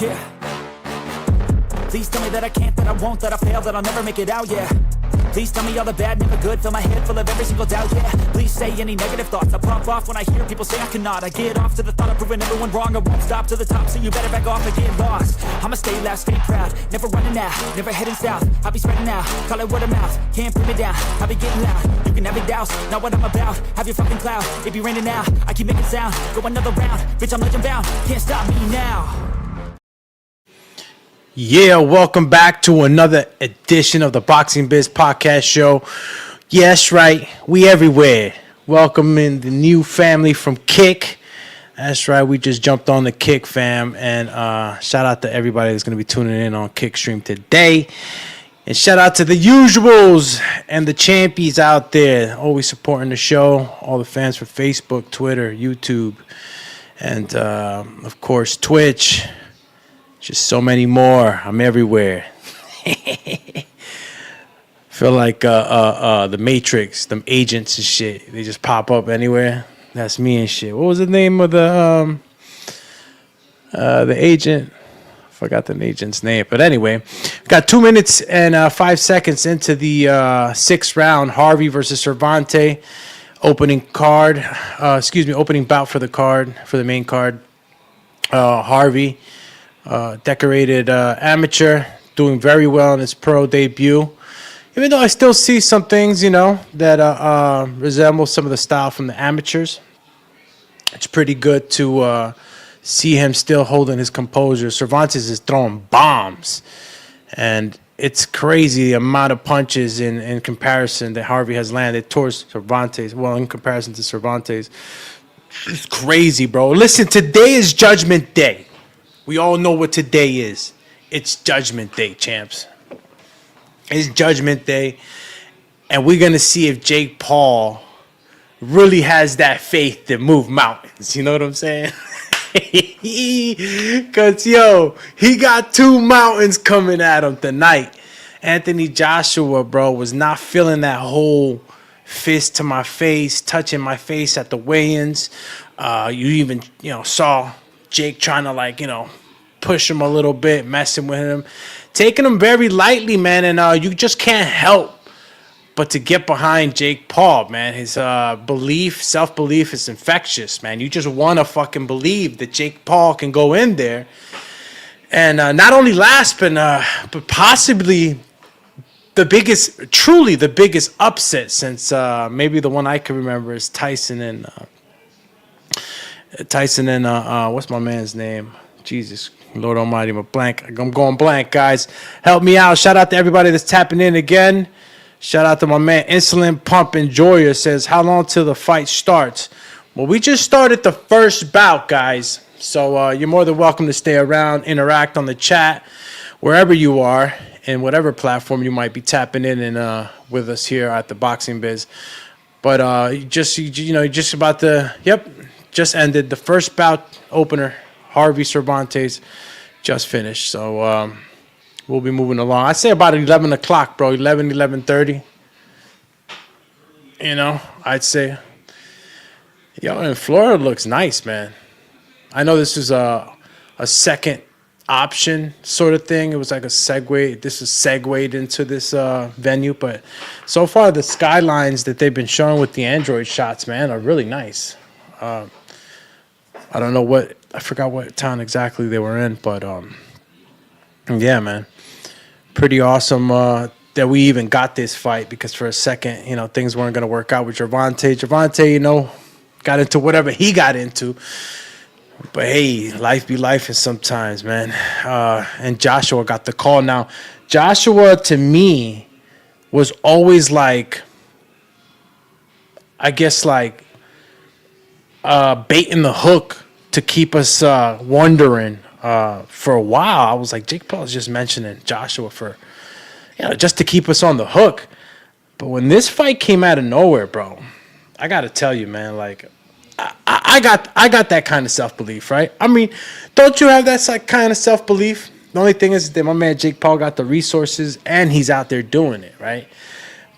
Yeah. Please tell me that I can't, that I won't, that I fail, that I'll never make it out, yeah. Please tell me all the bad, never good, fill my head full of every single doubt, yeah. Please say any negative thoughts, I pop off when I hear people say I cannot. I get off to the thought of proving everyone wrong, I won't stop to the top, so you better back off and get lost. I'ma stay loud, stay proud, never running out, never heading south. I'll be spreading out, call it word of mouth, can't put me down, I'll be getting loud. You can have it douse, not what I'm about, have your fucking cloud. It be raining now, I keep making sound, go another round, bitch I'm legend bound, can't stop me now. Yeah, welcome back to another edition of the Boxing Biz podcast show. Yes, right, we everywhere. Welcome in the new family from Kick. That's right, we just jumped on the Kick fam, and shout out to everybody that's going to be tuning in on Kick stream today. And shout out to the usuals and the champions out there, always supporting the show. All the fans for Facebook, Twitter, YouTube, and of course Twitch. Just so many more. I'm everywhere. Feel like the Matrix, them agents and shit. They just pop up anywhere. That's me and shit. What was the name of the agent? Forgot the agent's name. But anyway, got 2 minutes and 5 seconds into the sixth round. Harvey versus Cervante. Opening bout for the card, for the main card. Harvey. Decorated amateur, doing very well in his pro debut. Even though I still see some things, that resemble some of the style from the amateurs. It's pretty good to see him still holding his composure. Cervantes is throwing bombs. And it's crazy the amount of punches in comparison that Harvey has landed towards Cervantes. Well, in comparison to Cervantes. It's crazy, bro. Listen, today is Judgment Day. We all know what today is. It's Judgment Day, champs. It's Judgment Day. And we're going to see if Jake Paul really has that faith to move mountains. You know what I'm saying? Because, he got two mountains coming at him tonight. Anthony Joshua, bro, was not feeling that whole fist to my face, touching my face at the weigh-ins. You even, saw Jake trying to push him a little bit, messing with him, taking him very lightly, man. And you just can't help but to get behind Jake Paul, man. His self-belief is infectious, man. You just want to fucking believe that Jake Paul can go in there and not only last, but possibly truly the biggest upset since maybe the one I can remember is Tyson and what's my man's name? Jesus, Lord Almighty, I'm going blank, guys. Help me out. Shout out to everybody that's tapping in again. Shout out to my man, Insulin Pump Enjoyer says, how long till the fight starts? Well, we just started the first bout, guys. So you're more than welcome to stay around, interact on the chat, wherever you are, and whatever platform you might be tapping in and with us here at the Boxing Biz. But just ended the first bout opener. Harvey Cervantes just finished. So we'll be moving along. I'd say about 11 o'clock, bro. 11:30. I'd say. And Florida looks nice, man. I know this is a second option sort of thing. It was like a segue. This was segued into this venue. But so far, the skylines that they've been showing with the Android shots, man, are really nice. I don't know I forgot what town exactly they were in, but yeah, man, pretty awesome that we even got this fight, because for a second, things weren't going to work out with Gervonta. Gervonta, got into whatever he got into, but hey, life be life sometimes, man. And Joshua got the call. Now, Joshua to me was always baiting the hook to keep us wondering for a while. I was like, Jake Paul's just mentioning Joshua for, just to keep us on the hook. But when this fight came out of nowhere, bro, I got to tell you, man, I got that kind of self-belief, right? I mean, don't you have that kind of self-belief? The only thing is that my man Jake Paul got the resources and he's out there doing it, right?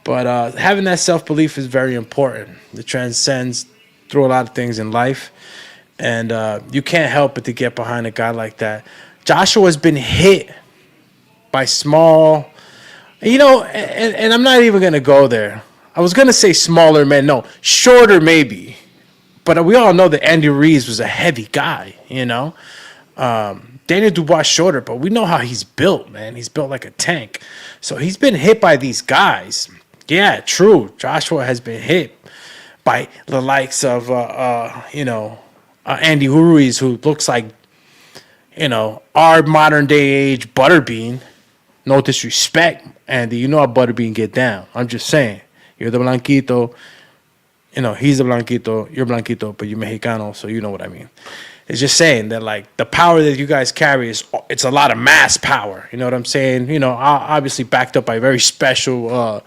But having that self-belief is very important. It transcends through a lot of things in life. And you can't help but to get behind a guy like that. Joshua's been hit by small, and I'm not even going to go there. I was going to say smaller men. No, shorter maybe. But we all know that Andy Ruiz was a heavy guy, Daniel Dubois shorter, but we know how he's built, man. He's built like a tank. So he's been hit by these guys. Yeah, true. Joshua has been hit by the likes of, Andy Ruiz, who looks like, our modern day age Butterbean. No disrespect, Andy. You know how Butterbean get down. I'm just saying. You're the Blanquito. He's the Blanquito. You're Blanquito, but you're Mexicano, so you know what I mean. It's just saying that, like, the power that you guys carry it's a lot of mass power. You know what I'm saying? Obviously backed up by very special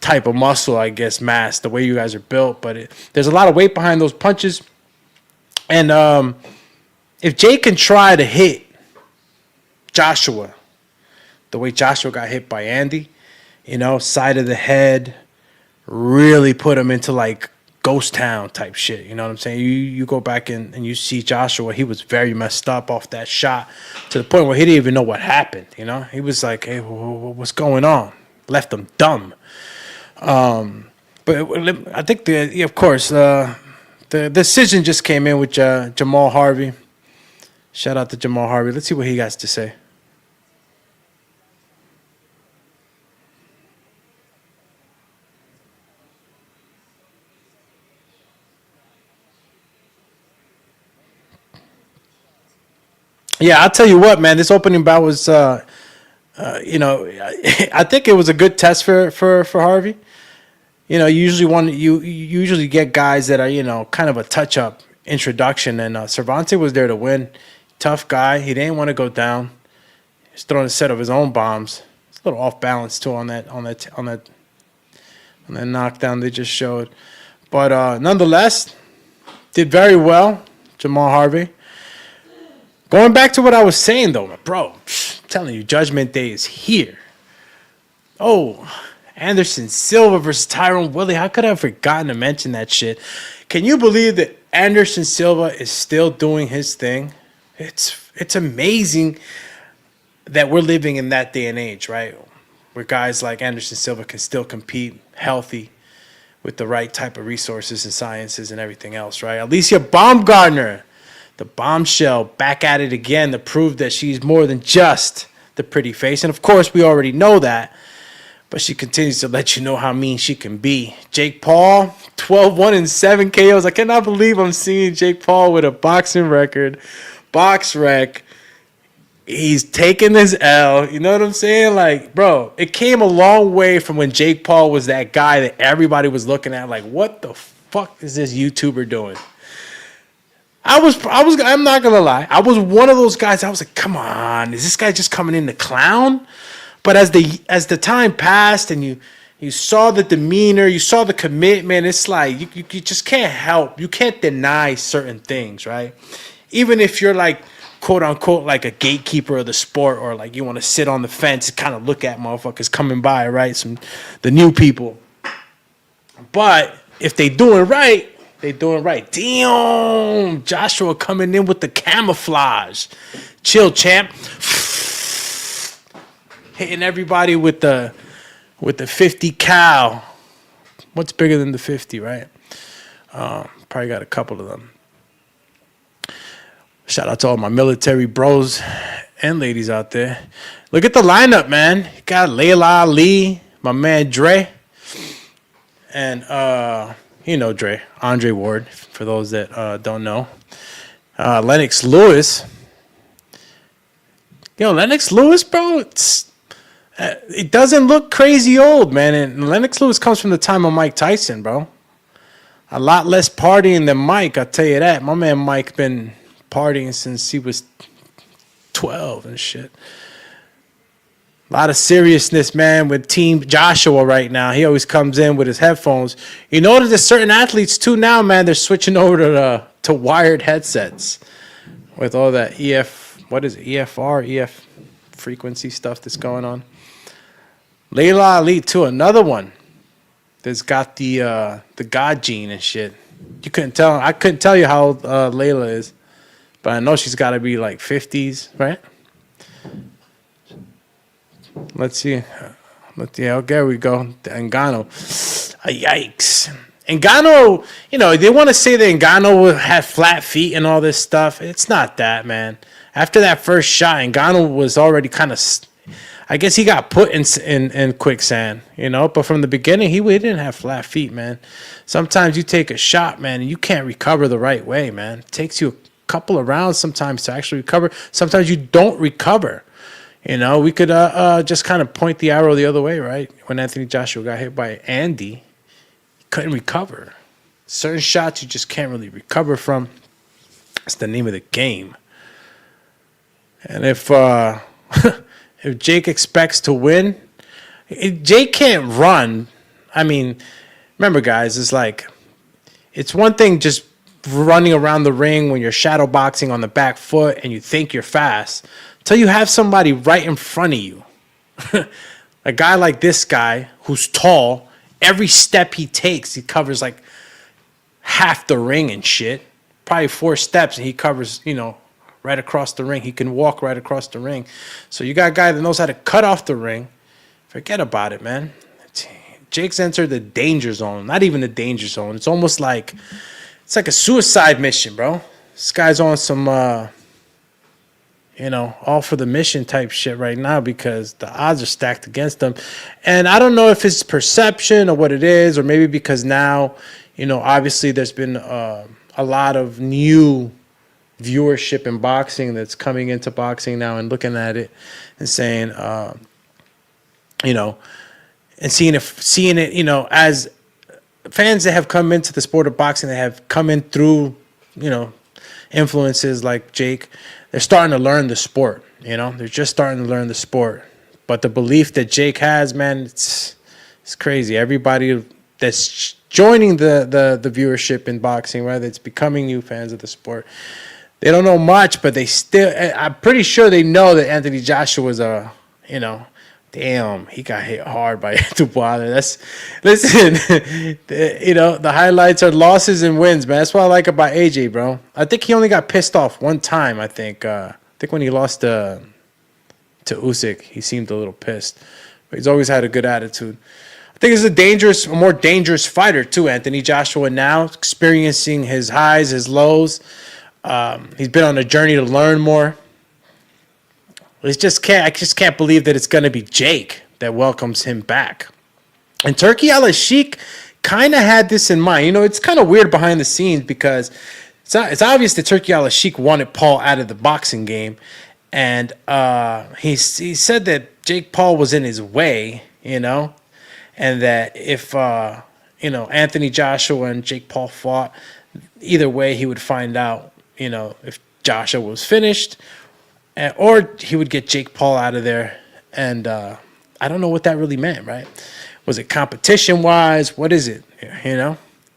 type of muscle, I guess, mass, the way you guys are built. But there's a lot of weight behind those punches. And if Jay can try to hit Joshua the way Joshua got hit by Andy, side of the head, really put him into, like, ghost town type shit. You know what I'm saying? You go back and you see Joshua, he was very messed up off that shot to the point where he didn't even know what happened. He was like, hey, what's going on? Left him dumb. But I think the decision just came in with Jamal Harvey. Shout out to Jamal Harvey. Let's see what he has to say. Yeah, I'll tell you what, man. This opening bout was, I think it was a good test for Harvey. You usually get guys that are kind of a touch up introduction, and Cervantes was there to win. Tough guy. He didn't want to go down. He's throwing a set of his own bombs. It's a little off balance too on that knockdown they just showed, but nonetheless, did very well, Jamal Harvey. Going back to what I was saying, though, bro, I'm telling you, Judgment Day is here. Oh, Anderson Silva versus Tyrone Woodley. How could I have forgotten to mention that shit? Can you believe that Anderson Silva is still doing his thing? It's amazing that we're living in that day and age, right? Where guys like Anderson Silva can still compete healthy with the right type of resources and sciences and everything else, right? Alicia Baumgartner, the bombshell, back at it again to prove that she's more than just the pretty face. And, of course, we already know that. But she continues to let you know how mean she can be. Jake Paul, 12-1-7 KOs. I cannot believe I'm seeing Jake Paul with a boxing record. Box rec. He's taking his L. You know what I'm saying? Like, bro, it came a long way from when Jake Paul was that guy that everybody was looking at like, what the fuck is this YouTuber doing? I'm not gonna lie. I was one of those guys. I was like, come on, is this guy just coming in to clown? But as the time passed and you saw the demeanor, you saw the commitment, it's like you just can't help. You can't deny certain things, right? Even if you're like, quote unquote, like a gatekeeper of the sport, or like you want to sit on the fence and kind of look at motherfuckers coming by, right? The new people. But if they doing right, they doing right. Damn, Joshua coming in with the camouflage. Chill, champ. Hitting everybody with the 50 cal. What's bigger than the 50, right? Probably got a couple of them. Shout out to all my military bros and ladies out there. Look at the lineup, man. You got Layla Ali, my man Dre, and Dre, Andre Ward, for those that don't know. Lennox Lewis. Lennox Lewis, bro, it doesn't look crazy old, man. And Lennox Lewis comes from the time of Mike Tyson, bro. A lot less partying than Mike, I'll tell you that. My man Mike been partying since he was 12 and shit. A lot of seriousness, man, with Team Joshua right now. He always comes in with his headphones. You notice there's certain athletes, too, now, man, they're switching over to wired headsets with all that EF frequency stuff that's going on. Layla Ali, too, another one that's got the God gene and shit. You couldn't tell. I couldn't tell you how old Layla is, but I know she's got to be like 50s, right? Let's see. There we go. Ngannou. Yikes. Ngannou, they want to say that Ngannou had flat feet and all this stuff. It's not that, man. After that first shot, Ngannou was already kind of, I guess he got put in quicksand, But from the beginning, he didn't have flat feet, man. Sometimes you take a shot, man, and you can't recover the right way, man. It takes you a couple of rounds sometimes to actually recover. Sometimes you don't recover. We could just kind of point the arrow the other way, right? When Anthony Joshua got hit by Andy, he couldn't recover. Certain shots you just can't really recover from. That's the name of the game. And if if Jake expects to win, Jake can't run. I mean, remember, guys, it's one thing just running around the ring when you're shadow boxing on the back foot and you think you're fast, till you have somebody right in front of you. A guy like this guy who's tall, every step he takes, he covers like half the ring and shit. Probably 4 steps and he covers, right across the ring. He can walk right across the ring. So you got a guy that knows how to cut off the ring. Forget about it, man. Jake's entered the danger zone. Not even the danger zone. It's almost like it's like a suicide mission, bro. This guy's on some all for the mission type shit right now because the odds are stacked against him. And I don't know if it's perception or what it is, or maybe because now, obviously there's been a lot of new viewership in boxing that's coming into boxing now and looking at it and saying, and seeing it, as fans that have come into the sport of boxing, that have come in through, influences like Jake, they're starting to learn the sport. They're just starting to learn the sport. But the belief that Jake has, man, it's crazy. Everybody that's joining the viewership in boxing, right, that's becoming new fans of the sport, they don't know much, but I'm pretty sure they know that Anthony Joshua was damn, he got hit hard by Dubois. Listen, the highlights are losses and wins, man. That's what I like about AJ, bro. I think he only got pissed off one time, I think when he lost to Usyk, he seemed a little pissed. But he's always had a good attitude. I think he's a more dangerous fighter, too, Anthony Joshua, now, experiencing his highs, his lows. He's been on a journey to learn more. I just can't believe that it's going to be Jake that welcomes him back. And Turki Al-Sheikh kind of had this in mind. It's kind of weird behind the scenes because it's obvious that Turki Al-Sheikh wanted Paul out of the boxing game. And he said that Jake Paul was in his way, and that if, Anthony Joshua and Jake Paul fought, either way he would find out, if Joshua was finished, or he would get Jake Paul out of there. And I don't know what that really meant, right? Was it competition-wise? What is it,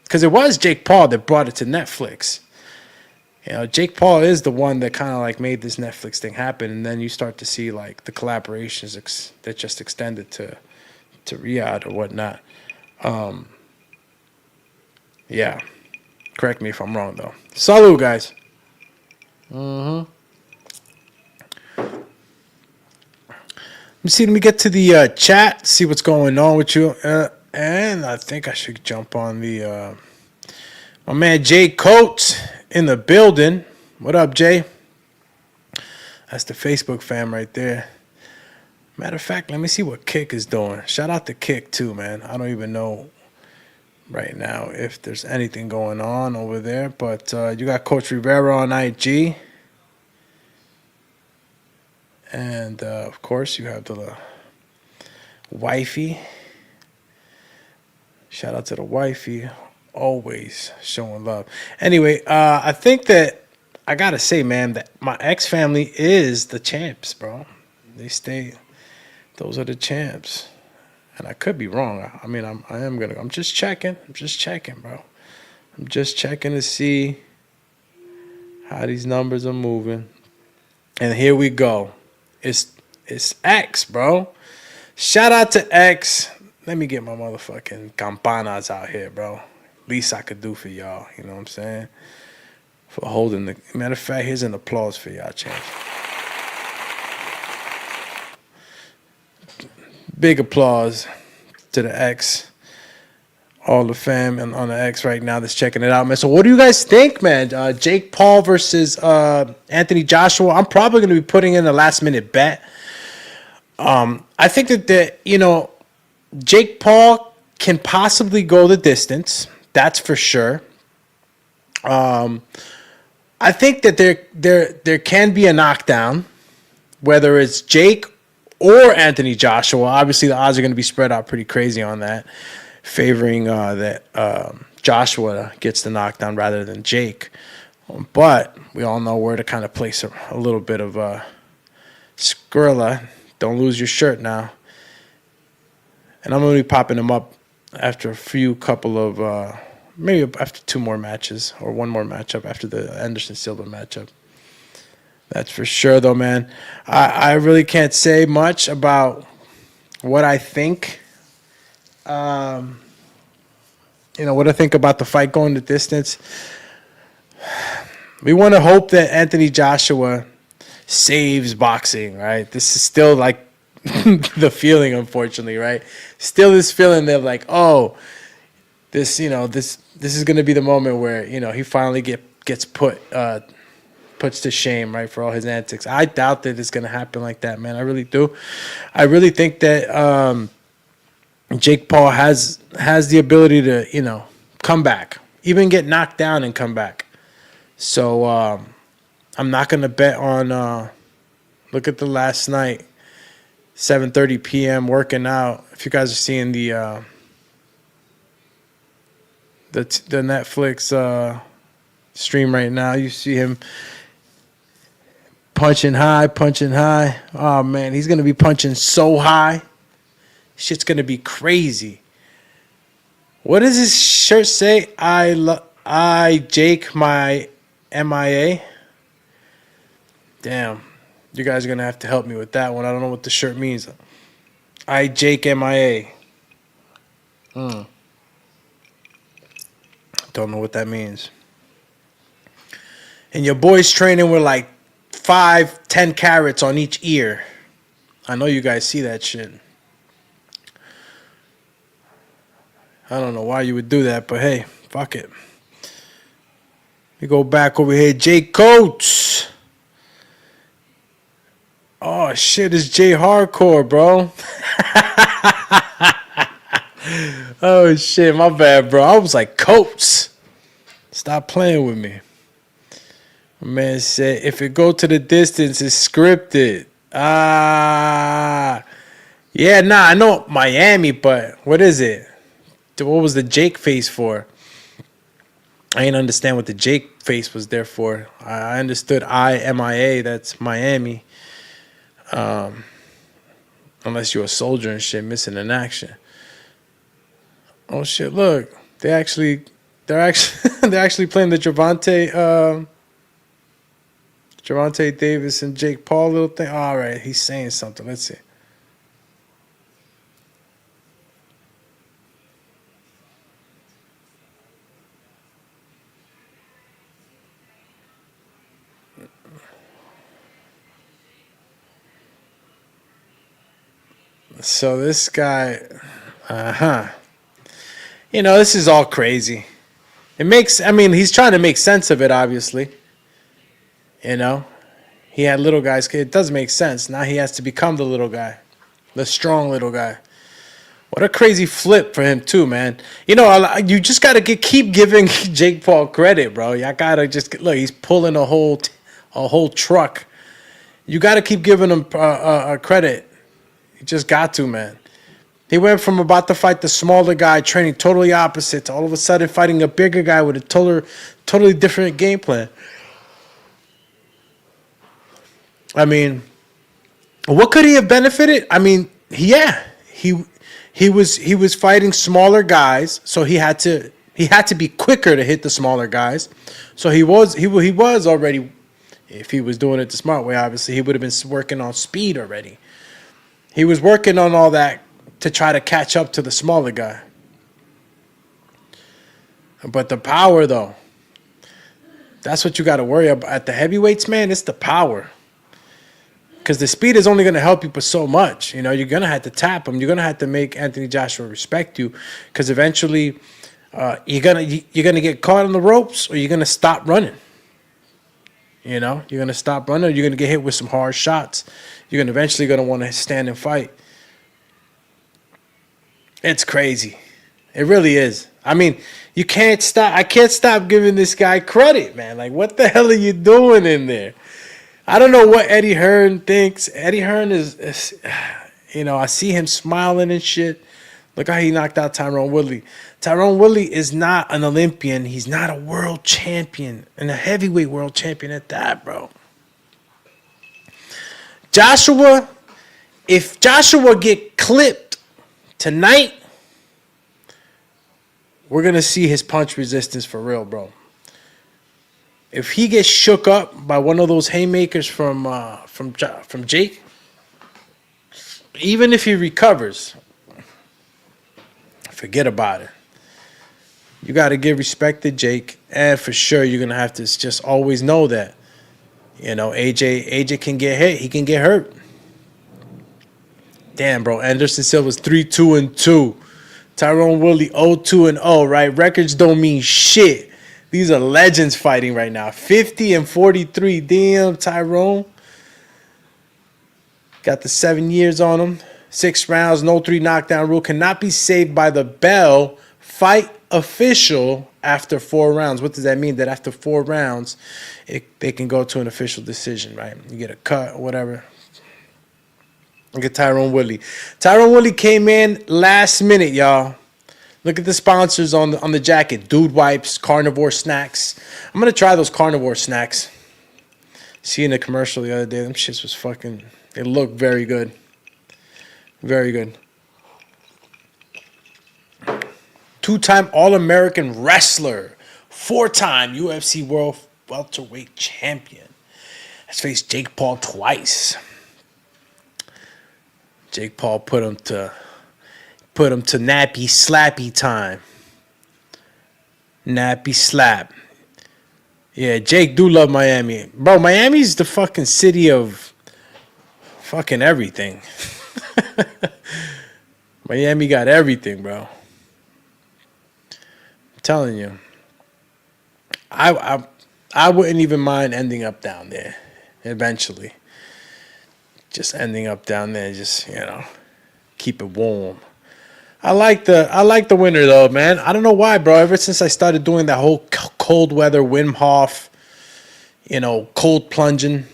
Because it was Jake Paul that brought it to Netflix. Jake Paul is the one that kind of like made this Netflix thing happen. And then you start to see like the collaborations that just extended to Riyadh or whatnot. Yeah. Correct me if I'm wrong, though. Salud, guys. Let me get to the chat, see what's going on with you. And I think I should jump on the my man Jay Coates in the building. What up, Jay? That's the Facebook fam right there. Matter of fact, let me see what Kick is doing. Shout out to Kick too, man. I don't even know right now if there's anything going on over there, but you got Coach Rivera on IG. And, of course, you have the wifey. Shout out to the wifey. Always showing love. Anyway, I think that I got to say, man, that my ex-family is the champs, bro. Those are the champs. And I could be wrong. I mean, I'm just checking. I'm just checking, bro. I'm just checking to see how these numbers are moving. And here we go. It's X, bro. Shout out to X. Let me get my motherfucking campanas out here, bro. Least I could do for y'all. You know what I'm saying? For holding the... Matter of fact, here's an applause for y'all, champs. Big applause to the X, all the fam and on the X right now that's checking it out, man. So what do you guys think, man? Jake Paul versus Anthony Joshua. I'm probably going to be putting in a last minute bet. I think that Jake Paul can possibly go the distance. That's for sure. I think that there can be a knockdown, whether it's Jake or Anthony Joshua. Obviously, the odds are going to be spread out pretty crazy on that, favoring that Joshua gets the knockdown rather than Jake. But we all know where to kind of place a little bit of Skrilla. Don't lose your shirt now. And I'm going to be popping him up after a couple of, maybe after 2 more matches or 1 more matchup after the Anderson Silva matchup. That's for sure, though, man. I really can't say much about what I think. What I think about the fight going the distance. We want to hope that Anthony Joshua saves boxing, right? This is still like the feeling, unfortunately, right? Still this feeling that like, oh, this is going to be the moment where, he finally gets puts to shame, right, for all his antics. I doubt that it's going to happen like that, man. I really do. I really think that Jake Paul has the ability to, come back, even get knocked down and come back. So I'm not going to bet on look at the last night, 7:30 p.m. working out. If you guys are seeing the Netflix stream right now, you see him punching high. Oh, man, he's going to be punching so high. Shit's going to be crazy. What does his shirt say? I Jake, my MIA. Damn. You guys are going to have to help me with that one. I don't know what the shirt means. I Jake MIA. Don't know what that means. And your boy's training with like 5-10 carats on each ear. I know you guys see that shit. I don't know why you would do that, but hey, fuck it. We go back over here. Jay Coates. Oh, shit, it's Jay Hardcore, bro. Oh, shit, my bad, bro. I was like, Coates. Stop playing with me. My man said, if it go to the distance, it's scripted. Yeah, I know Miami, but what is it? What was the Jake face for? I didn't understand what the Jake face was there for. I understood MIA, that's Miami. Unless you're a soldier and shit missing in action. Oh shit! Look, they're actually they're actually playing the Gervonta Davis and Jake Paul little thing. All right, he's saying something. Let's see. So this guy, this is all crazy. He's trying to make sense of it, obviously. He had little guys. It does make sense. Now he has to become the little guy, the strong little guy. What a crazy flip for him too, man. You just gotta keep giving Jake Paul credit, bro. Y'all gotta just look. He's pulling a whole truck. You gotta keep giving him credit. You just got to, man. He went from about to fight the smaller guy, training totally opposite, to all of a sudden fighting a bigger guy with a totally different game plan. What could he have benefited? He was fighting smaller guys, so he had to be quicker to hit the smaller guys. So he was already, if he was doing it the smart way, obviously he would have been working on speed already. He was working on all that to try to catch up to the smaller guy. But the power, though, that's what you got to worry about. At the heavyweights, man, it's the power. because the speed is only going to help you for so much. You know, you're going to have to tap him. You're going to have to make Anthony Joshua respect you, because eventually you're gonna get caught on the ropes, or you're going to stop running. You know, you're going to stop running, or you're going to get hit with some hard shots. You're eventually going to want to stand and fight. It's crazy. It really is. I mean, you can't stop. I can't stop giving this guy credit, man. Like, what the hell are you doing in there? I don't know what Eddie Hearn thinks. Eddie Hearn is you know, I see him smiling and shit. Look how he knocked out Tyrone Woodley. Tyrone Woodley is not an Olympian. He's not a world champion, and a heavyweight world champion at that, bro. Joshua, if Joshua get clipped tonight, we're going to see his punch resistance for real, bro. If he gets shook up by one of those haymakers from Jake, even if he recovers, forget about it. You got to give respect to Jake, and for sure you're going to have to just always know that, you know, AJ can get hit, he can get hurt. Damn, bro. Anderson Silva's 3-2-2. Tyrone Woodley 0-2-0, right? Records don't mean shit. These are legends fighting right now. 50-43. Damn, Tyrone. Got the 7 years on him. 6 rounds, no 3 knockdown rule. Cannot be saved by the bell. Fight official after 4 rounds. What does that mean? That after 4 rounds, they can go to an official decision, right? You get a cut or whatever. Look at Tyrone Woodley. Tyrone Woodley came in last minute, y'all. Look at the sponsors on the jacket. Dude Wipes, Carnivore Snacks. I'm going to try those Carnivore Snacks. See in the commercial the other day, them shits was fucking, they look very good. Very good. 2-time All-American wrestler. 4-time UFC World Welterweight Champion. Has faced Jake Paul twice. Jake Paul put him to nappy slappy time. Nappy slap. Yeah, Jake do love Miami. Bro, Miami's the fucking city of fucking everything. Miami got everything, bro. I'm telling you. I wouldn't even mind ending up down there eventually. Just ending up down there, just, you know, keep it warm. I like the winter though, man. I don't know why, bro. Ever since I started doing that whole cold weather Wim Hof, you know, cold plunging,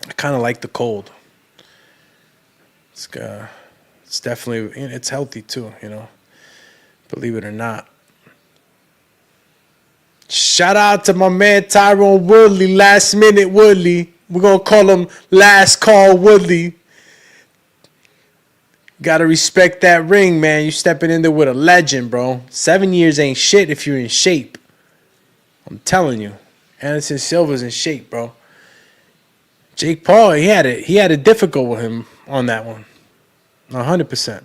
I kind of like the cold. It's definitely, it's healthy too, you know, believe it or not. Shout out to my man Tyrone Woodley, last minute Woodley. We're going to call him Last Call Woodley. Got to respect that ring, man. You stepping in there with a legend, bro. 7 years ain't shit if you're in shape. I'm telling you. Anderson Silva's in shape, bro. Jake Paul, he had it difficult with him on that one. 100%.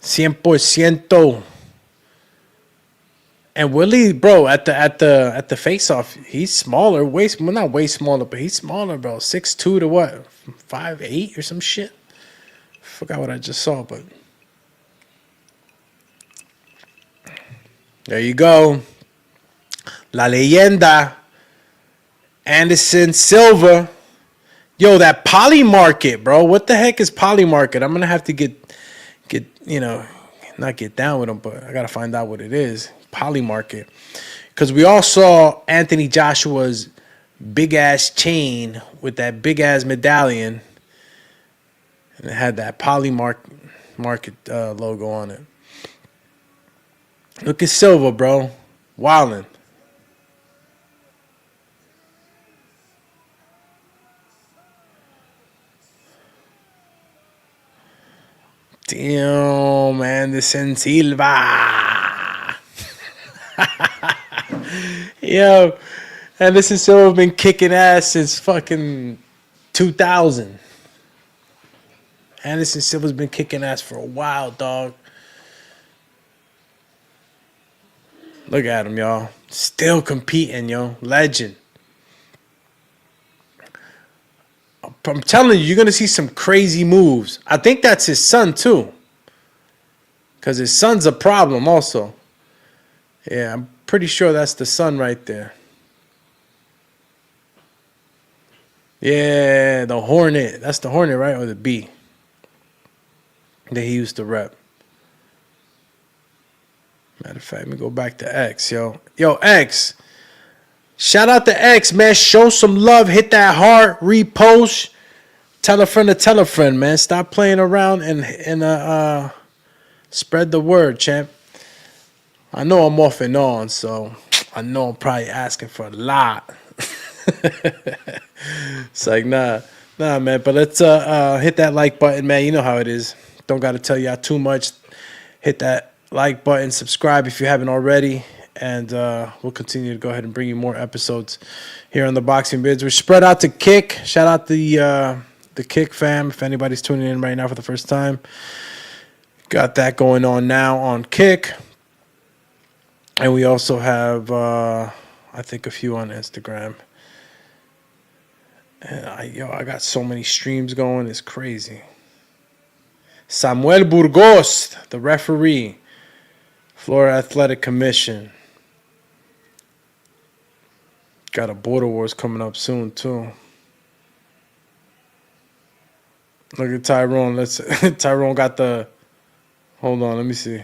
100%. And Willie, bro, at the face-off, he's smaller, not way smaller, but he's smaller, bro. 6'2" to what? 5'8" or some shit. Forgot what I just saw, but there you go. La Leyenda, Anderson Silva. Yo, that Poly Market, bro. What the heck is Poly Market? I'm gonna have to get you know, not get down with him, but I gotta find out what it is. Poly Market, because we all saw Anthony Joshua's big ass chain with that big ass medallion, and it had that Poly Market logo on it. Look at Silva, bro, wildin'. Damn, Anderson Silva. Yo, Anderson Silva been kicking ass since fucking 2000. Anderson Silva's been kicking ass for a while, dog. Look at him, y'all. Still competing, yo. Legend. I'm telling you, you're going to see some crazy moves. I think that's his son, too. Because his son's a problem also. Yeah, I'm pretty sure that's the son right there. Yeah, the Hornet. That's the Hornet, right? Or the B that he used to rep. Matter of fact, let me go back to X, yo. Yo, X. Shout out to X, man. Show some love. Hit that heart. Repost. Tell a friend to tell a friend, man. Stop playing around and spread the word, champ. I know I'm off and on, so I know I'm probably asking for a lot. It's like, nah, man. But let's hit that like button, man. You know how it is. Don't got to tell y'all too much. Hit that like button, subscribe if you haven't already, and we'll continue to go ahead and bring you more episodes here on the Boxing Biz. We're spread out to Kick. Shout out the Kick fam. If anybody's tuning in right now for the first time, got that going on now on Kick. And we also have, I think, a few on Instagram. And I got so many streams going. It's crazy. Samuel Burgos, the referee, Florida Athletic Commission. Got a Border Wars coming up soon, too. Look at Tyrone. Tyrone got the... Hold on, let me see.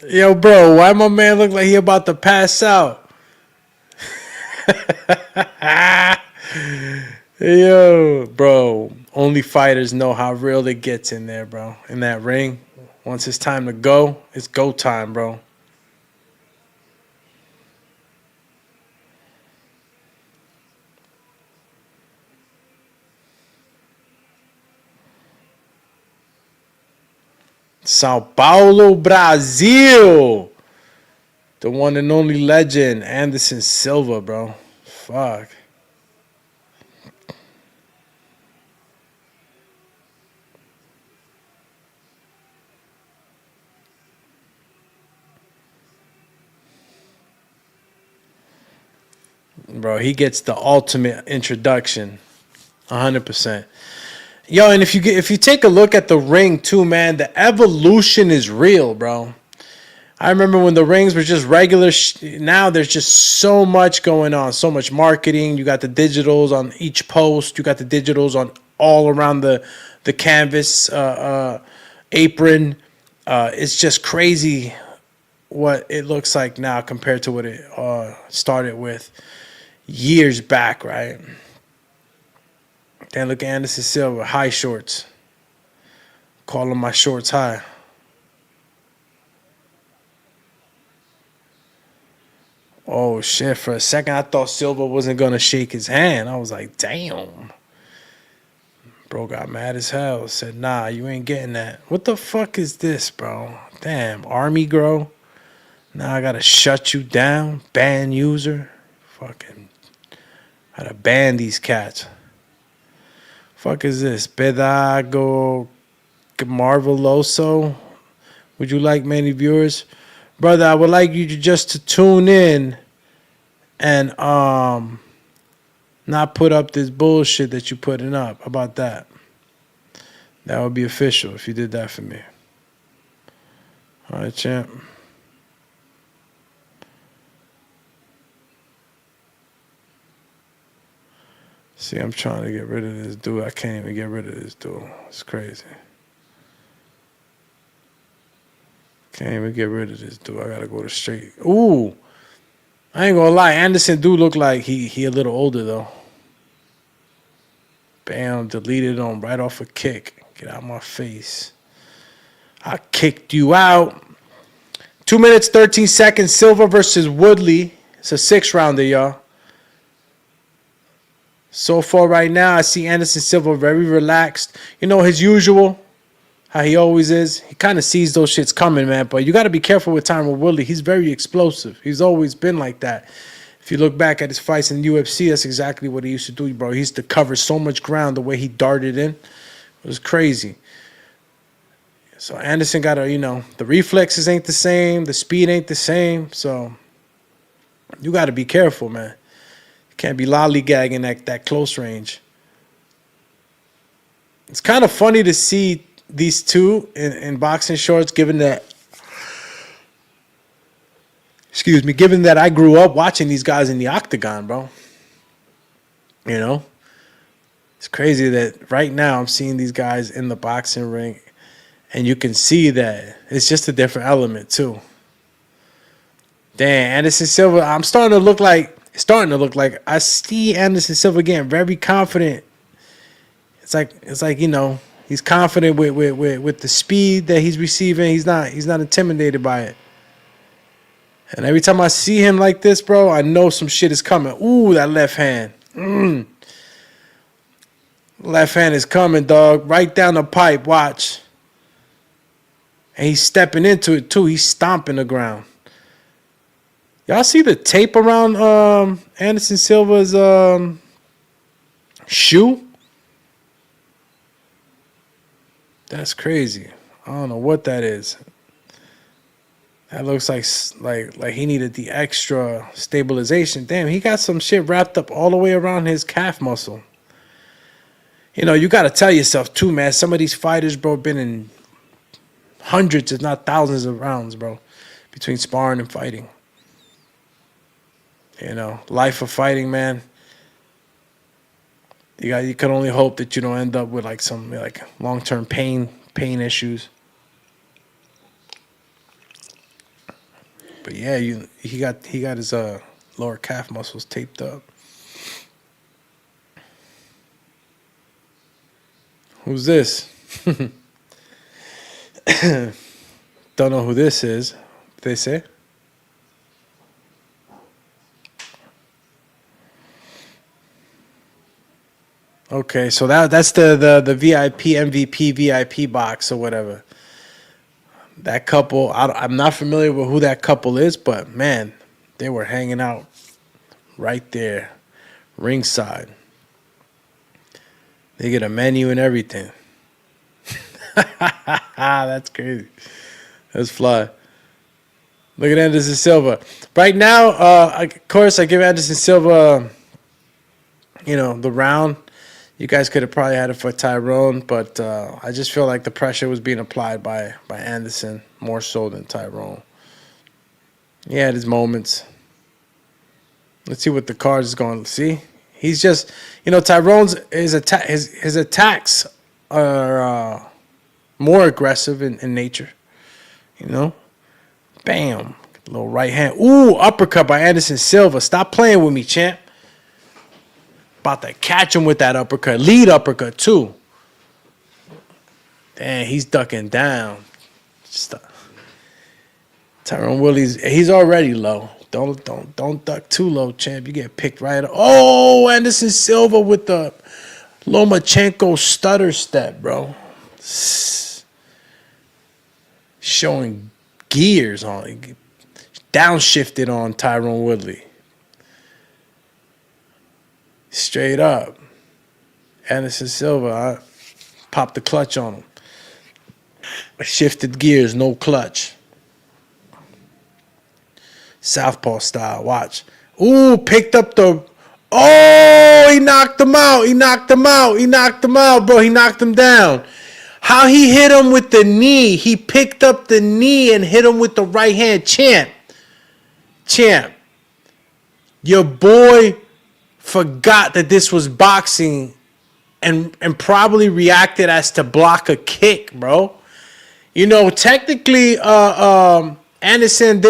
Yo, bro, why my man look like he about to pass out? Yo, bro, only fighters know how real it gets in there, bro. In that ring, once it's time to go, it's go time, bro. Sao Paulo, Brazil. The one and only legend, Anderson Silva, bro. Fuck. Bro, he gets the ultimate introduction. 100%. Yo, and if you take a look at the ring too, man, the evolution is real, bro. I remember when the rings were just regular. Now there's just so much going on, so much marketing. You got the digitals on each post. You got the digitals on all around the canvas apron. It's just crazy what it looks like now compared to what it started with years back, right? Then look at Anderson Silva, high shorts. Calling my shorts high. Oh, shit. For a second, I thought Silva wasn't going to shake his hand. I was like, damn. Bro got mad as hell. Said, nah, you ain't getting that. What the fuck is this, bro? Damn, Army Grow. Now I got to shut you down. Ban user. Fucking. Gotta ban these cats. Fuck is this? Pedago Marveloso. Would you like many viewers? Brother, I would like you to tune in and not put up this bullshit that you putting up. How about that? That would be official if you did that for me. All right, champ. See, I'm trying to get rid of this dude. I can't even get rid of this dude. It's crazy. Can't even get rid of this dude. I gotta go to straight. Ooh. I ain't gonna lie. Anderson do look like he a little older, though. Bam. Deleted him right off a kick. Get out of my face. I kicked you out. 2 minutes, 13 seconds. Silva versus Woodley. It's a 6-rounder, y'all. So far right now, I see Anderson Silva very relaxed. You know, his usual, how he always is. He kind of sees those shits coming, man. But you got to be careful with Tyron Woodley. He's very explosive. He's always been like that. If you look back at his fights in the UFC, that's exactly what he used to do, bro. He used to cover so much ground. The way he darted in, it was crazy. So Anderson got to, the reflexes ain't the same, the speed ain't the same. So you got to be careful, man. You can't be lollygagging that close range. It's kind of funny to see these two in boxing shorts, given that I grew up watching these guys in the octagon, bro. It's crazy that right now I'm seeing these guys in the boxing ring, and you can see that it's just a different element too. Damn, Anderson Silva, it's starting to look like I see Anderson Silva getting very confident. It's like he's confident with the speed that he's receiving. He's not intimidated by it. And every time I see him like this, bro, I know some shit is coming. Ooh, that left hand. Left hand is coming, dog. Right down the pipe. Watch. And he's stepping into it, too. He's stomping the ground. Y'all see the tape around Anderson Silva's shoe? That's crazy. I don't know what that is. That looks like he needed the extra stabilization. Damn, he got some shit wrapped up all the way around his calf muscle. You got to tell yourself, too, man. Some of these fighters, bro, been in hundreds, if not thousands of rounds, bro, between sparring and fighting. Life of fighting, man. You can only hope that you don't end up with some long-term pain issues. But yeah, he got his lower calf muscles taped up. Who's this? Don't know who this is. They say. Okay, so that's the VIP MVP VIP box or whatever. That couple, I'm not familiar with who that couple is, but man, they were hanging out right there, ringside. They get a menu and everything. That's crazy. That's fly. Look at Anderson Silva. Right now, of course, I give Anderson Silva, the round. You guys could have probably had it for Tyrone, but I just feel like the pressure was being applied by Anderson more so than Tyrone. He had his moments. Let's see what the card is going to see. He's just, Tyrone's his attacks are more aggressive in nature. Bam, little right hand. Ooh, uppercut by Anderson Silva. Stop playing with me, champ. About to catch him with that uppercut. Lead uppercut, too. Damn, he's ducking down. Tyrone Woodley's, he's already low. Don't duck too low, champ. You get picked right up. Oh, Anderson Silva with the Lomachenko stutter step, bro. Showing gears on. Downshifted on Tyrone Woodley. Straight up. Anderson Silva, I popped the clutch on him. Shifted gears, no clutch. Southpaw style, watch. Ooh, picked up the... Oh, he knocked him out. He knocked him out, bro. He knocked him down. How he hit him with the knee. He picked up the knee and hit him with the right hand. Champ. Your boy forgot that this was boxing and probably reacted as to block a kick, bro. Technically, Anderson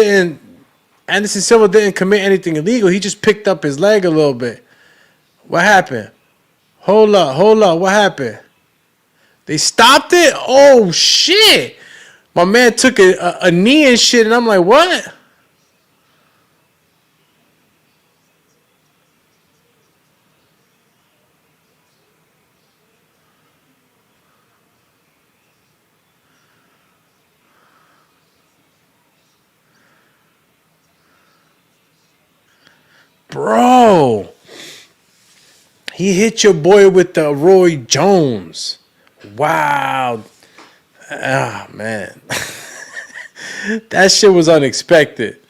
Silva didn't commit anything illegal. He just picked up his leg a little bit. What happened? Hold up. What happened? They stopped it? Oh, shit. My man took a knee and shit, and I'm like, what? Bro. He hit your boy with the Roy Jones. Wow. Ah, man. That shit was unexpected.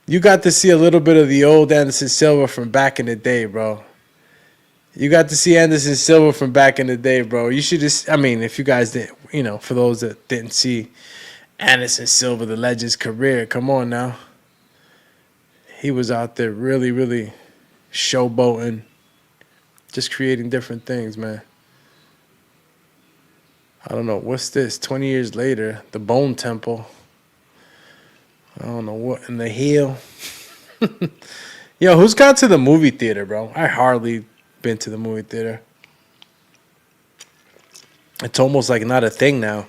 You got to see a little bit of the old Anderson Silva from back in the day, bro. You got to see Anderson Silva from back in the day, bro. You should just, I mean, if you guys didn't, you know, for those that didn't see Anderson Silva, the legend's career, come on now. He was out there really, really showboating, just creating different things, man. I don't know. What's this? 20 years later, the Bone Temple. I don't know what in the hell. Yo, who's gone to the movie theater, bro? I hardly been to the movie theater. It's almost like not a thing now.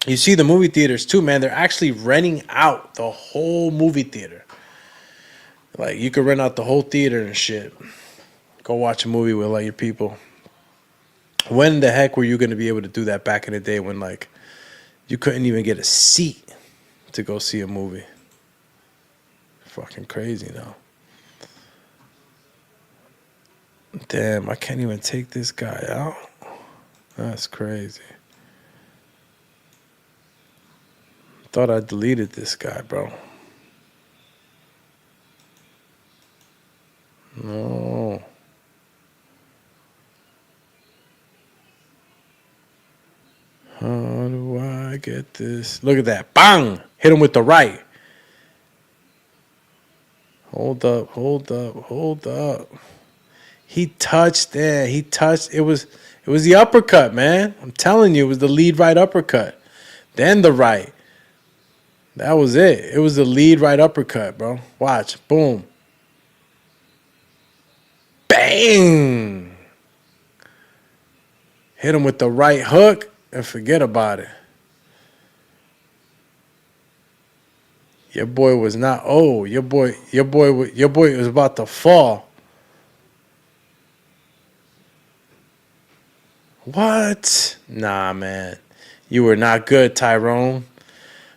You see the movie theaters too, man. They're actually renting out the whole movie theater. Like, you could rent out the whole theater and shit. Go watch a movie with, like, your people. When the heck were you going to be able to do that back in the day when, like, you couldn't even get a seat to go see a movie? Fucking crazy now. Damn, I can't even take this guy out. That's crazy. Thought I deleted this guy, bro. No. How do I get this? Look at that. Bang! Hit him with the right. Hold up, hold up, hold up. He touched there. He touched. It was the uppercut, man. I'm telling you, it was the lead right uppercut. Then the right. That was it. It was the lead right uppercut, bro. Watch. Boom. Bang! Hit him with the right hook and forget about it. Your boy was not. Oh, your boy was about to fall. What? Nah, man. You were not good, Tyrone.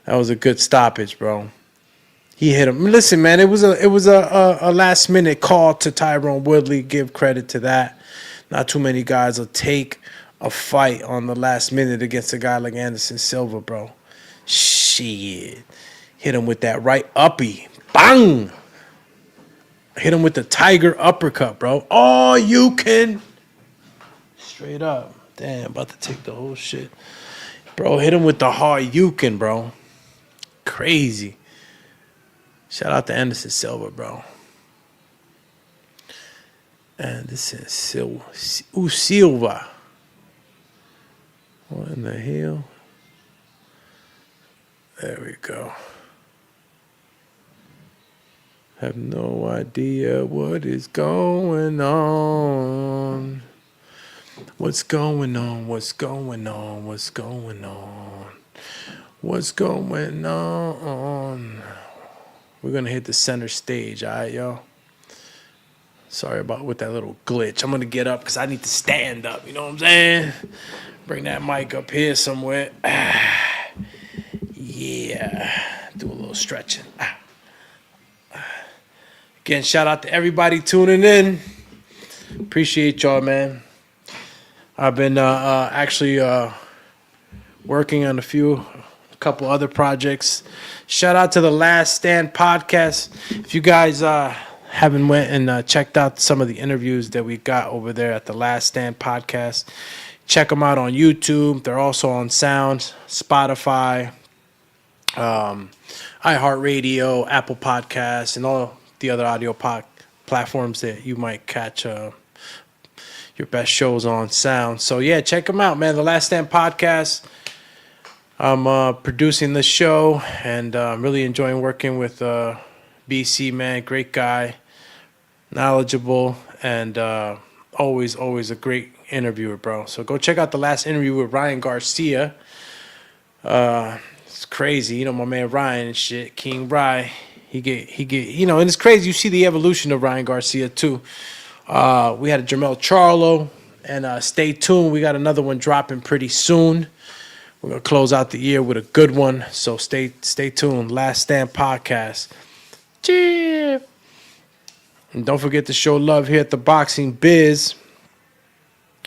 That was a good stoppage, bro. He hit him. Listen, man, it was a last minute call to Tyrone Woodley. Give credit to that. Not too many guys will take a fight on the last minute against a guy like Anderson Silva, bro. Shit. Hit him with that right uppy. Bang! Hit him with the tiger uppercut, bro. Oh, you can. Straight up. Damn, about to take the whole shit. Bro, hit him with the hard you can, bro. Crazy. Shout out to Anderson Silva, bro. Anderson Silva. What in the hell? There we go. Have no idea what is going on. What's going on? What's going on? What's going on? What's going on? We're going to hit the center stage, all right, y'all? Sorry about with that little glitch. I'm going to get up because I need to stand up. You know what I'm saying? Bring that mic up here somewhere. Yeah. Do a little stretching. Again, shout out to everybody tuning in. Appreciate y'all, man. I've been actually working on a couple other projects. Shout out to the Last Stand podcast. If you guys haven't went and checked out some of the interviews that we got over there at the Last Stand podcast, check them out on YouTube. They're also on Sound, Spotify, iHeartRadio, Apple Podcasts, and all the other audio platforms that you might catch your best shows on Sound. So yeah, check them out, man. The Last Stand podcast. I'm producing the show, and I'm really enjoying working with BC, man. Great guy, knowledgeable, and always a great interviewer, bro. So go check out the last interview with Ryan Garcia. It's crazy, you know, my man Ryan and shit, King Rye. He get, you know, and it's crazy. You see the evolution of Ryan Garcia too. We had a Jermel Charlo, and stay tuned. We got another one dropping pretty soon. We're gonna close out the year with a good one. So stay tuned. Last Stand podcast. Cheers. And don't forget to show love here at the Boxing Biz.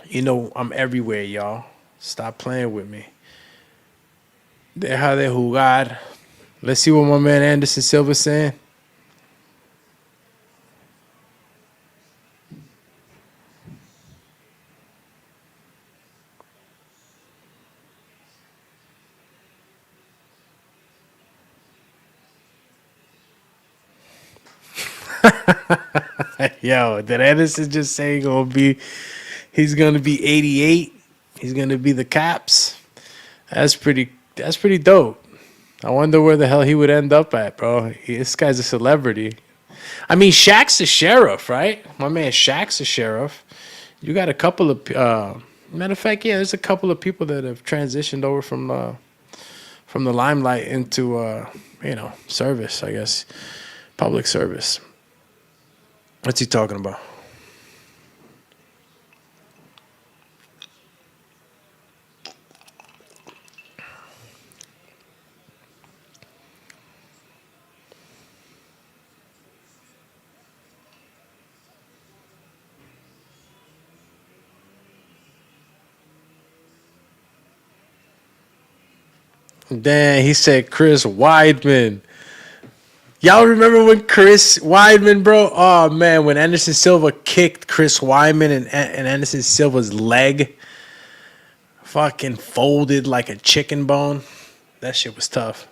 You know I'm everywhere, y'all. Stop playing with me. Deja de jugar. Let's see what my man Anderson Silva's saying. Yo, did Anderson just say he's gonna be 88? He's gonna be the Caps. That's pretty dope. I wonder where the hell he would end up at, bro. This guy's a celebrity. I mean, Shaq's the sheriff, right? My man Shaq's the sheriff. You got a couple of matter of fact, yeah, there's a couple of people that have transitioned over from the limelight into service, I guess, public service. What's he talking about? Damn, he said Chris Weidman. Y'all remember when Chris Weidman, bro? Oh, man, when Anderson Silva kicked Chris Weidman and Anderson Silva's leg fucking folded like a chicken bone? That shit was tough.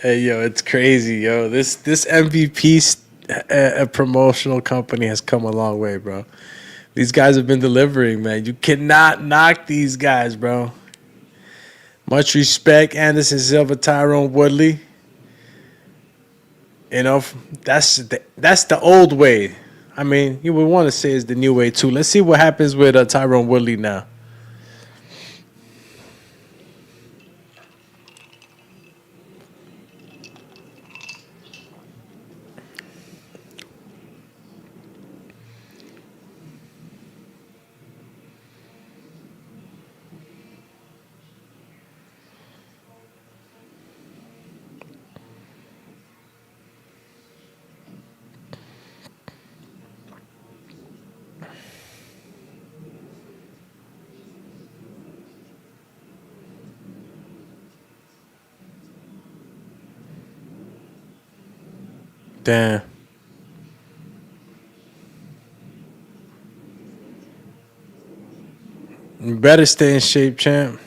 Hey, yo, it's crazy, yo. This MVP a promotional company has come a long way, bro. These guys have been delivering, man. You cannot knock these guys, bro. Much respect, Anderson Silva, Tyrone Woodley. You know, that's the old way. I mean, you would want to say it's the new way too. Let's see what happens with Tyrone Woodley now. Damn. You better stay in shape, champ.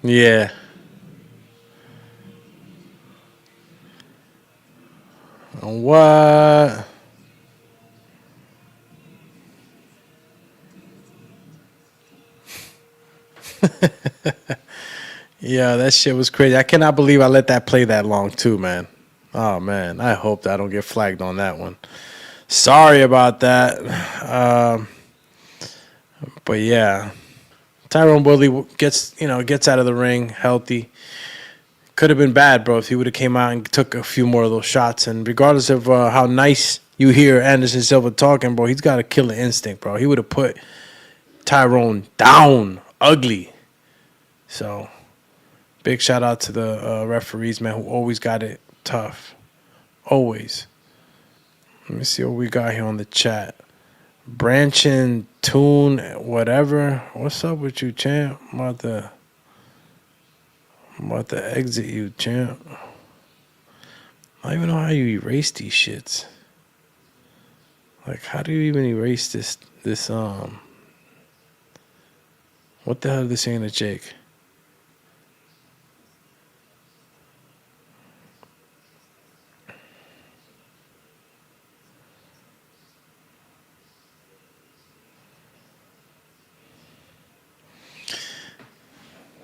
Yeah. What? Yeah, that shit was crazy. I cannot believe I let that play that long too, man. Oh man, I hope that I don't get flagged on that one. Sorry about that. But yeah, Tyrone Woodley gets out of the ring healthy. Could have been bad, bro, if he would have came out and took a few more of those shots. And regardless of how nice you hear Anderson Silva talking, bro, he's got a killer instinct, bro. He would have put Tyrone down ugly. So big shout out to the referees, man, who always got it tough. Always. Let me see what we got here on the chat. Branchin, Tune, whatever. What's up with you, champ? I'm about to exit you, champ. I don't even know how you erase these shits. Like, how do you even erase this? What the hell is this saying to Jake?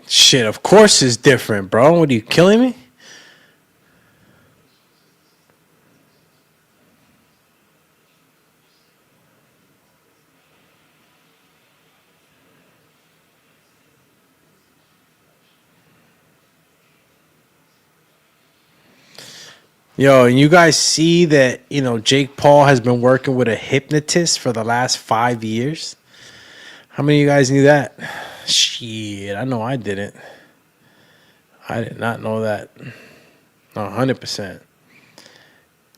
Shit, of course it's different, bro. What are you killing me? Yo, and you guys see that, Jake Paul has been working with a hypnotist for the last 5 years? How many of you guys knew that? Shit, I know I didn't. I did not know that. 100%.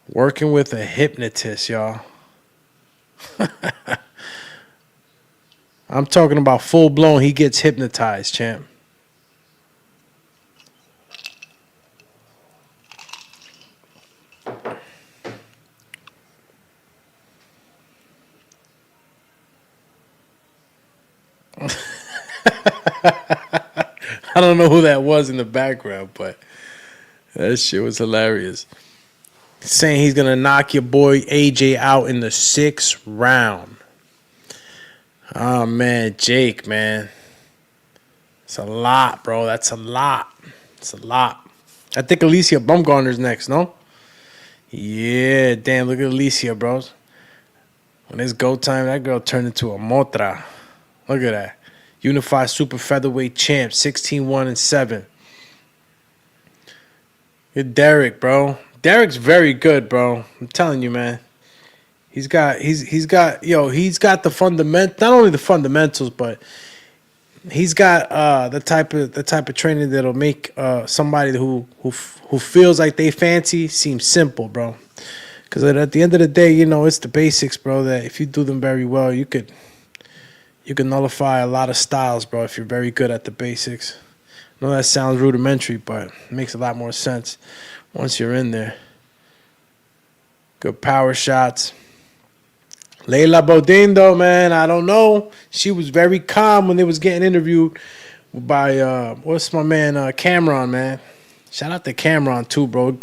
Working with a hypnotist, y'all. I'm talking about full blown. He gets hypnotized, champ. I don't know who that was in the background, but that shit was hilarious. Saying he's going to knock your boy AJ out in the 6th round. Oh, man, Jake, man. It's a lot, bro. That's a lot. It's a lot. I think Alicia Bumgarner's next, no? Yeah, damn, look at Alicia, bros. When it's go time, that girl turned into a motra. Look at that. Unified super featherweight champ, 16-1-7. Good Derek, bro. Derek's very good, bro. I'm telling you, man. He's got the fundament, not only the fundamentals, but he's got the type of training that'll make somebody who feels like they fancy seem simple, bro. Because at the end of the day, it's the basics, bro. That if you do them very well, you can nullify a lot of styles, bro. If you're very good at the basics. I know that sounds rudimentary, but it makes a lot more sense once you're in there. Good power shots. Layla Bodin, though, man, I don't know. She was very calm when they was getting interviewed by, what's my man, Cameron, man. Shout out to Cameron, too, bro.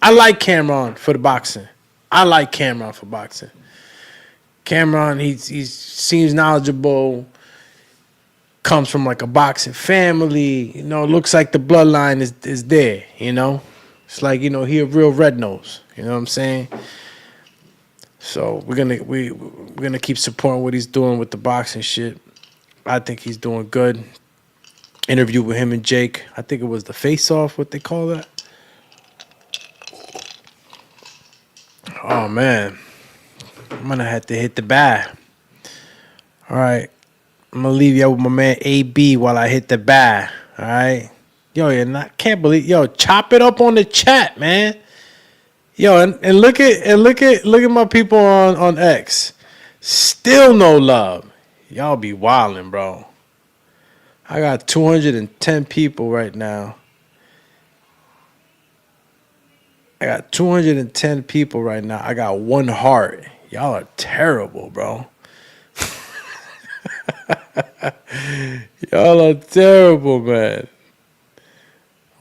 I like Cameron for the boxing. I like Cameron for boxing. Cameron, he seems knowledgeable, comes from like a boxing family, looks like the bloodline is there, It's like, he a real red nose, you know what I'm saying? So we're gonna keep supporting what he's doing with the boxing shit. I think he's doing good. Interview with him and Jake. I think it was the face-off, what they call that. Oh man, I'm gonna have to hit the bag. All right, I'm gonna leave you with my man AB while I hit the bag. All right, can't believe, chop it up on the chat, man. And look at my people on X. Still no love. Y'all be wildin', bro. I got 210 people right now. I got 210 people right now. I got 1 heart. Y'all are terrible, bro. Y'all are terrible, man.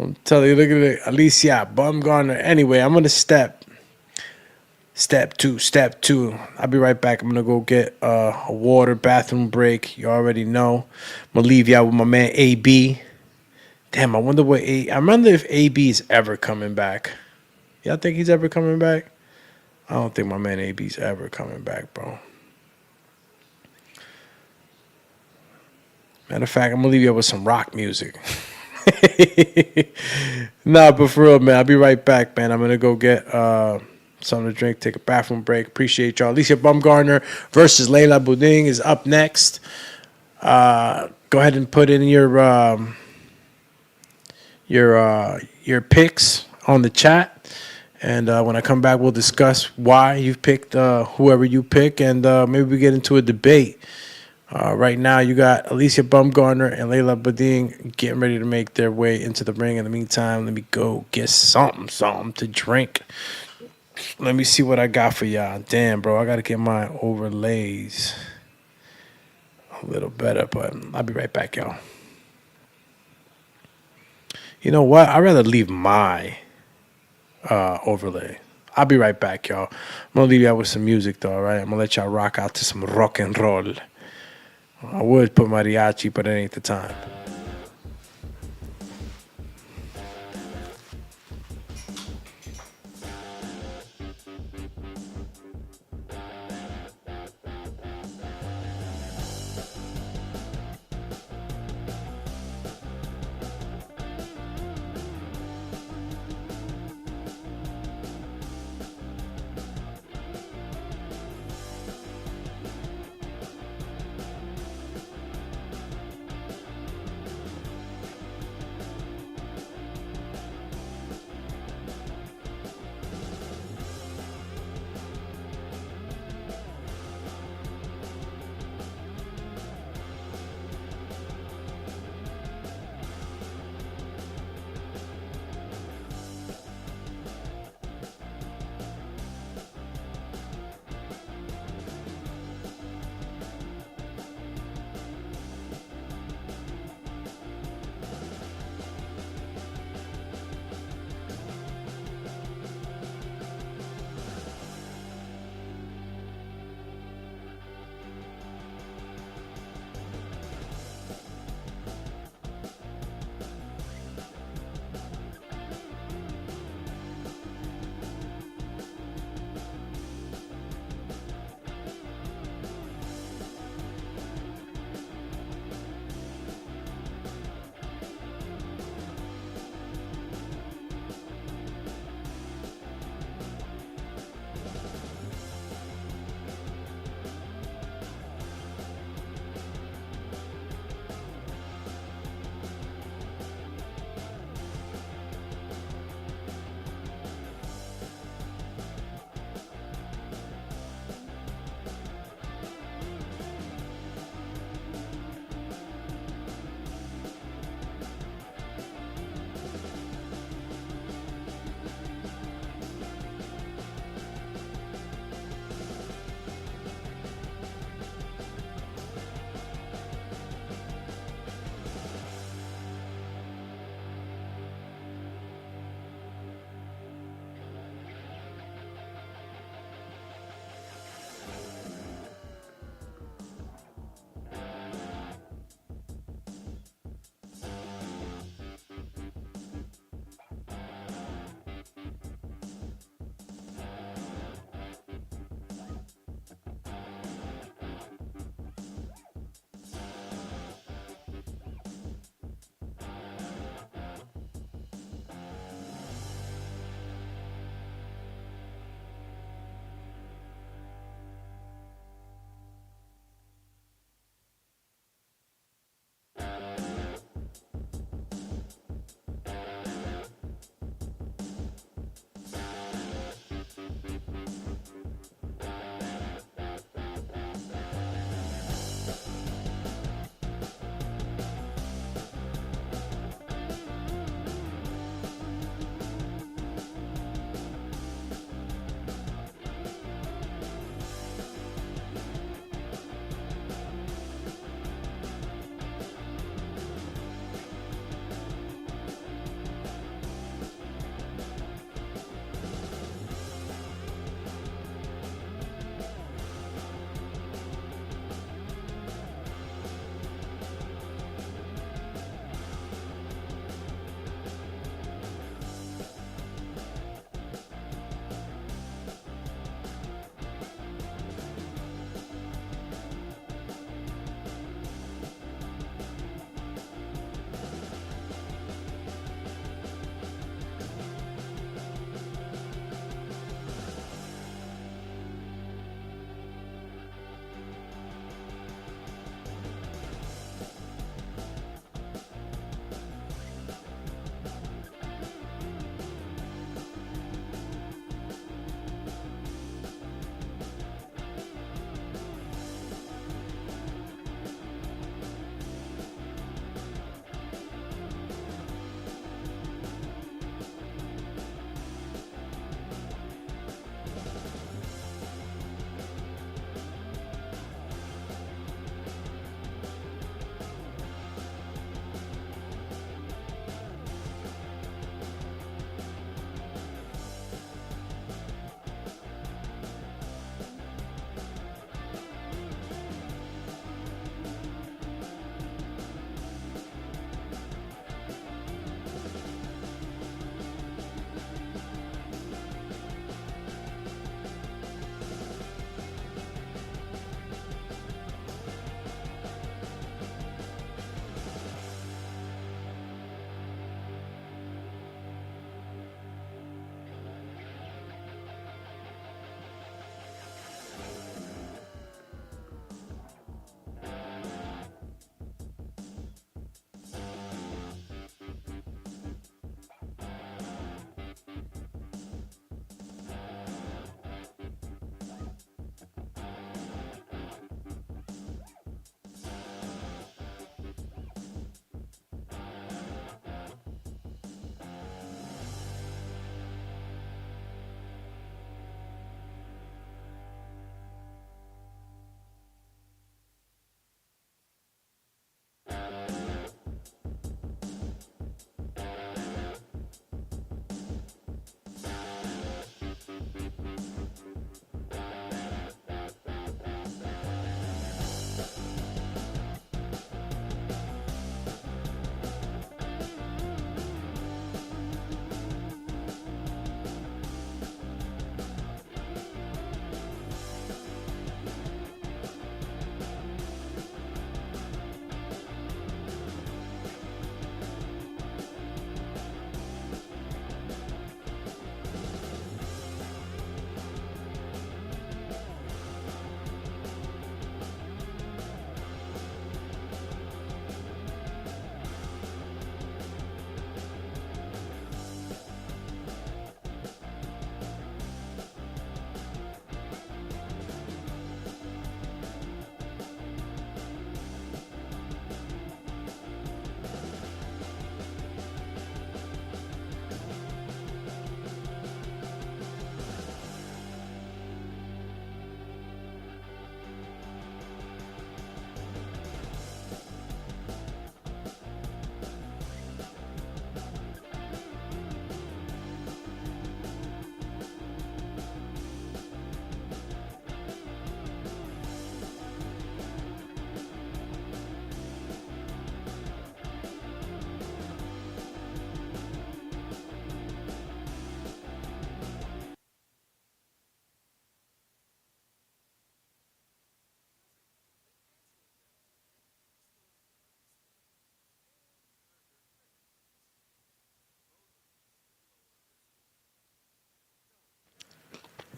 I'm telling you, look at it. Alicia Bumgarner. Anyway, I'm going to step two. I'll be right back. I'm going to go get a water, bathroom break. You already know. I'm going to leave y'all with my man AB. Damn, I wonder if AB is ever coming back. Y'all think he's ever coming back? I don't think my man AB's ever coming back, bro. Matter of fact, I'm going to leave you with some rock music. Nah, but for real, man, I'll be right back, man. I'm gonna go get something to drink, take a bathroom break. Appreciate y'all. Alicia Bumgarner versus Layla Buding is up next. Go ahead and put in your picks on the chat, and when I come back, we'll discuss why you've picked whoever you pick, and maybe we get into a debate. Right now, you got Alicia Bumgarner and Layla Bading getting ready to make their way into the ring. In the meantime, let me go get something to drink. Let me see what I got for y'all. Damn, bro, I got to get my overlays a little better, but I'll be right back, y'all. You know what? I'd rather leave my overlay. I'll be right back, y'all. I'm going to leave y'all with some music, though, all right? I'm going to let y'all rock out to some rock and roll. I would put mariachi, but it ain't the time.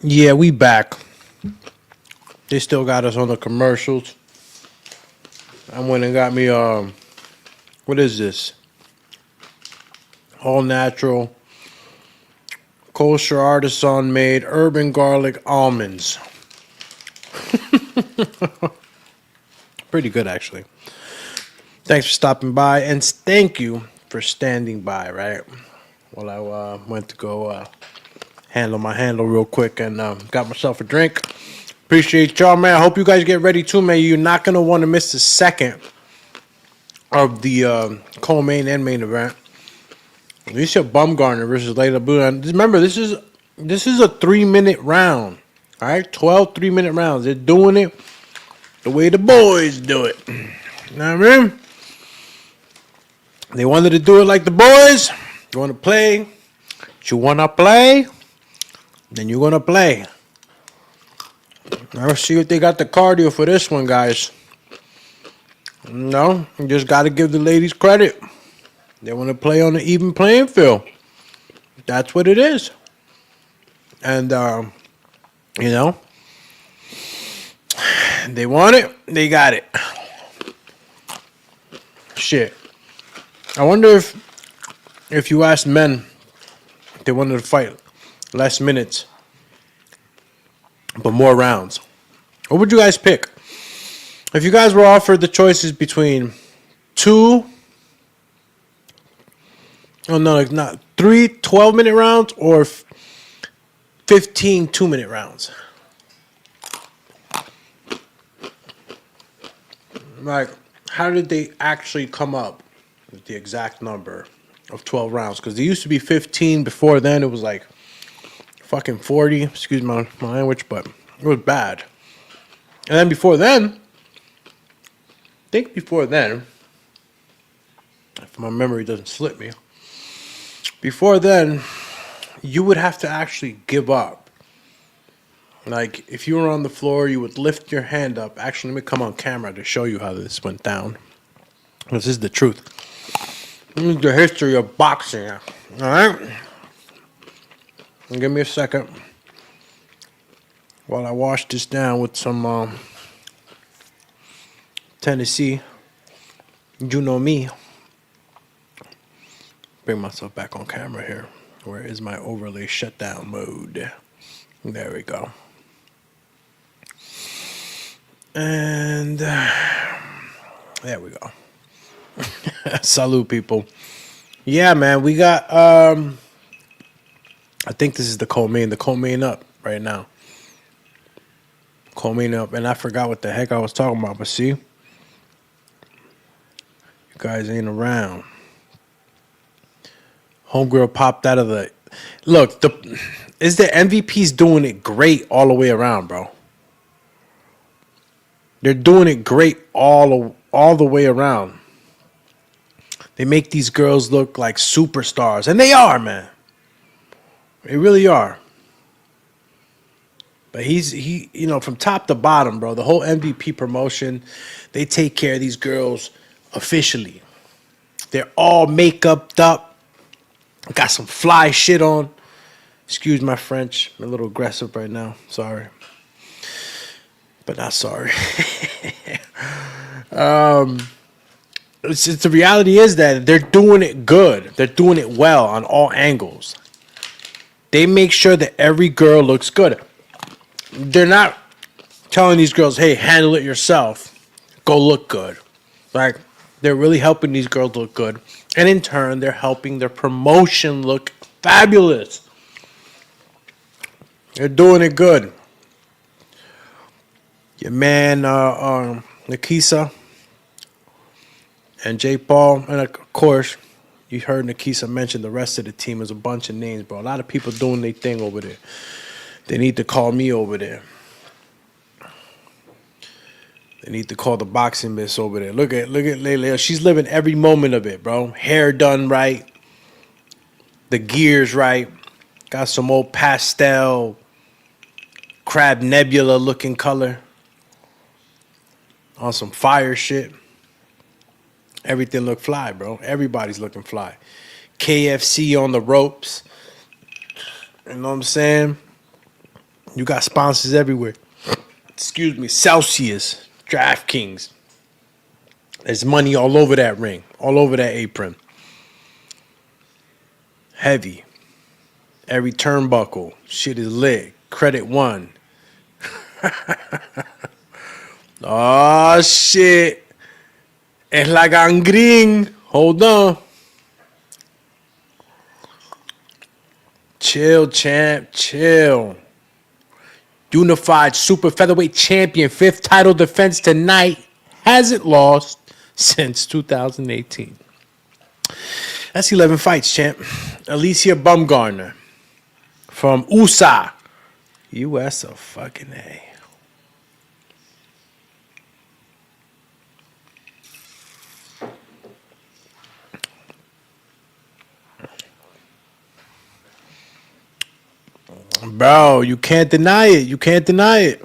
Yeah, we back. They still got us on the commercials. I went and got me what is this? All natural, kosher artisan made urban garlic almonds. Pretty good actually. Thanks for stopping by, and thank you for standing by, right? While I went to go handle my handle real quick and got myself a drink. Appreciate y'all, man. I hope you guys get ready too, man. You're not going to want to miss the second of the co-main and main event. Alicia Bumgarner versus Layla Blue. And remember, this is a 3-minute round. All right? 12 3-minute rounds. They're doing it the way the boys do it. You know what I mean? They wanted to do it like the boys. You want to play? You want to play? Then you're going to play. Now see if they got the cardio for this one, guys. No, you just got to give the ladies credit. They want to play on an even playing field. That's what it is. And, you know, they want it, they got it. Shit. I wonder if you ask men if they wanted to fight less minutes but more rounds, what would you guys pick? If you guys were offered the choices between 3 12-minute rounds or 15 2-minute rounds. Like, how did they actually come up with the exact number of 12 rounds? Because they used to be 15 before then. It was like fucking 40. Excuse my language, but it was bad. And then before then, if my memory doesn't slip me, before then, you would have to actually give up. Like, if you were on the floor, you would lift your hand up. Actually, let me come on camera to show you how this went down. This is the truth. This is the history of boxing. All right? Give me a second while I wash this down with some Tennessee. You know me. Bring myself back on camera here. Where is my overlay shutdown mode? There we go. And there we go. Salute, people. Yeah, man, we got I think this is the co-main. The co-main up right now. Co-main up, and I forgot what the heck I was talking about, but see, you guys ain't around. Homegirl popped out of the look. The MVP's doing it great all the way around, bro. They're doing it great all the way around. They make these girls look like superstars, and they are, man. They really are. But he, you know, from top to bottom, bro. The whole MVP promotion, they take care of these girls officially. They're all make-uped up. Got some fly shit on. Excuse my French. I'm a little aggressive right now. Sorry. But not sorry. The reality is that they're doing it good. They're doing it well on all angles. They make sure that every girl looks good. They're not telling these girls, hey, handle it yourself. Go look good. Like, they're really helping these girls look good. And in turn, they're helping their promotion look fabulous. They're doing it good. Your man, Nikisa and J. Paul. And of course, you heard Nikisa mention the rest of the team. There's a bunch of names, bro. A lot of people doing their thing over there. They need to call me over there. They need to call the Boxing Biz over there. Look at Layla. She's living every moment of it, bro. Hair done right. The gear's right. Got some old pastel Crab Nebula looking color. On some fire shit. Everything look fly, bro. Everybody's looking fly. KFC on the ropes. You know what I'm saying? You got sponsors everywhere. Excuse me, Celsius, DraftKings. There's money all over that ring, all over that apron. Heavy. Every turnbuckle. Shit is lit. Credit One. Oh, shit. Es la gangrene. Hold on. Chill, champ. Chill. Unified Super Featherweight Champion. 5th title defense tonight. Hasn't lost since 2018. That's 11 fights, champ. Alicia Bumgarner from USA. US of fucking A. Bro, you can't deny it. You can't deny it.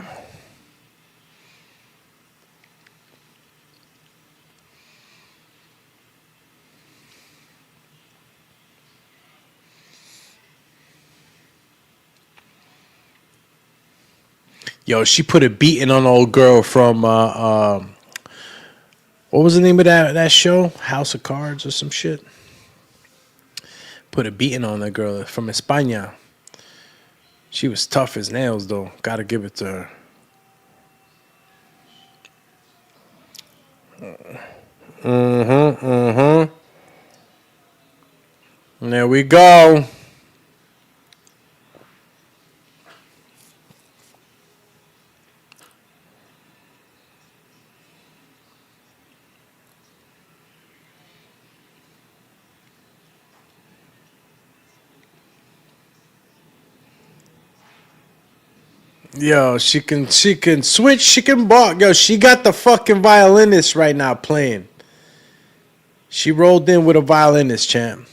Yo, she put a beating on old girl from what was the name of that show? House of Cards or some shit. Put a beating on that girl from España. She was tough as nails, though. Gotta give it to her. There we go. Yo, she can switch, she can balk. Yo, she got the fucking violinist right now playing. She rolled in with a violinist, champ.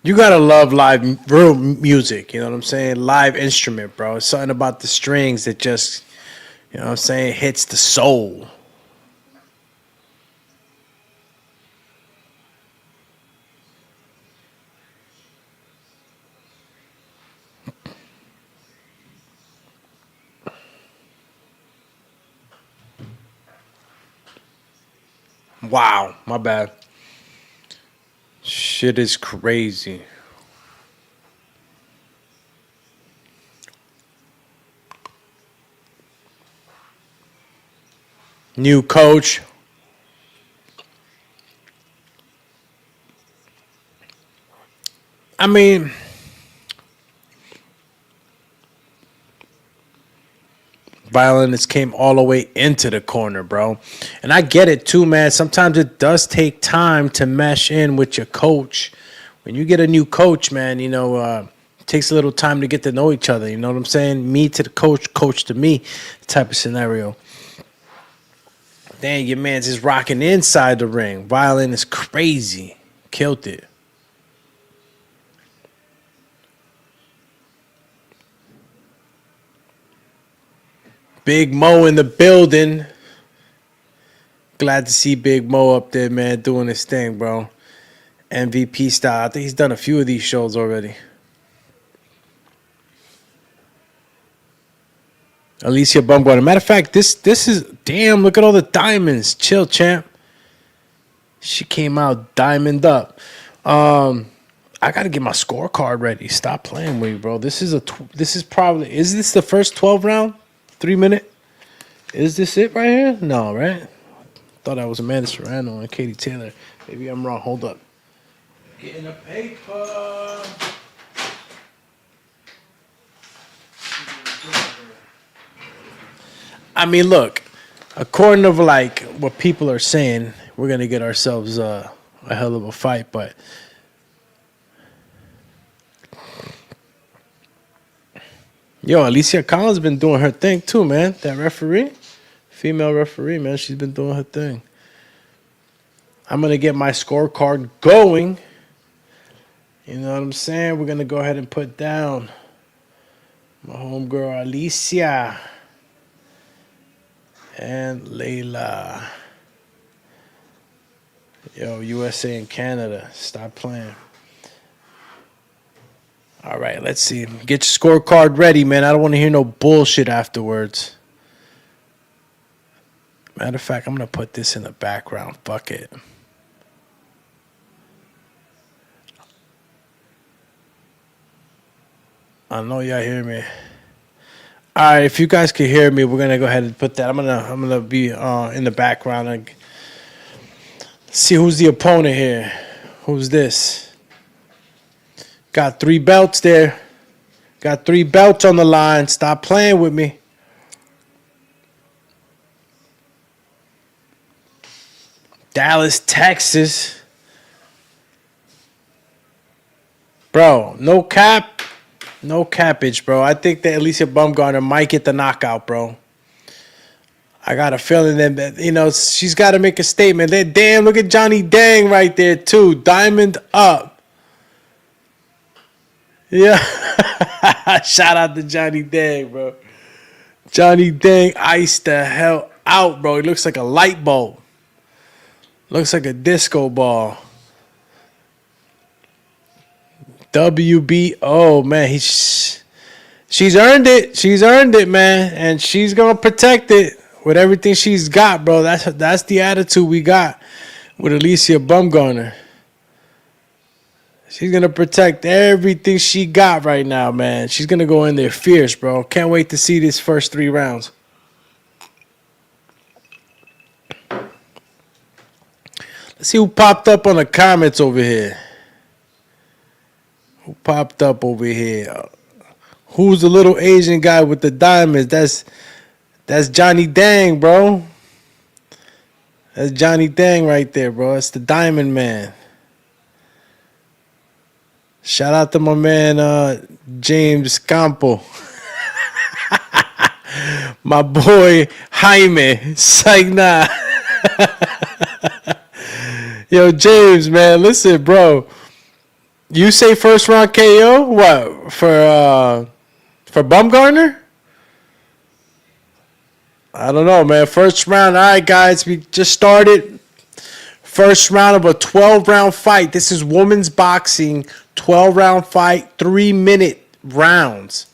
You gotta love live real music, you know what I'm saying? Live instrument, bro. It's something about the strings that just, you know what I'm saying, hits the soul. Wow, my bad. Shit is crazy. New coach. I mean, violinist came all the way into the corner, bro. And I get it too, man. Sometimes it does take time to mesh in with your coach. When you get a new coach, man, you know, it takes a little time to get to know each other. You know what I'm saying? Me to the coach, coach to me type of scenario. Dang, your man's just rocking inside the ring. Violin is crazy. Killed it. Big Mo in the building. Glad to see Big Mo up there, man, doing his thing, bro. MVP style. I think he's done a few of these shows already. Alicia Bumgarner. Matter of fact, this is damn. Look at all the diamonds. Chill, champ. She came out diamond up. I gotta get my scorecard ready. Stop playing with me, bro. This is probably. Is this the first 12 round? 3 minute? Is this it right here? No, right? Thought I was Amanda Serrano and Katie Taylor. Maybe I'm wrong. Hold up. Getting a paper. I mean, look. According to like what people are saying, we're gonna get ourselves a hell of a fight, but. Yo, Alicia Collins been doing her thing too, man. That referee, female referee, man, she's been doing her thing. I'm going to get my scorecard going. You know what I'm saying? We're going to go ahead and put down my homegirl Alicia and Layla. Yo, USA and Canada, stop playing. All right, let's see. Get your scorecard ready, man. I don't want to hear no bullshit afterwards. Matter of fact, I'm going to put this in the background. Fuck it. I know y'all hear me. All right, if you guys can hear me, we're gonna go ahead and put that. I'm gonna be in the background and see who's the opponent here. Who's this? Got 3 belts there. Got 3 belts on the line. Stop playing with me. Dallas, Texas. Bro, no cap. No cappage, bro. I think that Alicia Baumgartner might get the knockout, bro. I got a feeling that, you know, she's got to make a statement. Damn, look at Johnny Dang right there, too. Diamond up. Yeah. Shout out to Johnny Dang, bro. Johnny Dang iced the hell out, bro. He looks like a light bulb. Looks like a disco ball. WBO, man. She's earned it. She's earned it, man. And she's going to protect it with everything she's got, bro. That's the attitude we got with Alicia Baumgartner. She's going to protect everything she got right now, man. She's going to go in there fierce, bro. Can't wait to see these first 3 rounds. Let's see who popped up on the comments over here. Who popped up over here? Who's the little Asian guy with the diamonds? That's Johnny Dang, bro. That's Johnny Dang right there, bro. That's the Diamond Man. Shout out to my man James Campo. My boy Jaime. Sagna. Yo, James, man, listen, bro. You say first round KO? What for Baumgartner? I don't know, man. First round. All right, guys, we just started. First round of a 12-round fight. This is women's boxing. 12-round fight, 3-minute rounds.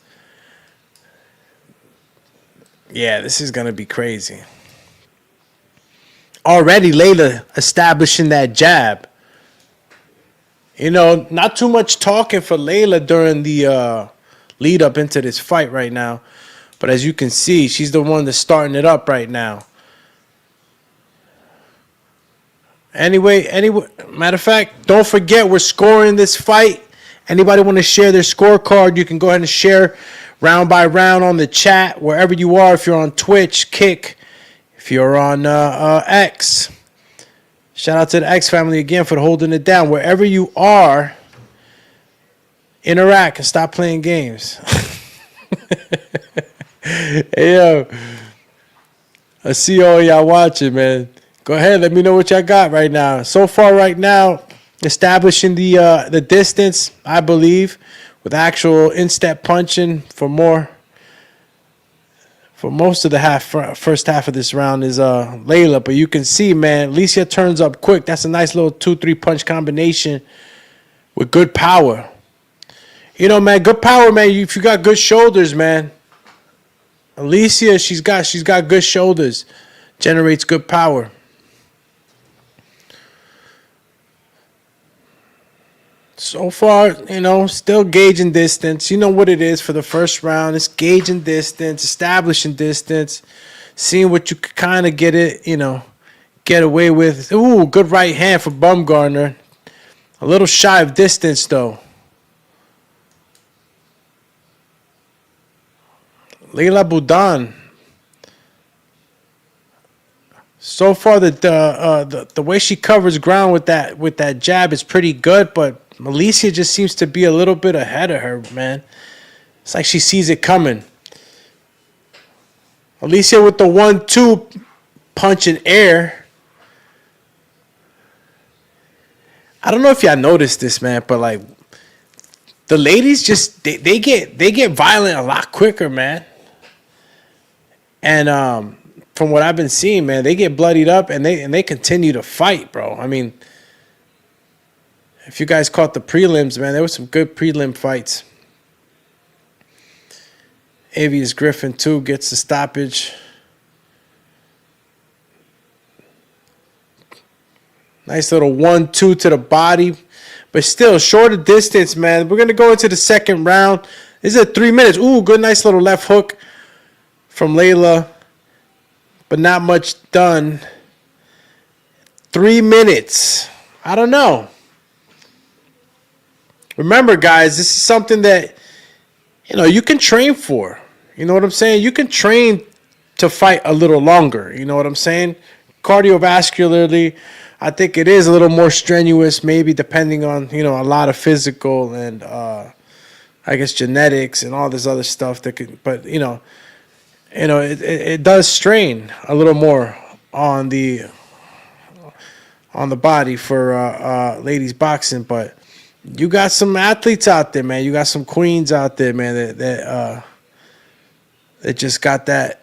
Yeah, this is gonna be crazy. Already, Layla establishing that jab. You know, not too much talking for Layla during the lead up into this fight right now. But as you can see, she's the one that's starting it up right now. Anyway, matter of fact, don't forget we're scoring this fight. Anybody want to share their scorecard, you can go ahead and share round by round on the chat, wherever you are. If you're on Twitch, Kick. If you're on X. Shout out to the X family again for holding it down. Wherever you are, interact and stop playing games. Hey, yo. I see all y'all watching, man. Go ahead, let me know what y'all got right now. So far right now, establishing the distance, I believe, with actual in-step punching for most of the first half of this round is Layla. But you can see, man, Alicia turns up quick. That's a nice little 2-3 punch combination with good power. You know, man, good power, man. If you got good shoulders, man. Alicia, she's got good shoulders. Generates good power. So far, you know, still gauging distance. You know what it is for the first round. It's gauging distance, establishing distance, seeing what you could kind of get away with. Ooh, good right hand for Baumgartner. A little shy of distance, though. Layla Boudan. So far, the way she covers ground with that jab is pretty good, but Alicia just seems to be a little bit ahead of her, man. It's like she sees it coming. Alicia with the 1-2 punch in air. I don't know if y'all noticed this, man, but like the ladies just they get violent a lot quicker, man. And from what I've been seeing, man, they get bloodied up and they continue to fight, bro. I mean, if you guys caught the prelims, man, there was some good prelim fights. Avius Griffin too gets the stoppage. Nice little 1-2 to the body. But still, shorter distance, man. We're going to go into the second round. This is 3 minutes. Ooh, good, nice little left hook from Layla. But not much done. 3 minutes. I don't know. Remember, guys, this is something that, you can train for. You know what I'm saying? You can train to fight a little longer. You know what I'm saying? Cardiovascularly, I think it is a little more strenuous, maybe depending on, a lot of physical and, I guess, genetics and all this other stuff that could, but, it does strain a little more on the body for ladies boxing, but you got some athletes out there, man. You got some queens out there, man, that just got that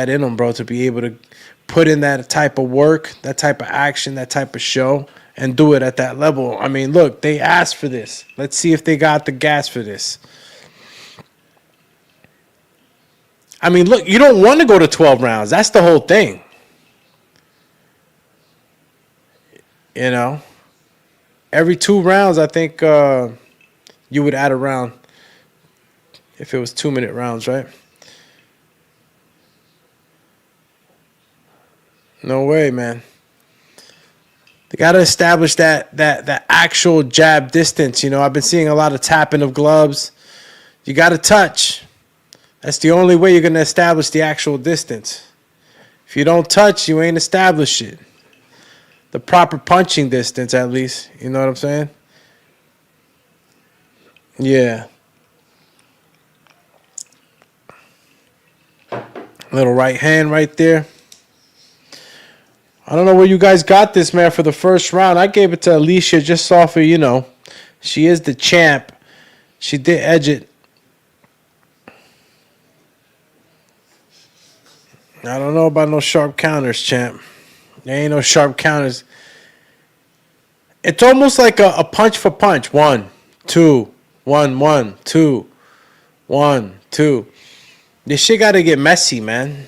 in them, bro, to be able to put in that type of work, that type of action, that type of show, and do it at that level. I mean, look, they asked for this. Let's see if they got the gas for this. I mean, look, you don't want to go to 12 rounds. That's the whole thing. Every 2 rounds, I think you would add a round if it was 2-minute rounds, right? No way, man. They got to establish that actual jab distance. I've been seeing a lot of tapping of gloves. You got to touch. That's the only way you're going to establish the actual distance. If you don't touch, you ain't established it. The proper punching distance, at least. You know what I'm saying? Yeah. Little right hand right there. I don't know where you guys got this, man, for the first round. I gave it to Alicia just off of, she is the champ. She did edge it. I don't know about no sharp counters, champ. There ain't no sharp counters. It's almost like a punch for punch. 1, 2, 1, 1, 2, 1, 2. This shit got to get messy, man.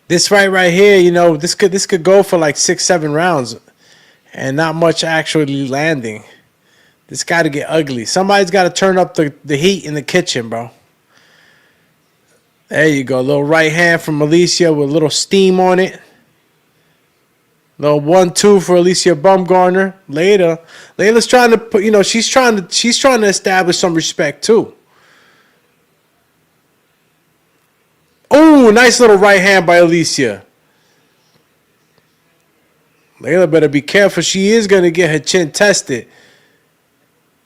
This fight right here, this could go for like 6-7 rounds and not much actually landing. This got to get ugly. Somebody's got to turn up the heat in the kitchen, bro. There you go. A little right hand from Alicia with a little steam on it. Little 1-2 for Alicia Bumgarner. Layla's trying to put, she's trying to establish some respect too. Oh, nice little right hand by Alicia. Layla better be careful. She is going to get her chin tested.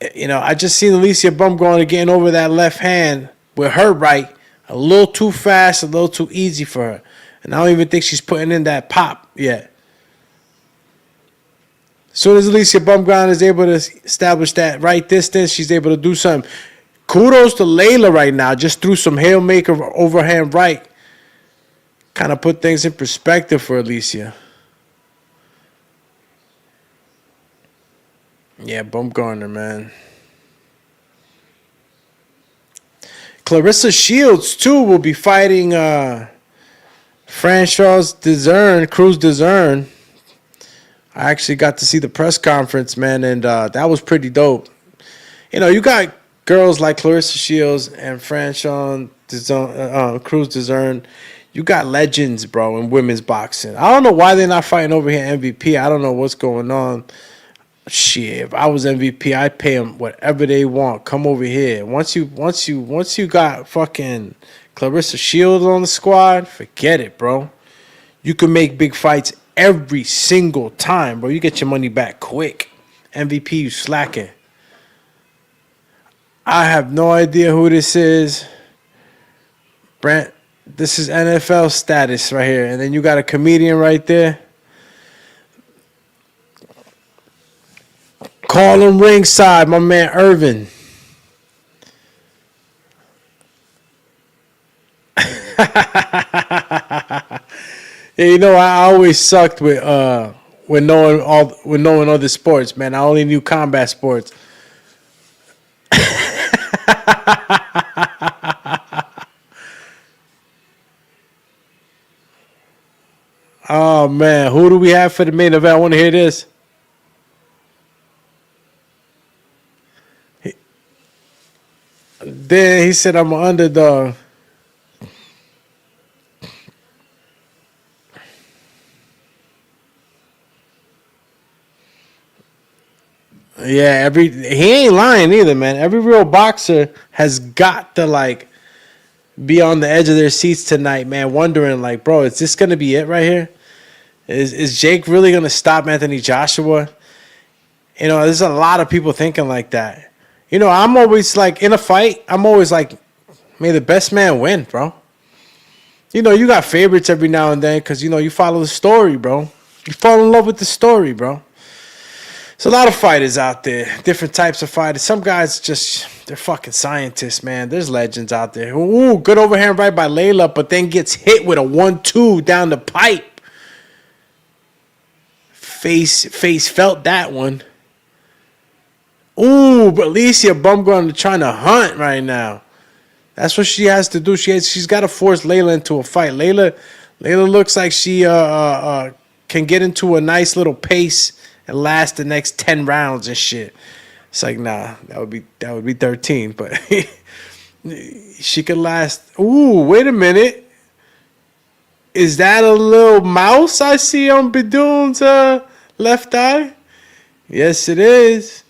I just seen Alicia Bumgarner getting over that left hand with her right a little too fast, a little too easy for her. And I don't even think she's putting in that pop yet. As soon as Alicia Bumgarner is able to establish that right distance, she's able to do something. Kudos to Layla right now. Just threw some Hail Maker overhand right. Kind of put things in perspective for Alicia. Yeah, Bumgarner, man. Clarissa Shields, too, will be fighting Francois Dezern, Cruz Dezern. I actually got to see the press conference, man, and that was pretty dope. You got girls like Clarissa Shields and Francois Cruz Dezern. You got legends, bro, in women's boxing. I don't know why they're not fighting over here at MVP. I don't know what's going on. Shit, if I was MVP, I'd pay them whatever they want. Come over here. Once you got fucking Clarissa Shields on the squad, forget it, bro. You can make big fights every single time, bro. You get your money back quick. MVP, you slacking. I have no idea who this is. Brent, this is NFL status right here. And then you got a comedian right there. Call him ringside, my man Irvin. Yeah, you know, I always sucked with knowing other sports, man. I only knew combat sports. Oh man, who do we have for the main event? I want to hear this. Then he said, "I'm an underdog." Yeah, he ain't lying either, man. Every real boxer has got to like be on the edge of their seats tonight, man, wondering like, bro, is this gonna be it right here? Is Jake really gonna stop Anthony Joshua? You know, there's a lot of people thinking like that. You know, I'm always like in a fight, I'm always like, may the best man win, bro. You know, you got favorites every now and then because you know you follow the story, bro. You fall in love with the story, bro. There's a lot of fighters out there, different types of fighters. Some guys they're fucking scientists, man. There's legends out there. Ooh, good overhand right by Layla, but then gets hit with a 1-2 down the pipe. Face felt that one. Ooh, but Alicia Bumgarner trying to hunt right now. That's what she has to do. She's got to force Layla into a fight. Layla looks like she can get into a nice little pace and last the next 10 rounds and shit. It's like, nah, that would be 13, but she could last. Ooh, wait a minute. Is that a little mouse I see on Bidun's left eye? Yes, it is.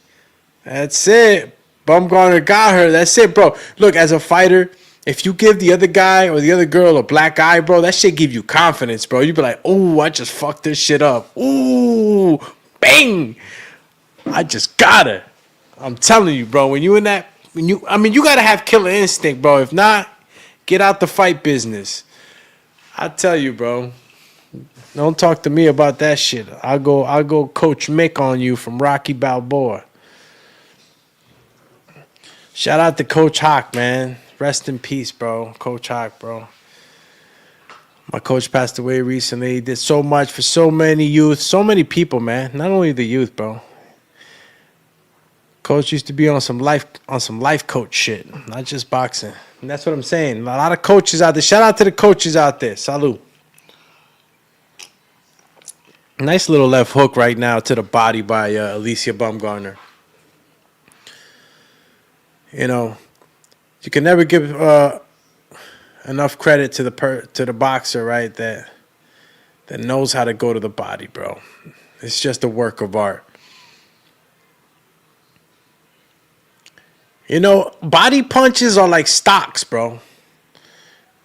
That's it. Bumgarner got her. That's it, bro. Look, as a fighter, if you give the other guy or the other girl a black eye, bro, that shit give you confidence, bro. You be like, ooh, I just fucked this shit up. Ooh, bang. I just got her. I'm telling you, bro, when you got to have killer instinct, bro. If not, get out the fight business. I tell you, bro. Don't talk to me about that shit. I'll go Coach Mick on you from Rocky Balboa. Shout out to Coach Hawk, man. Rest in peace, bro. Coach Hawk, bro. My coach passed away recently. He did so much for so many youth, so many people, man. Not only the youth, bro. Coach used to be on some life coach shit, not just boxing. And that's what I'm saying. A lot of coaches out there. Shout out to the coaches out there. Salud. Nice little left hook right now to the body by Alicia Bumgarner. You know, you can never give enough credit to the boxer, right? That knows how to go to the body, bro. It's just a work of art. You know, body punches are like stocks, bro.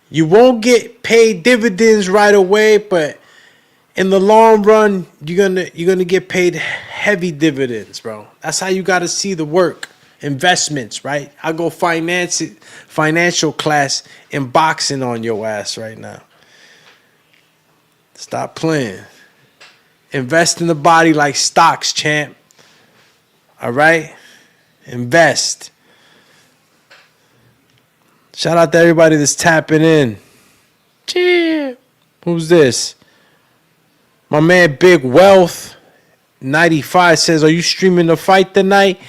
You won't get paid dividends right away, but in the long run, you're gonna get paid heavy dividends, bro. That's how you got to see the work. Investments, right? I'll go financial class in boxing on your ass right now. Stop playing. Invest in the body like stocks, champ. All right? Invest. Shout out to everybody that's tapping in. Cheer. Who's this? My man Big Wealth 95 says, are you streaming the fight tonight?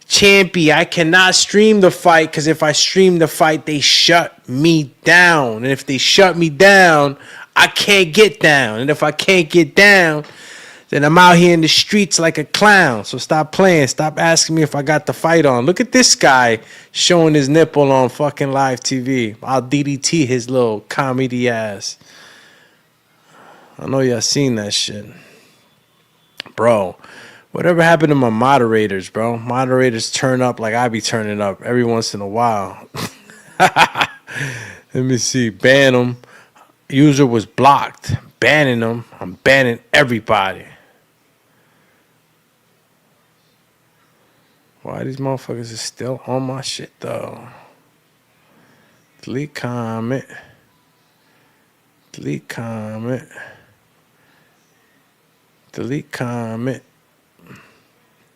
Champy, I cannot stream the fight because if I stream the fight, they shut me down. And if they shut me down, I can't get down. And if I can't get down, then I'm out here in the streets like a clown. So stop playing. Stop asking me if I got the fight on. Look at this guy showing his nipple on fucking live TV. I'll DDT his little comedy ass. I know y'all seen that shit. Bro, whatever happened to my moderators, bro? Moderators turn up like I be turning up every once in a while. Let me see. Ban them. User was blocked. Banning them. I'm banning everybody. Why these motherfuckers are still on my shit, though? Delete comment. Delete comment. Delete comment.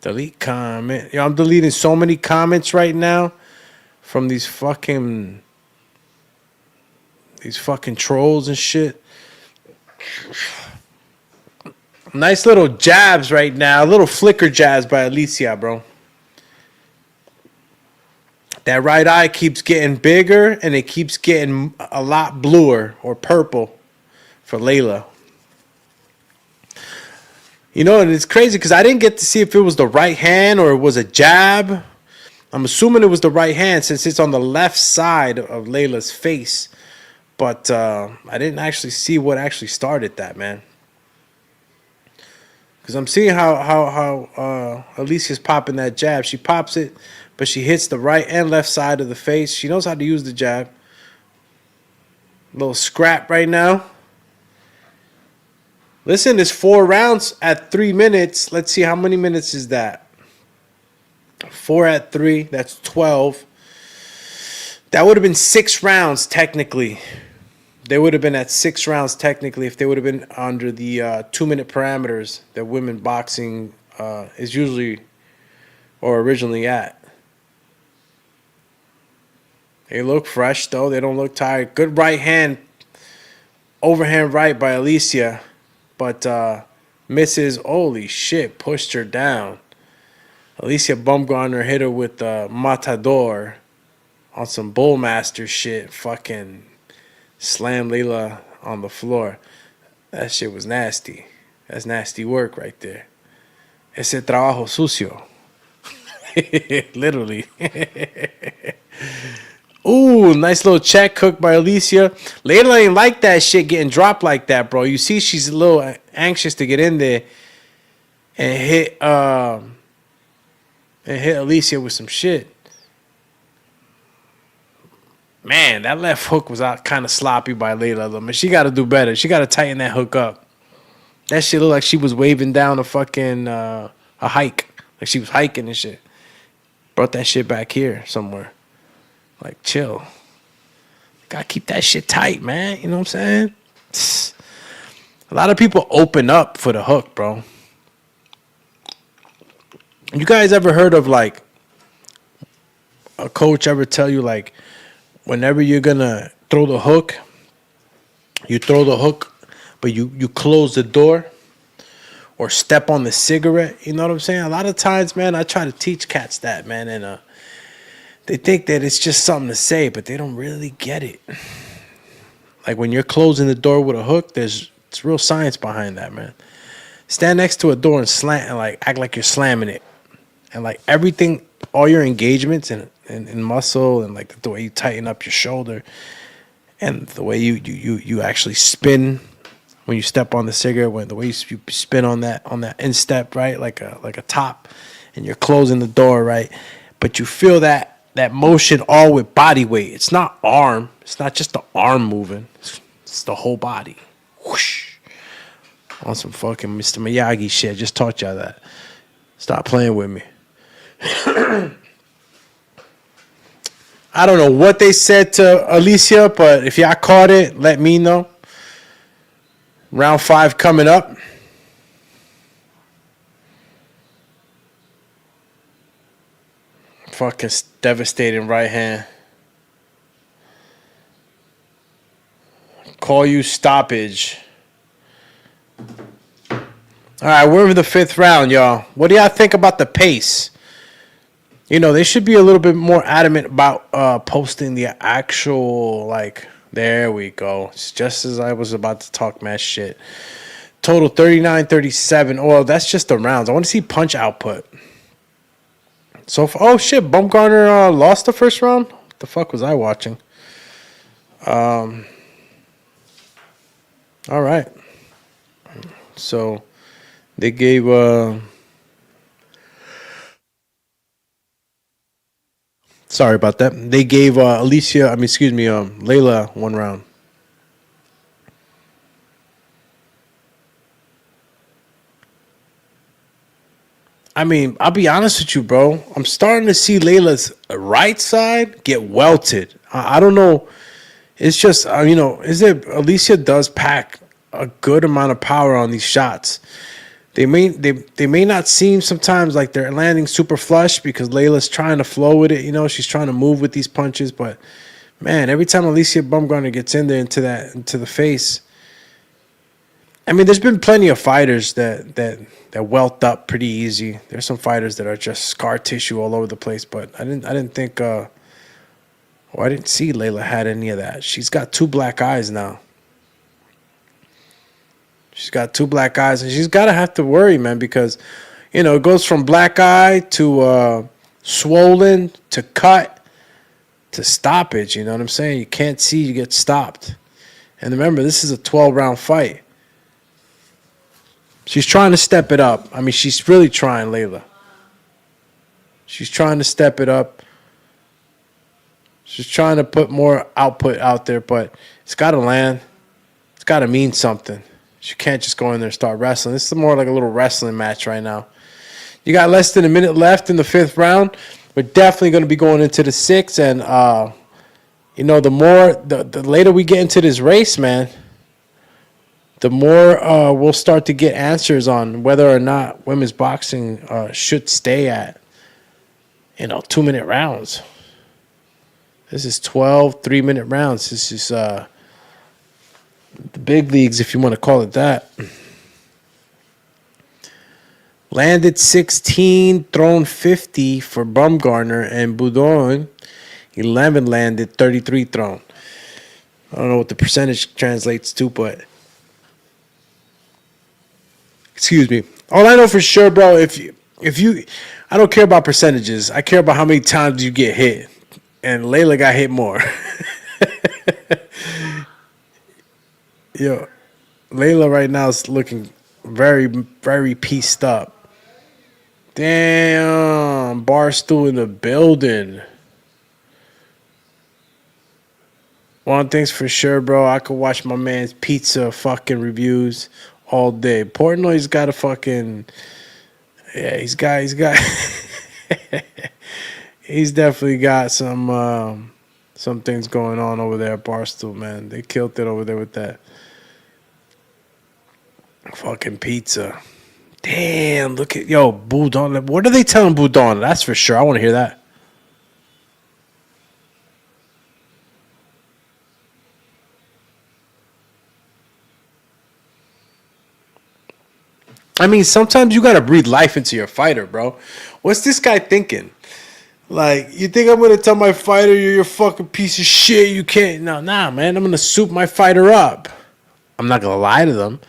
Delete comment. Yo, I'm deleting so many comments right now from these fucking trolls and shit. Nice little jabs right now. Little flicker jabs by Alicia, bro. That right eye keeps getting bigger and it keeps getting a lot bluer or purple for Layla. You know, and it's crazy because I didn't get to see if it was the right hand or it was a jab. I'm assuming it was the right hand since it's on the left side of Layla's face. But I didn't actually see what actually started that, man. Because I'm seeing how Alicia's popping that jab. She pops it, but she hits the right and left side of the face. She knows how to use the jab. Little scrap right now. Listen, it's 4 rounds at 3 minutes. Let's see, how many minutes is that? 4 at 3, that's 12. That would have been 6 rounds technically. They would have been at 6 rounds technically if they would have been under the 2-minute parameters that women boxing is usually or originally at. They look fresh though. They don't look tired. Good right hand, overhand right by Alicia. But misses. Holy shit, pushed her down. Alicia Bumgarner hit her with the Matador on some Bullmaster shit. Fucking slammed Layla on the floor. That shit was nasty. That's nasty work right there. Ese trabajo sucio. Literally. Ooh, nice little check hook by Alicia. Layla ain't like that shit getting dropped like that, bro. You see she's a little anxious to get in there and hit Alicia with some shit. Man, that left hook was out kind of sloppy by Layla, though. Man, she got to do better. She got to tighten that hook up. That shit looked like she was waving down a fucking a hike. Like she was hiking and shit. Brought that shit back here somewhere. Like, chill. Gotta keep that shit tight, man. You know what I'm saying? A lot of people open up for the hook, bro. You guys ever heard of, like, a coach ever tell you, like, whenever you're gonna throw the hook, you throw the hook, but you close the door or step on the cigarette? You know what I'm saying? A lot of times, man, I try to teach cats that, man, and they think that it's just something to say, but they don't really get it. Like when you're closing the door with a hook, it's real science behind that, man. Stand next to a door and slant and like act like you're slamming it. And like everything, all your engagements and muscle and like the way you tighten up your shoulder and the way you actually spin when you step on the cigarette, when the way you spin on that instep, right? Like a top, and you're closing the door, right? But you feel that motion all with body weight. It's not arm. It's not just the arm moving. It's the whole body. Whoosh. On some fucking Mr. Miyagi shit. I just taught y'all that. Stop playing with me. I don't know what they said to Alicia, but if y'all caught it, let me know. Round 5 coming up. Fucking devastating right hand. Call you stoppage. All right, we're in the 5th round, y'all. What do y'all think about the pace? You know, they should be a little bit more adamant about posting the actual, like, there we go. It's just as I was about to talk mad shit. Total 39-37. Oh, that's just the rounds. I want to see punch output. So, oh shit, Bumgarner lost the first round? What the fuck was I watching? All right. So, they gave sorry about that. They gave Layla 1 round. I mean, I'll be honest with you, bro. I'm starting to see Layla's right side get welted. I don't know. It's just, Alicia does pack a good amount of power on these shots. they may not seem sometimes like they're landing super flush because Layla's trying to flow with it. You know, she's trying to move with these punches, but man, every time Alicia Bumgarner gets in there into the face, I mean, there's been plenty of fighters that welt up pretty easy. There's some fighters that are just scar tissue all over the place, but I didn't think I didn't see Layla had any of that. She's got 2 black eyes now. She's got 2 black eyes, and she's gotta have to worry, man, because you know it goes from black eye to swollen to cut to stoppage. You know what I'm saying? You can't see, you get stopped. And remember, this is a 12-round fight. She's trying to step it up. I mean, she's really trying, Layla. She's trying to step it up. She's trying to put more output out there, but it's got to land. It's got to mean something. She can't just go in there and start wrestling. This is more like a little wrestling match right now. You got less than a minute left in the 5th round. We're definitely going to be going into the 6th, and you know, the later we get into this race, man, the more we'll start to get answers on whether or not women's boxing should stay at, 2-minute rounds. This is 12 3-minute rounds. This is the big leagues, if you want to call it that. Landed 16, thrown 50 for Bumgarner, and Boudon, 11 landed, 33 thrown. I don't know what the percentage translates to, but excuse me. All I know for sure, bro, if you, I don't care about percentages. I care about how many times you get hit. And Layla got hit more. Yo, Layla right now is looking very, very pieced up. Damn, Barstool in the building. One thing's for sure, bro. I could watch my man's pizza fucking reviews all day. Portnoy's got a fucking, yeah, he's got he's definitely got some things going on over there at Barstool, man. They killed it over there with that fucking pizza. Damn, look at, yo, Boudon. What are they telling Boudon? That's for sure. I want to hear that. I mean, sometimes you got to breathe life into your fighter, bro. What's this guy thinking? Like, you think I'm going to tell my fighter, you're a fucking piece of shit, you can't. No, nah, man, I'm going to soup my fighter up. I'm not going to lie to them.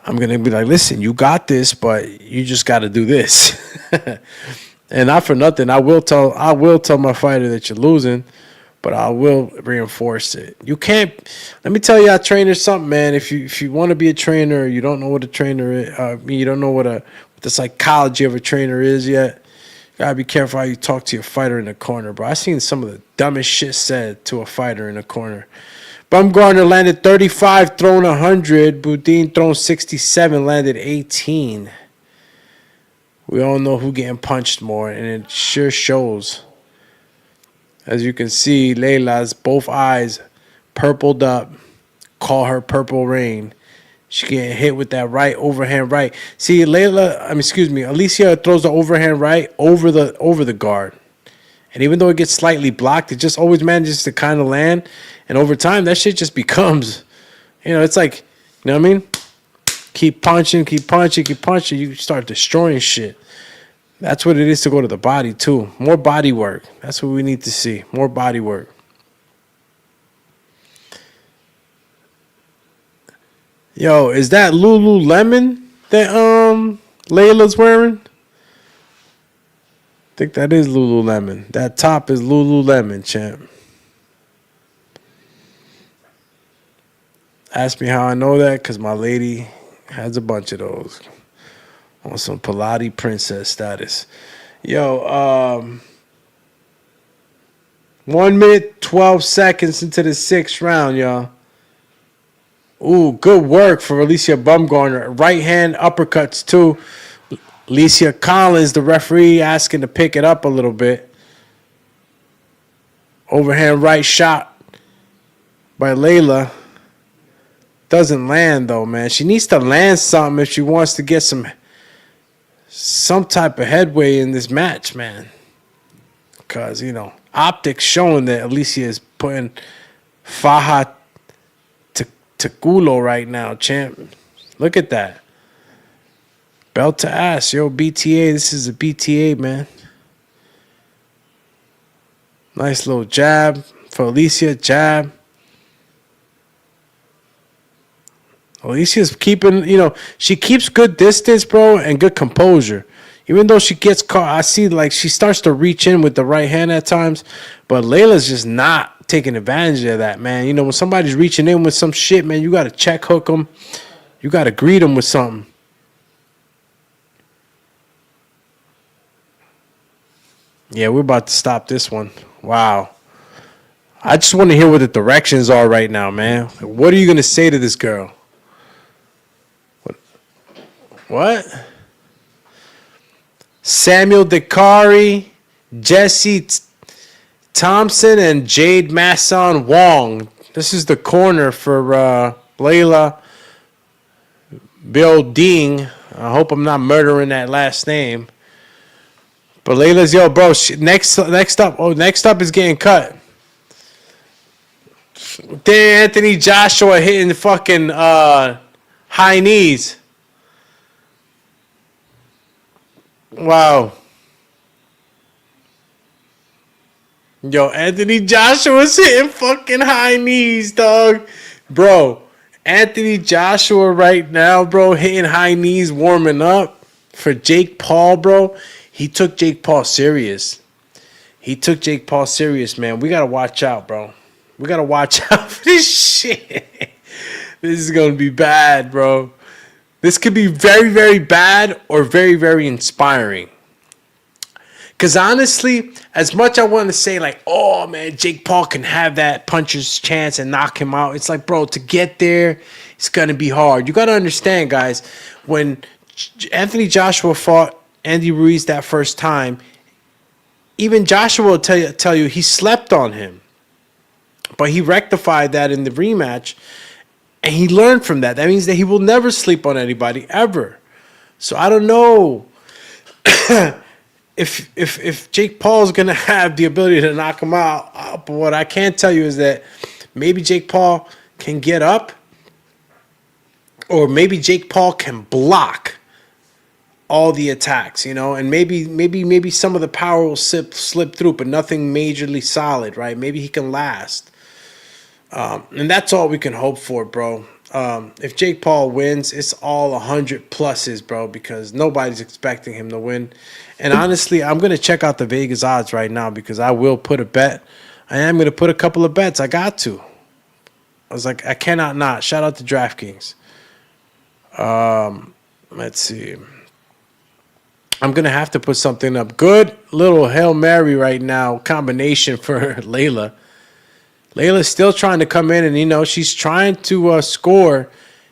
I'm going to be like, listen, you got this, but you just got to do this. And not for nothing, I will tell my fighter that you're losing, but I will reinforce it. You can't. Let me tell y'all trainers something, man. If you want to be a trainer, you don't know what a trainer is. You don't know what the psychology of a trainer is yet. You gotta be careful how you talk to your fighter in the corner, bro. I seen some of the dumbest shit said to a fighter in the corner. Bumgarner landed 35, thrown 100. Boudin thrown 67, landed 18. We all know who getting punched more, and it sure shows. As you can see, Layla's both eyes purpled up. Call her Purple Rain. She getting hit with that right overhand right. See, Alicia throws the overhand right over the guard. And even though it gets slightly blocked, it just always manages to kind of land. And over time, that shit just becomes, it's like, you know what I mean? Keep punching. You start destroying shit. That's what it is to go to the body, too. More body work. That's what we need to see. More body work. Yo, is that Lululemon that Layla's wearing? I think that is Lululemon. That top is Lululemon, champ. Ask me how I know that, because my lady has a bunch of those. On some Pilates princess status. Yo, 1 minute, 12 seconds into the 6th round, y'all. Ooh, good work for Alicia Bumgarner. Right hand uppercuts, too. Alicia Collins, the referee, asking to pick it up a little bit. Overhand right shot by Layla. Doesn't land, though, man. She needs to land something if she wants to get some some type of headway in this match, man. Because, optics showing that Alicia is putting faja to culo right now, champ. Look at that. Belt to ass. Yo, BTA. This is a BTA, man. Nice little jab for Alicia. Jab. Alicia's keeping, she keeps good distance, bro, and good composure. Even though she gets caught, I see like she starts to reach in with the right hand at times, but Layla's just not taking advantage of that, man. When somebody's reaching in with some shit, man, you got to check hook them. You got to greet them with something. Yeah, we're about to stop this one. Wow. I just want to hear what the directions are right now, man. What are you going to say to this girl? What? Samuel Dekari, Jesse Thompson, and Jade Masson Wong. This is the corner for Layla Bill Ding. I hope I'm not murdering that last name. But Layla's, bro, next up is getting cut. Then Anthony Joshua hitting the fucking high knees. Wow. Yo, Anthony Joshua's hitting fucking high knees, dog. Bro, Anthony Joshua right now, bro, hitting high knees, warming up for Jake Paul, bro. He took Jake Paul serious. Man. We got to watch out, bro. We got to watch out for this shit. This is going to be bad, bro. This could be very, very bad or very, very inspiring. Because honestly, as much I want to say like, oh, man, Jake Paul can have that puncher's chance and knock him out. It's like, bro, to get there, it's going to be hard. You got to understand, guys, when Anthony Joshua fought Andy Ruiz that first time, even Joshua will tell you he slept on him. But he rectified that in the rematch. And he learned from that. That means that he will never sleep on anybody ever. So I don't know if Jake Paul is gonna have the ability to knock him out. But what I can tell you is that maybe Jake Paul can get up, or maybe Jake Paul can block all the attacks, and maybe some of the power will slip through, but nothing majorly solid, right? Maybe he can last. And that's all we can hope for, bro. If Jake Paul wins, it's all 100 pluses, bro, because nobody's expecting him to win. And honestly, I'm going to check out the Vegas odds right now because I will put a bet. I am going to put a couple of bets. I got to. I was like, I cannot not. Shout out to DraftKings. Let's see. I'm going to have to put something up. Good little Hail Mary right now combination for Layla. Layla's still trying to come in and, she's trying to score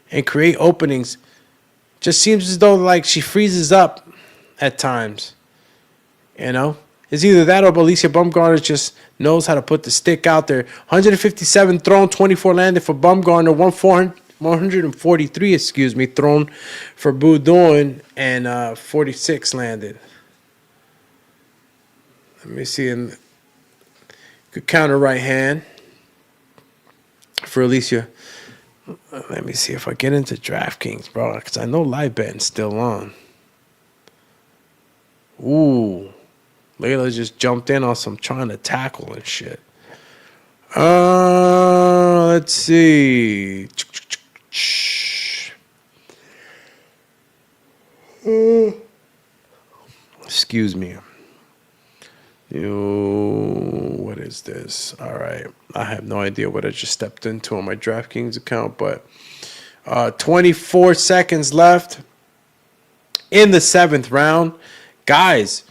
and create openings. Just seems as though, like, she freezes up at times. It's either that or Alicia Bumgarner just knows how to put the stick out there. 157 thrown, 24 landed for Bumgarner, 143, thrown for Boudin, and 46 landed. Let me see. Good counter right hand for Alicia. Let me see if I get into DraftKings, bro, because I know live betting's still on. Ooh. Layla just jumped in on some trying to tackle and shit. Let's see. Excuse me. What is this? All right. I have no idea what I just stepped into on my DraftKings account, but 24 seconds left in the 7th round. Guys,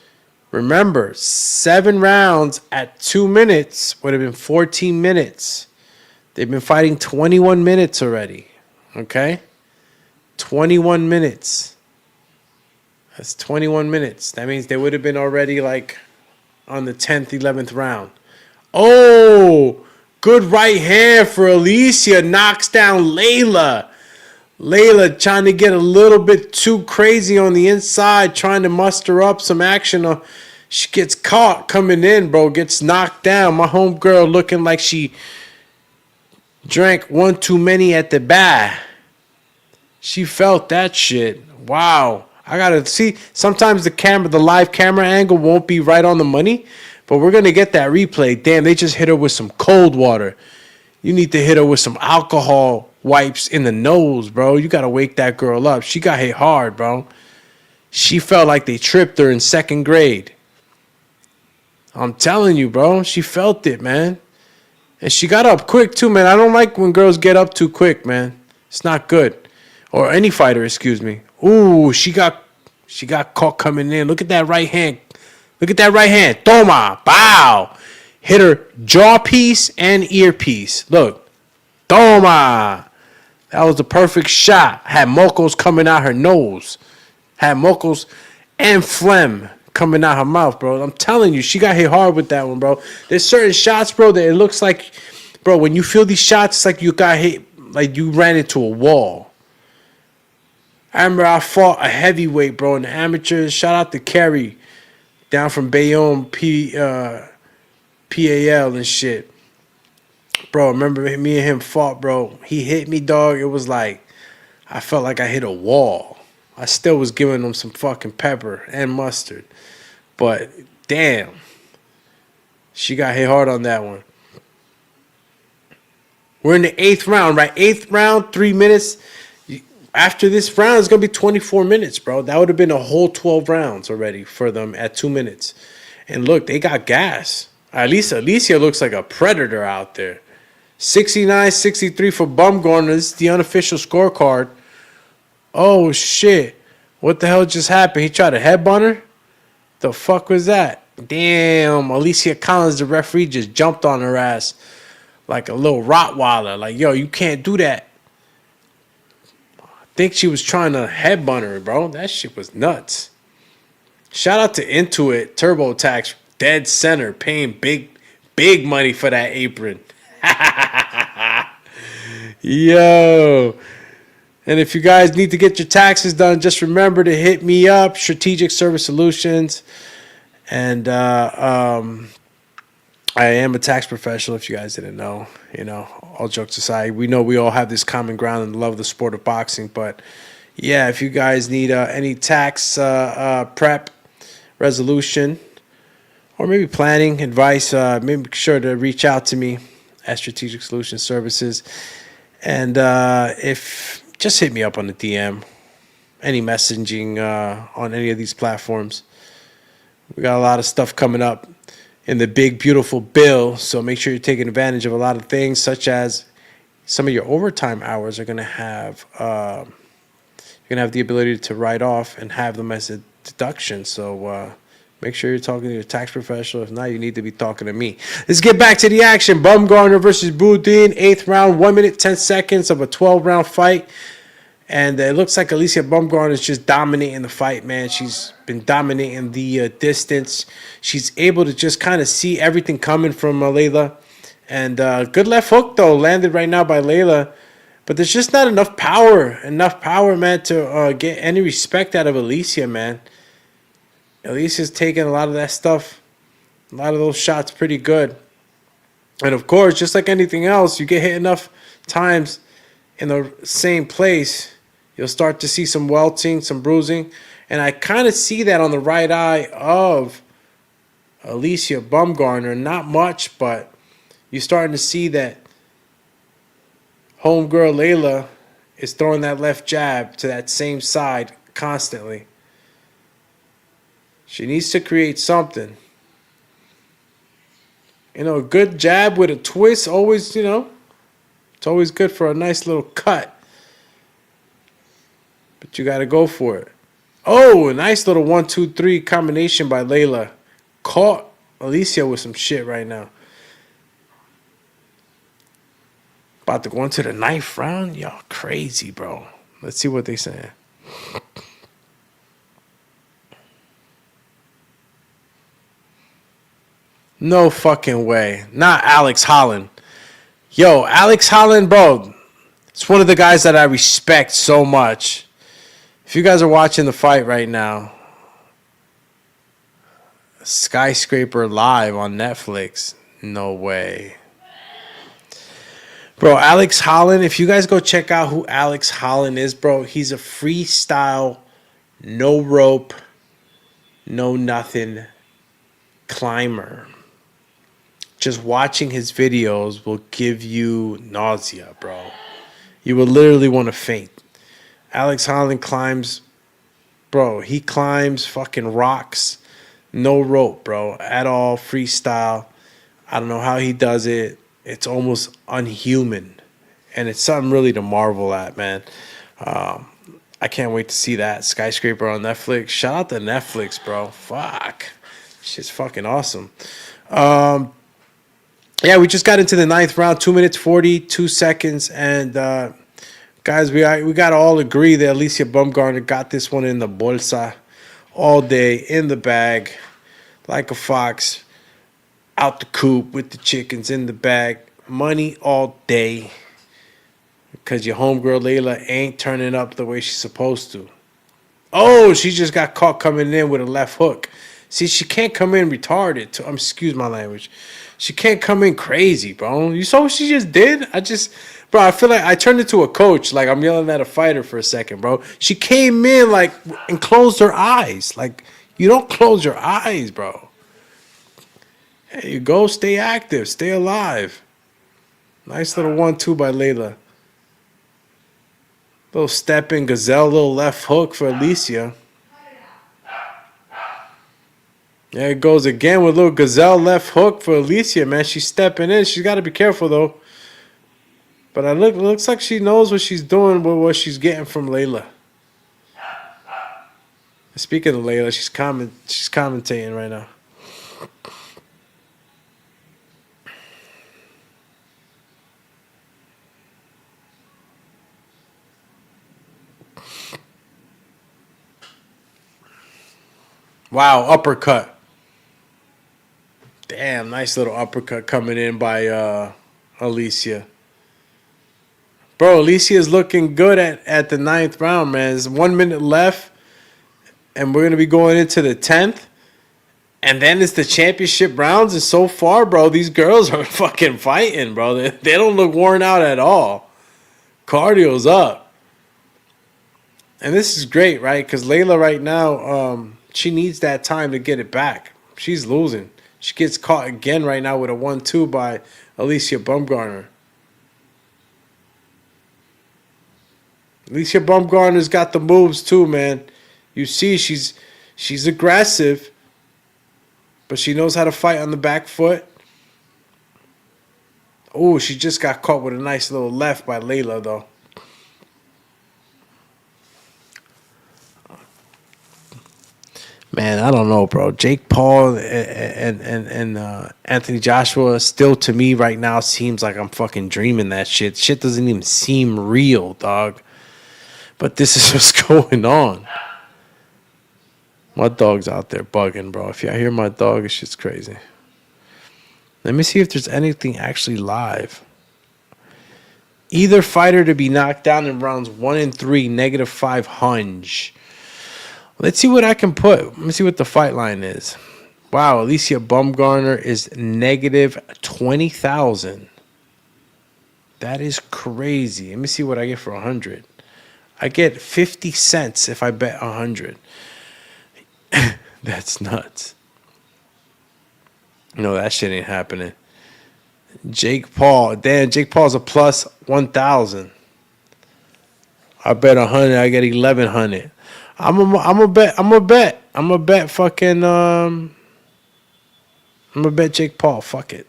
remember, 7 rounds at 2 minutes would have been 14 minutes. They've been fighting 21 minutes already. Okay? 21 minutes. That's 21 minutes. That means they would have been already like on the 10th, 11th round. Oh, good right hand for Alicia. Knocks down Layla. Layla trying to get a little bit too crazy on the inside, trying to muster up some action. She gets caught coming in, bro. Gets knocked down. My homegirl looking like she drank one too many at the bar. She felt that shit. Wow. I gotta see. Sometimes the live camera angle won't be right on the money, but we're gonna get that replay. Damn, they just hit her with some cold water. You need to hit her with some alcohol wipes in the nose, bro. You gotta wake that girl up. She got hit hard, bro. She felt like they tripped her in second grade. I'm telling you, bro. She felt it, man. And she got up quick, too, man. I don't like when girls get up too quick, man. It's not good. Or any fighter, excuse me. Ooh, she got caught coming in. Look at that right hand. Look at that right hand. Toma. Bow. Hit her jaw piece and earpiece. Look. Toma. That was the perfect shot. Had mocos coming out her nose. Had mocos and phlegm coming out her mouth, bro. I'm telling you, she got hit hard with that one, bro. There's certain shots, bro, that it looks like, bro, when you feel these shots, it's like you got hit, like you ran into a wall. I remember I fought a heavyweight, bro, in the amateurs. Shout out to Kerry down from Bayonne, PAL and shit. Bro, remember me and him fought, bro. He hit me, dog. It was like I felt like I hit a wall. I still was giving him some fucking pepper and mustard. But, damn. She got hit hard on that one. We're in the 8th round, right? 8th round, 3 minutes. After this round, it's going to be 24 minutes, bro. That would have been a whole 12 rounds already for them at 2 minutes. And look, they got gas. At least Alicia looks like a predator out there. 69-63 for Bumgarner. This is the unofficial scorecard. Oh, shit. What the hell just happened? He tried to headbutt her? The fuck was that? Damn. Alicia Collins, the referee, just jumped on her ass like a little Rottweiler. Like, yo, you can't do that. I think she was trying to headbutt her, bro. That shit was nuts. Shout out to Intuit, TurboTax, dead center, paying big money for that apron. Yo. And if you guys need to get your taxes done, just remember to hit me up, Strategic Service Solutions. And I am a tax professional, if you guys didn't know. You know, all jokes aside, we know we all have this common ground and love the sport of boxing. But, yeah, if you guys need any tax prep, resolution, or maybe planning advice, make sure to reach out to me at Strategic Solution Services. And if just hit me up on the DM, any messaging on any of these platforms. We got a lot of stuff coming up in the big, beautiful bill, so make sure you're taking advantage of a lot of things, such as some of your overtime hours are going to have you're going to have the ability to write off and have them as a deduction. So make sure you're talking to your tax professional. If not, you need to be talking to me. Let's get back to the action. Bumgarner versus Boudin, 8th round, 1 minute, 10 seconds of a 12-round fight. And it looks like Alicia Bumgarner is just dominating the fight, man. She's been dominating the distance. She's able to just kind of see everything coming from Layla. And good left hook, though, landed right now by Layla. But there's just not enough power, man, to get any respect out of Alicia, man. Alicia's taking a lot of that stuff, a lot of those shots pretty good. And, of course, just like anything else, you get hit enough times in the same place, you'll start to see some welting, some bruising. And I kind of see that on the right eye of Alicia Bumgarner. Not much, but you're starting to see that homegirl Layla is throwing that left jab to that same side constantly. She needs to create something. You know, a good jab with a twist always, you know, it's always good for a nice little cut. But you got to go for it. Oh, a nice little 1-2-3 combination by Layla. Caught Alicia with some shit right now. About to go into the 9th round? Y'all crazy, bro. Let's see what they saying. No fucking way. Not Alex Holland. Yo, Alex Holland, bro. It's one of the guys that I respect so much. If you guys are watching the fight right now, Skyscraper live on Netflix. No way. Bro, Alex Holland, if you guys go check out who Alex Holland is, bro, he's a freestyle, no rope, no nothing climber. Just watching his videos will give you nausea, bro. You will literally want to faint. Alex Holland climbs, bro, he climbs fucking rocks, no rope, bro, at all, freestyle. I don't know how he does it. It's almost unhuman. And it's something really to marvel at, man. I can't wait to see that. Skyscraper on Netflix. Shout out to Netflix, bro. Fuck. Shit's fucking awesome. Yeah, we just got into the 9th round. 2 minutes, 42 seconds. And, guys, we got to all agree that Alicia Baumgartner got this one in the bolsa all day, in the bag, like a fox, out the coop with the chickens in the bag. Money all day. Because your homegirl Layla ain't turning up the way she's supposed to. Oh, she just got caught coming in with a left hook. See, she can't come in retarded. Excuse my language. She can't come in crazy, bro. You saw what she just did? Bro, I feel like I turned into a coach. Like, I'm yelling at a fighter for a second, bro. She came in, like, and closed her eyes. Like, you don't close your eyes, bro. There you go. Stay active. Stay alive. Nice little 1-2 by Layla. Little step in gazelle, little left hook for Alicia. There it goes again with little gazelle left hook for Alicia, man. She's stepping in. She's got to be careful, though. But it looks like she knows what she's doing with what she's getting from Layla. Speaking of Layla, she's commentating right now. Wow, uppercut. Damn, nice little uppercut coming in by Alicia. Bro, Alicia is looking good at the 9th round, man. There's 1 minute left, and we're going to be going into the 10th. And then it's the championship rounds, and so far, bro, these girls are fucking fighting, bro. They don't look worn out at all. Cardio's up. And this is great, right? Because Layla right now, she needs that time to get it back. She's losing. She gets caught again right now with a 1-2 by Alicia Baumgartner. Alicia Baumgartner's got the moves too, man. You see she's aggressive, but she knows how to fight on the back foot. Oh, she just got caught with a nice little left by Layla, though. Man, I don't know, bro. Jake Paul and Anthony Joshua still, to me, right now, seems like I'm fucking dreaming that shit. Shit doesn't even seem real, dog. But this is what's going on. My dog's out there bugging, bro. If y'all hear my dog, it's just crazy. Let me see if there's anything actually live. Either fighter to be knocked down in rounds 1 and 3, -5 hunch. Let's see what I can put. Let me see what the fight line is. Wow, Alicia Baumgartner is -20,000. That is crazy. Let me see what I get for 100. I get 50 cents if I bet 100. That's nuts. No, that shit ain't happening. Jake Paul. Damn, Jake Paul's a plus 1,000. I bet 100. I get 1,100. I'm a bet fucking I'm gonna bet Jake Paul. Fuck it.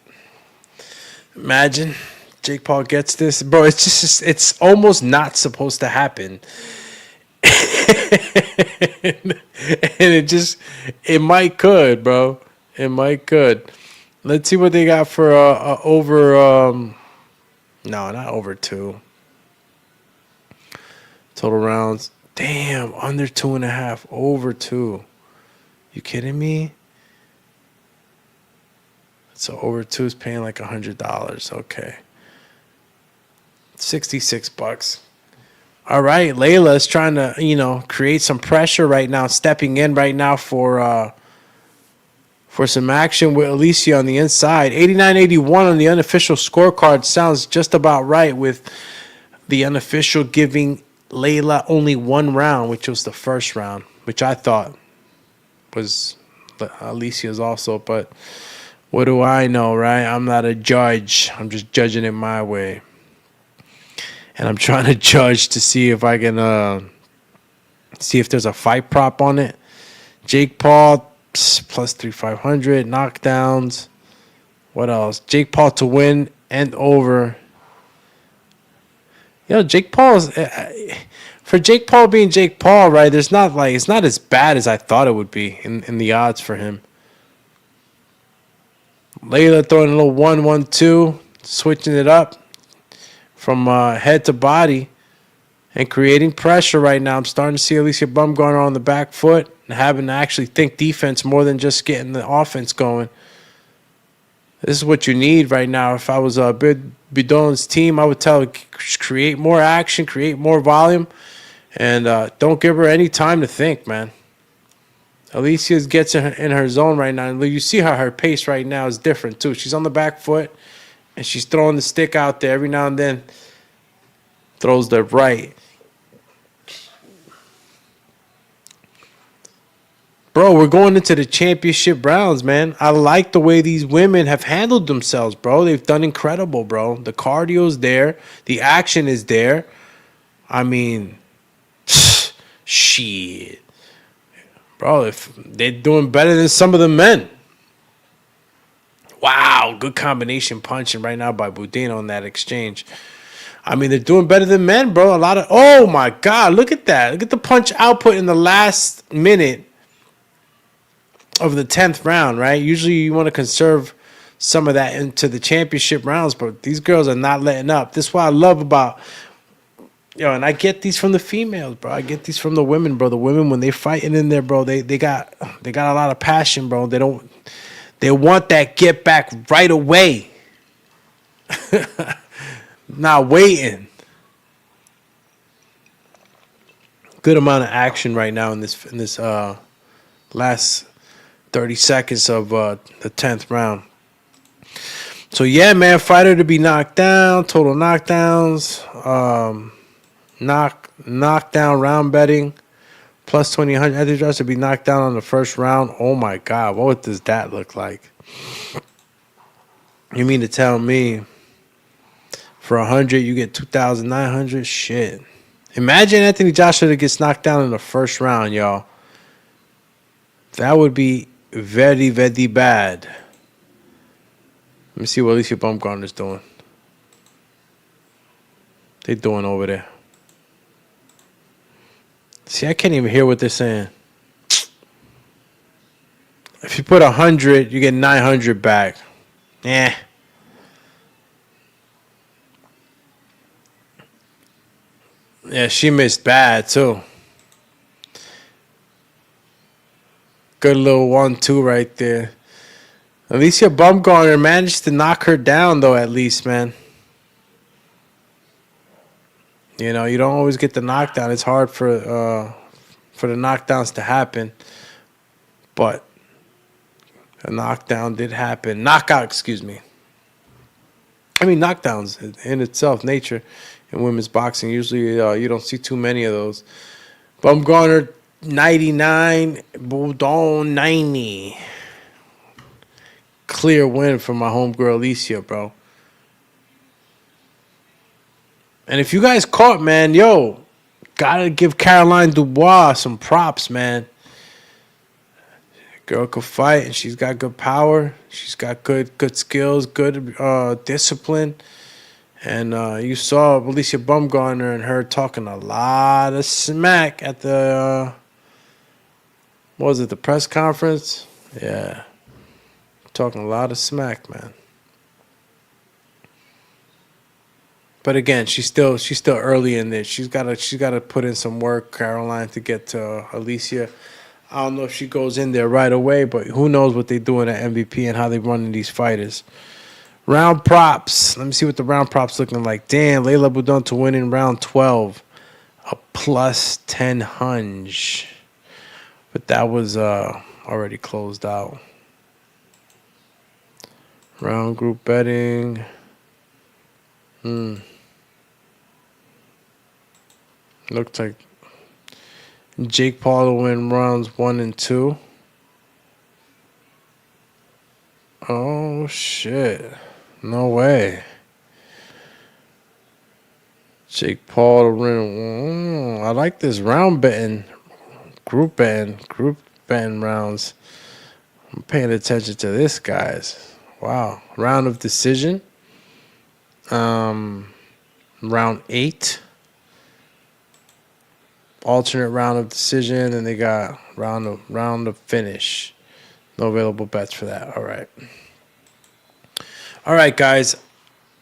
Imagine Jake Paul gets this, bro. It's almost not supposed to happen. And it might could, bro. It might could. Let's see what they got for over no, not over 2. Total rounds. Damn, under 2.5, over 2. You kidding me? So over 2 is paying like $100. Okay. $66. All right, Layla's trying to, create some pressure right now, stepping in right now for some action with Alicia on the inside. 89-81 on the unofficial scorecard sounds just about right, with the unofficial giving Layla only one round, which was the first round, which I thought was Alicia's also. But what do I know, right? I'm not a judge. I'm just judging it my way. And I'm trying to judge to see if I can see if there's a fight prop on it. Jake Paul plus 3,500 knockdowns. What else? Jake Paul to win and over. Jake Paul's for Jake Paul being Jake Paul, right? It's not as bad as I thought it would be in the odds for him. Layla throwing a little 1-1-2, switching it up from head to body and creating pressure right now. I'm starting to see Alicia Baumgartner on the back foot and having to actually think defense more than just getting the offense going. This is what you need right now. If I was Bidon's team, I would tell her, create more action, create more volume, and don't give her any time to think, man. Alicia gets in her zone right now. And you see how her pace right now is different, too. She's on the back foot, and she's throwing the stick out there every now and then. Throws the right. Bro, we're going into the championship rounds, man. I like the way these women have handled themselves, bro. They've done incredible, bro. The cardio's there. The action is there. I mean, shit. Bro, if they're doing better than some of the men. Wow, good combination punching right now by Boudin on that exchange. I mean, they're doing better than men, bro. Oh, my God, look at that. Look at the punch output in the last minute of the 10th round, right? Usually you want to conserve some of that into the championship rounds, but these girls are not letting up. This is what I love about, and I get these from the females, bro. I get these from the women, bro. The women, when they fighting in there, bro, they got a lot of passion, bro. They want that get back right away. Not waiting. Good amount of action right now in this last 30 seconds of the 10th round. So, yeah, man, fighter to be knocked down, total knockdowns, knockdown round betting, plus 2,000. Antitrust to be knocked down on the first round. Oh, my God, what does that look like? You mean to tell me for 100 you get 2,900? Shit. Imagine Anthony Joshua gets knocked down in the first round, y'all. That would be very, very bad. Let me see what Alicia Baumgartner's doing. They doing over there. See, I can't even hear what they're saying. If you put 100, you get 900 back. Yeah. Yeah, she missed bad, too. Good little 1-2 right there. Alicia Baumgartner managed to knock her down, though, at least, man. You don't always get the knockdown. It's hard for the knockdowns to happen. But a knockdown did happen. Knockout, excuse me. I mean, knockdowns in itself, nature in women's boxing. Usually you don't see too many of those. Baumgartner, 99. Boudon, 90. Clear win for my homegirl Alicia, bro. And if you guys caught, man, gotta give Caroline Dubois some props, man. Girl could fight, and she's got good power. She's got good skills, good discipline. And you saw Alicia Baumgartner and her talking a lot of smack at the, the press conference? Yeah. Talking a lot of smack, man. But again, she's still early in this. She's gotta put in some work, Caroline, to get to Alicia. I don't know if she goes in there right away, but who knows what they're doing at MVP and how they're running these fighters. Round props. Let me see what the round props looking like. Damn, Layla Budon to win in round 12. A plus 10 hunch. But that was already closed out. Round group betting. Looks like Jake Paul to win rounds 1 and 2. Oh, shit. No way. Jake Paul to win. I like this round betting. Group betting rounds. I'm paying attention to this, guys. Wow. Round of decision. Round 8. Alternate round of decision, and they got round of finish. No available bets for that. All right, guys.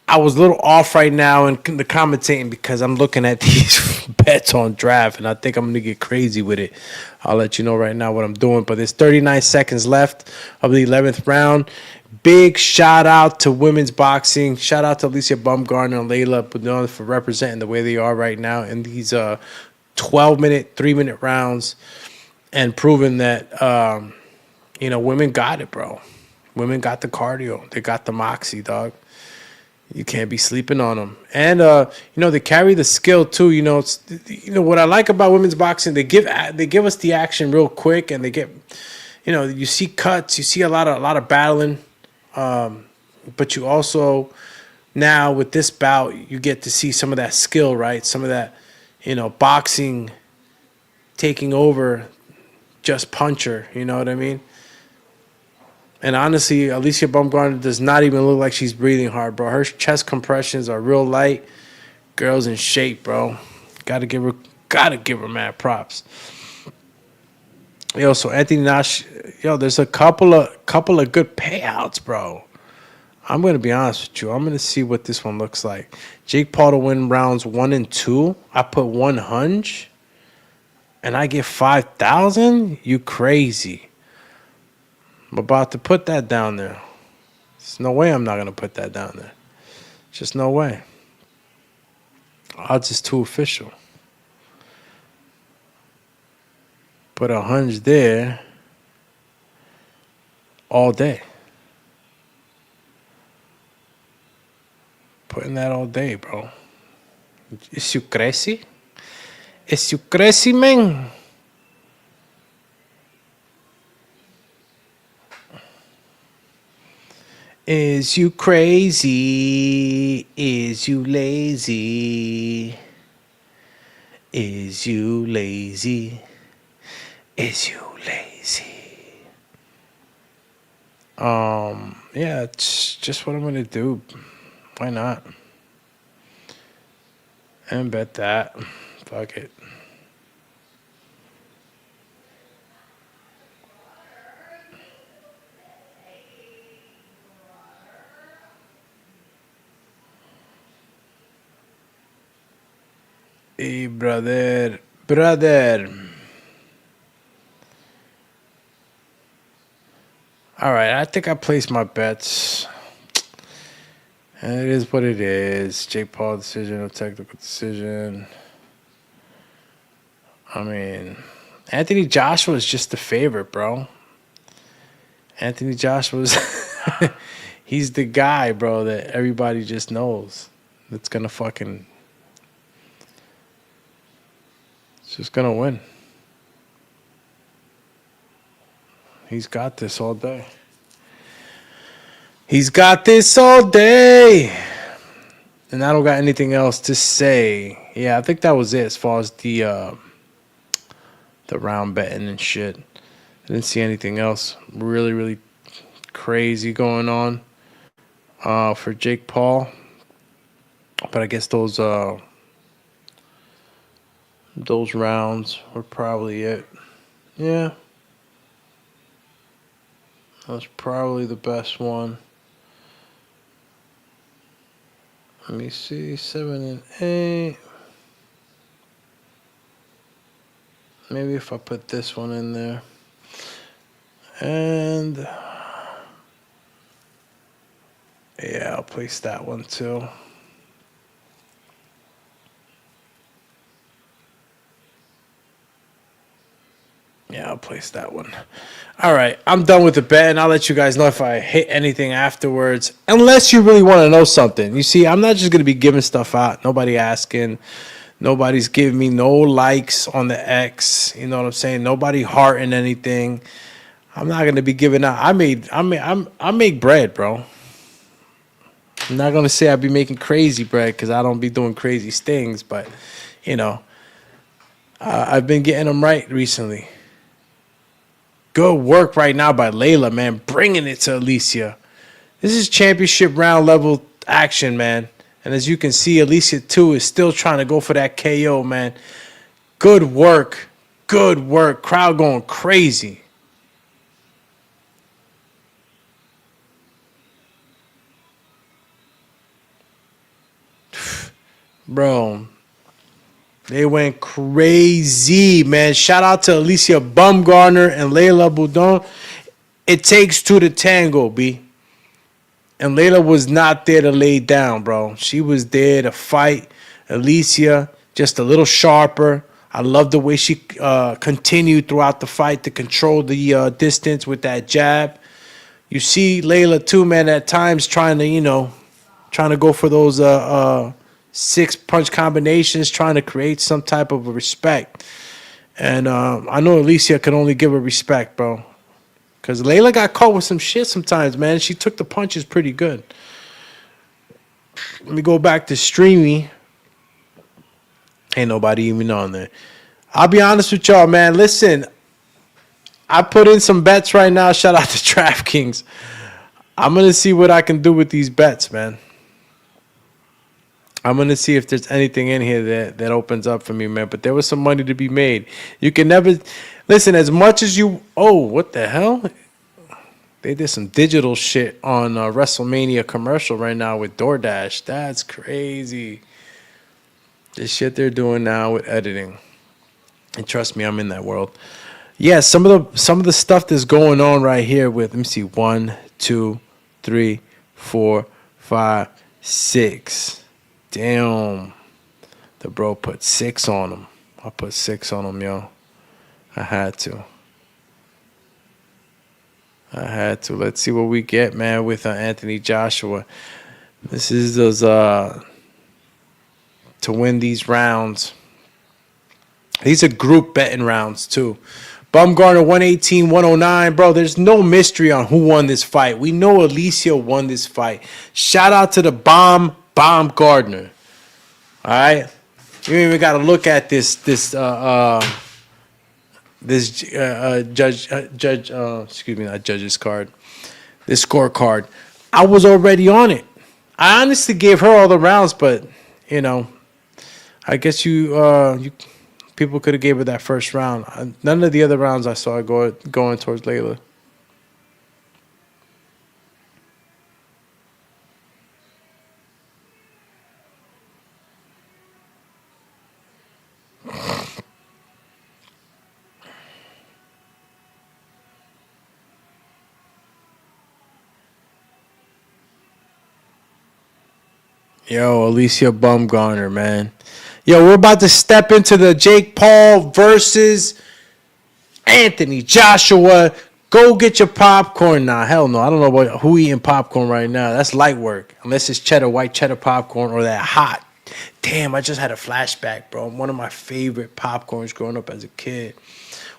I was a little off right now in the commentating because I'm looking at these bets on draft, and I think I'm going to get crazy with it. I'll let you know right now what I'm doing. But there's 39 seconds left of the 11th round. Big shout out to women's boxing. Shout out to Alicia Baumgartner and Layla Budon for representing the way they are right now in these 12-minute, 3-minute rounds and proving that, women got it, bro. Women got the cardio. They got the moxie, dog. You can't be sleeping on them. And, they carry the skill, too. It's what I like about women's boxing, they give us the action real quick, and they get, you see cuts, you see a lot of battling. But you also, now with this bout, you get to see some of that skill, right? Some of that, boxing taking over just puncher, you know what I mean? And honestly, Alicia Baumgartner does not even look like she's breathing hard, bro. Her chest compressions are real light. Girl's in shape, bro. Gotta give her mad props. Yo, so Anthony Nash, there's a couple of good payouts, bro. I'm gonna be honest with you. I'm gonna see what this one looks like. Jake Paul to win rounds 1 and 2. I put 100, and I get 5,000. You crazy? I'm about to put that down there. There's no way I'm not gonna put that down there. Just no way. Odds is too official. Put 100 there all day. Putting that all day, bro. Is you crazy? Is you crazy, man? Is you crazy? Is you lazy? Is you lazy? Is you lazy? Yeah, it's just what I'm gonna do. Why not? And bet that. Fuck it. Hey, brother. All right, I think I placed my bets. And it is what it is. Jake Paul decision, a technical decision. I mean, Anthony Joshua is just the favorite, bro. Anthony Joshua's he's the guy, bro, that everybody just knows. That's gonna fucking it's just gonna win. He's got this all day. He's got this all day. And I don't got anything else to say. Yeah, I think that was it as far as the round betting and shit. I didn't see anything else really, really crazy going on for Jake Paul. But I guess those rounds were probably it. Yeah. That was probably the best one. Let me see, 7 and 8. Maybe if I put this one in there. And Yeah, I'll place that one too. Yeah, I'll place that one. All right, I'm done with the bet, and I'll let you guys know if I hit anything afterwards. Unless you really want to know something. You see, I'm not just going to be giving stuff out. Nobody asking. Nobody's giving me no likes on the X. You know what I'm saying? Nobody hearting anything. I'm not going to be giving out. I make bread, bro. I'm not going to say I be making crazy bread because I don't be doing crazy things, but, you know, I've been getting them right recently. Good work right now by Layla, man. Bringing it to Alicia. This is championship round level action, man. And as you can see, Alicia, too, is still trying to go for that KO, man. Good work. Good work. Crowd going crazy. Bro, they went crazy, man. Shout out to Alicia Bumgarner and Layla Boudon. It takes two to tango, B. And Layla was not there to lay down, bro. She was there to fight. Alicia, just a little sharper. I love the way she continued throughout the fight to control the distance with that jab. You see Layla, too, man, at times trying to go for those 6-punch combinations, trying to create some type of a respect. And I know Alicia can only give her respect, bro. Because Layla got caught with some shit sometimes, man. She took the punches pretty good. Let me go back to Streamy. Ain't nobody even on there. I'll be honest with y'all, man. Listen, I put in some bets right now. Shout out to DraftKings. I'm going to see what I can do with these bets, man. I'm going to see if there's anything in here that opens up for me, man. But there was some money to be made. You can never... Listen, as much as you... Oh, what the hell? They did some digital shit on WrestleMania commercial right now with DoorDash. That's crazy. The shit they're doing now with editing. And trust me, I'm in that world. Yeah, some of the stuff that's going on right here with... Let me see. 1, 2, 3, 4, 5, 6... Damn. The bro put 6 on him. I put 6 on him, yo. I had to. Let's see what we get, man, with Anthony Joshua. This is those to win these rounds. These are group betting rounds, too. Bumgarner 118-109. Bro, there's no mystery on who won this fight. We know Alicia won this fight. Shout out to the Bomb Gardner. All right, you even got to look at this judge. Excuse me, not judge's card. This scorecard. I was already on it. I honestly gave her all the rounds, but I guess you people could have gave her that first round. None of the other rounds I saw going towards Layla. Yo, Alicia Bumgarner, man. Yo, we're about to step into the Jake Paul versus Anthony Joshua. Go get your popcorn. Nah, hell no. I don't know who eating popcorn right now. That's light work. Unless it's white cheddar popcorn or that hot. Damn, I just had a flashback, bro. One of my favorite popcorns growing up as a kid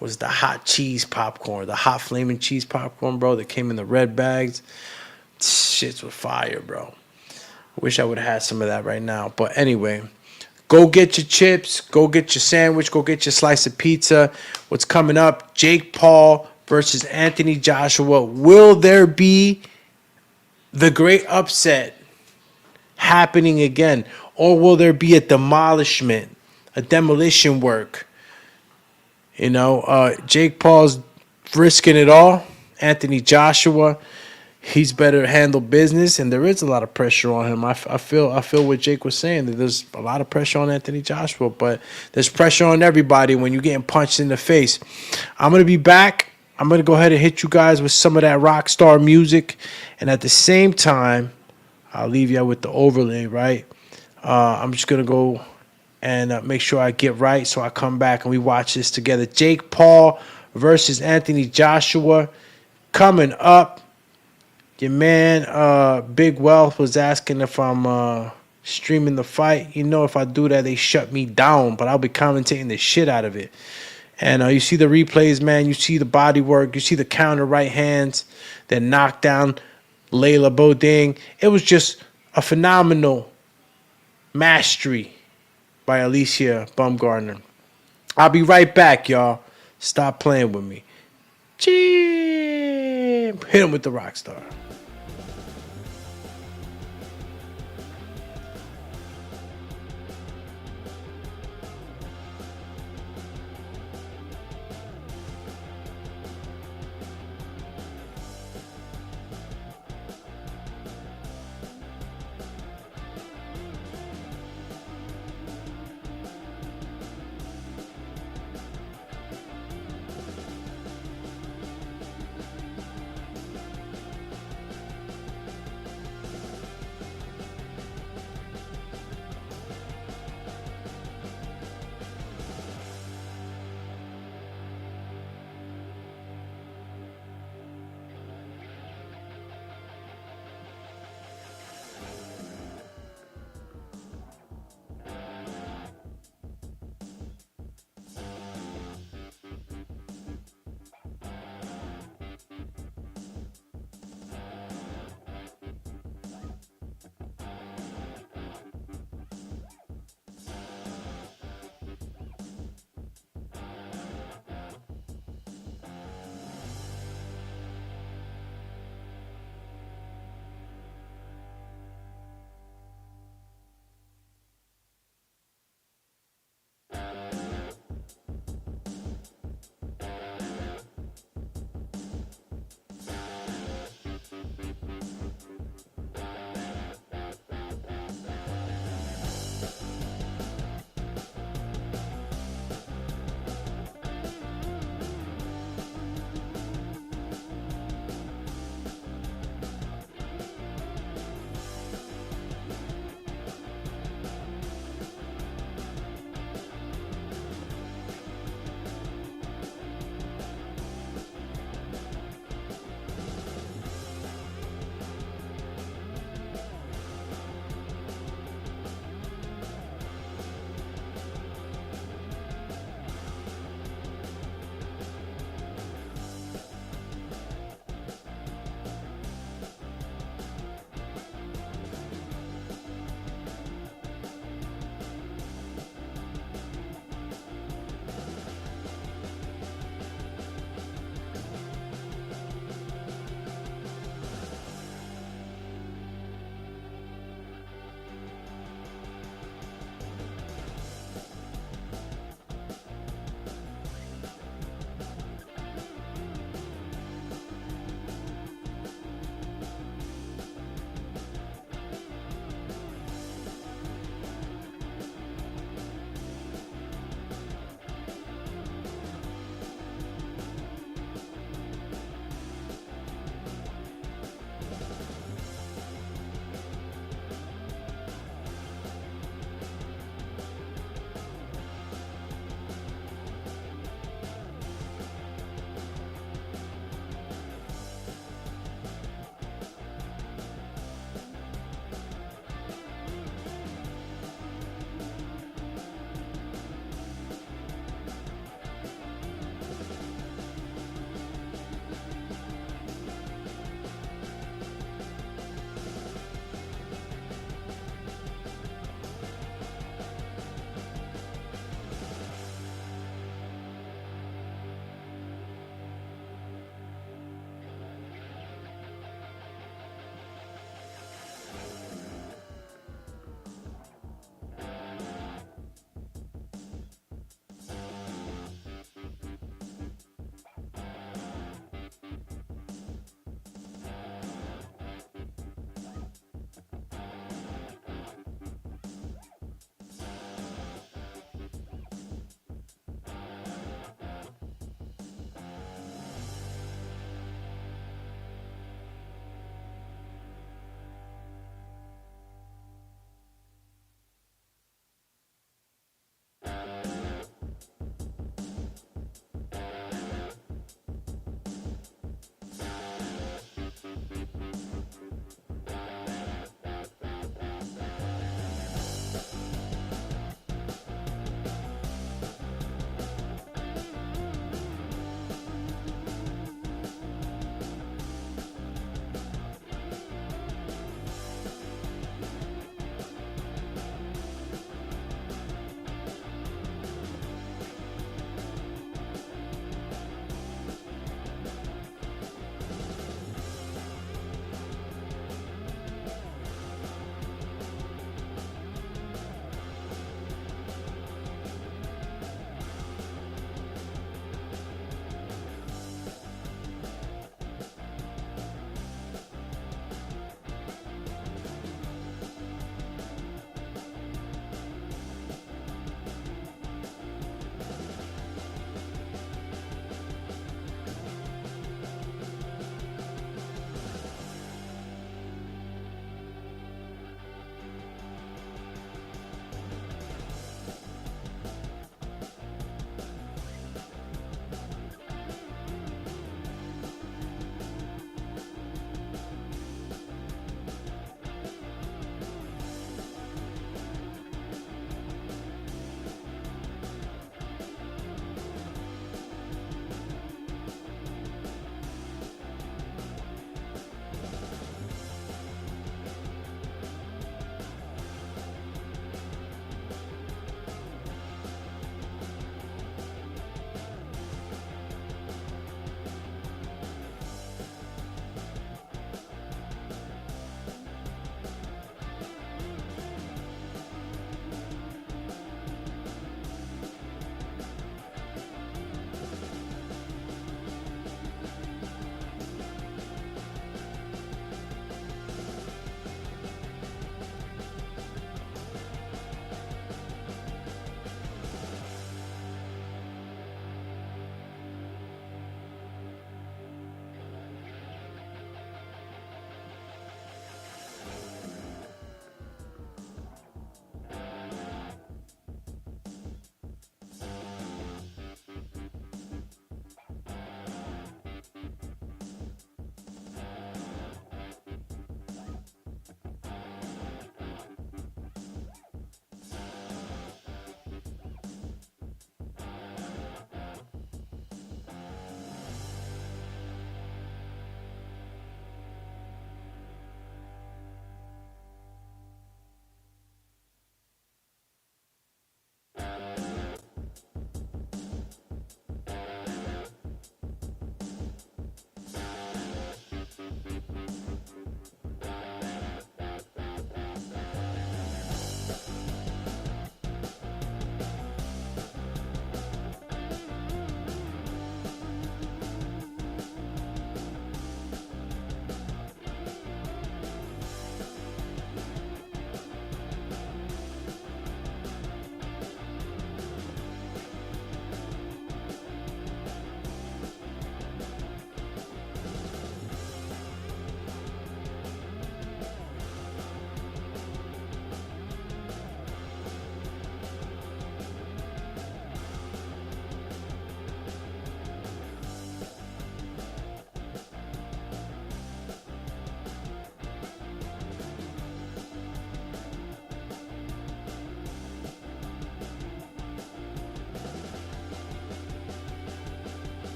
was the hot cheese popcorn. The hot flaming cheese popcorn, bro, that came in the red bags. Shits with fire, bro. Wish I would have had some of that right now. But anyway, go get your chips. Go get your sandwich. Go get your slice of pizza. What's coming up? Jake Paul versus Anthony Joshua. Will there be the great upset happening again? Or will there be a demolition work? Jake Paul's risking it all. Anthony Joshua, he's better handle business, and there is a lot of pressure on him. I feel what Jake was saying, that there's a lot of pressure on Anthony Joshua, but there's pressure on everybody when you're getting punched in the face. I'm going to be back. I'm going to go ahead and hit you guys with some of that rock star music, and at the same time, I'll leave you with the overlay, right? I'm just going to go and make sure I get right so I come back and we watch this together. Jake Paul versus Anthony Joshua coming up. Your man, Big Wealth, was asking if I'm streaming the fight. You know, if I do that, they shut me down, but I'll be commentating the shit out of it. And you see the replays, man. You see the body work. You see the counter right hands that knocked down Layla Boding. It was just a phenomenal mastery by Alicia Baumgartner. I'll be right back, y'all. Stop playing with me. Hit him with the rock star.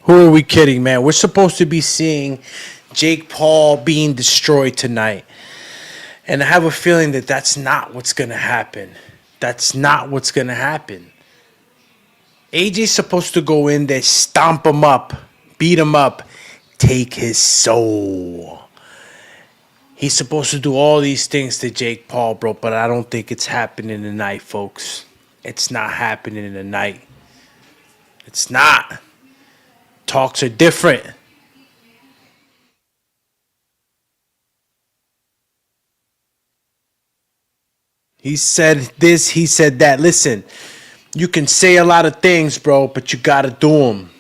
Who are we kidding, man? We're supposed to be seeing Jake Paul being destroyed tonight. And I have a feeling that that's not what's going to happen. That's not what's going to happen. AJ's supposed to go in there, stomp him up, beat him up, take his soul. He's supposed to do all these things to Jake Paul, bro, but I don't think it's happening tonight, folks. It's not happening tonight. It's not. Talks are different. He said this, he said that. Listen, you can say a lot of things, bro, but you got to do them.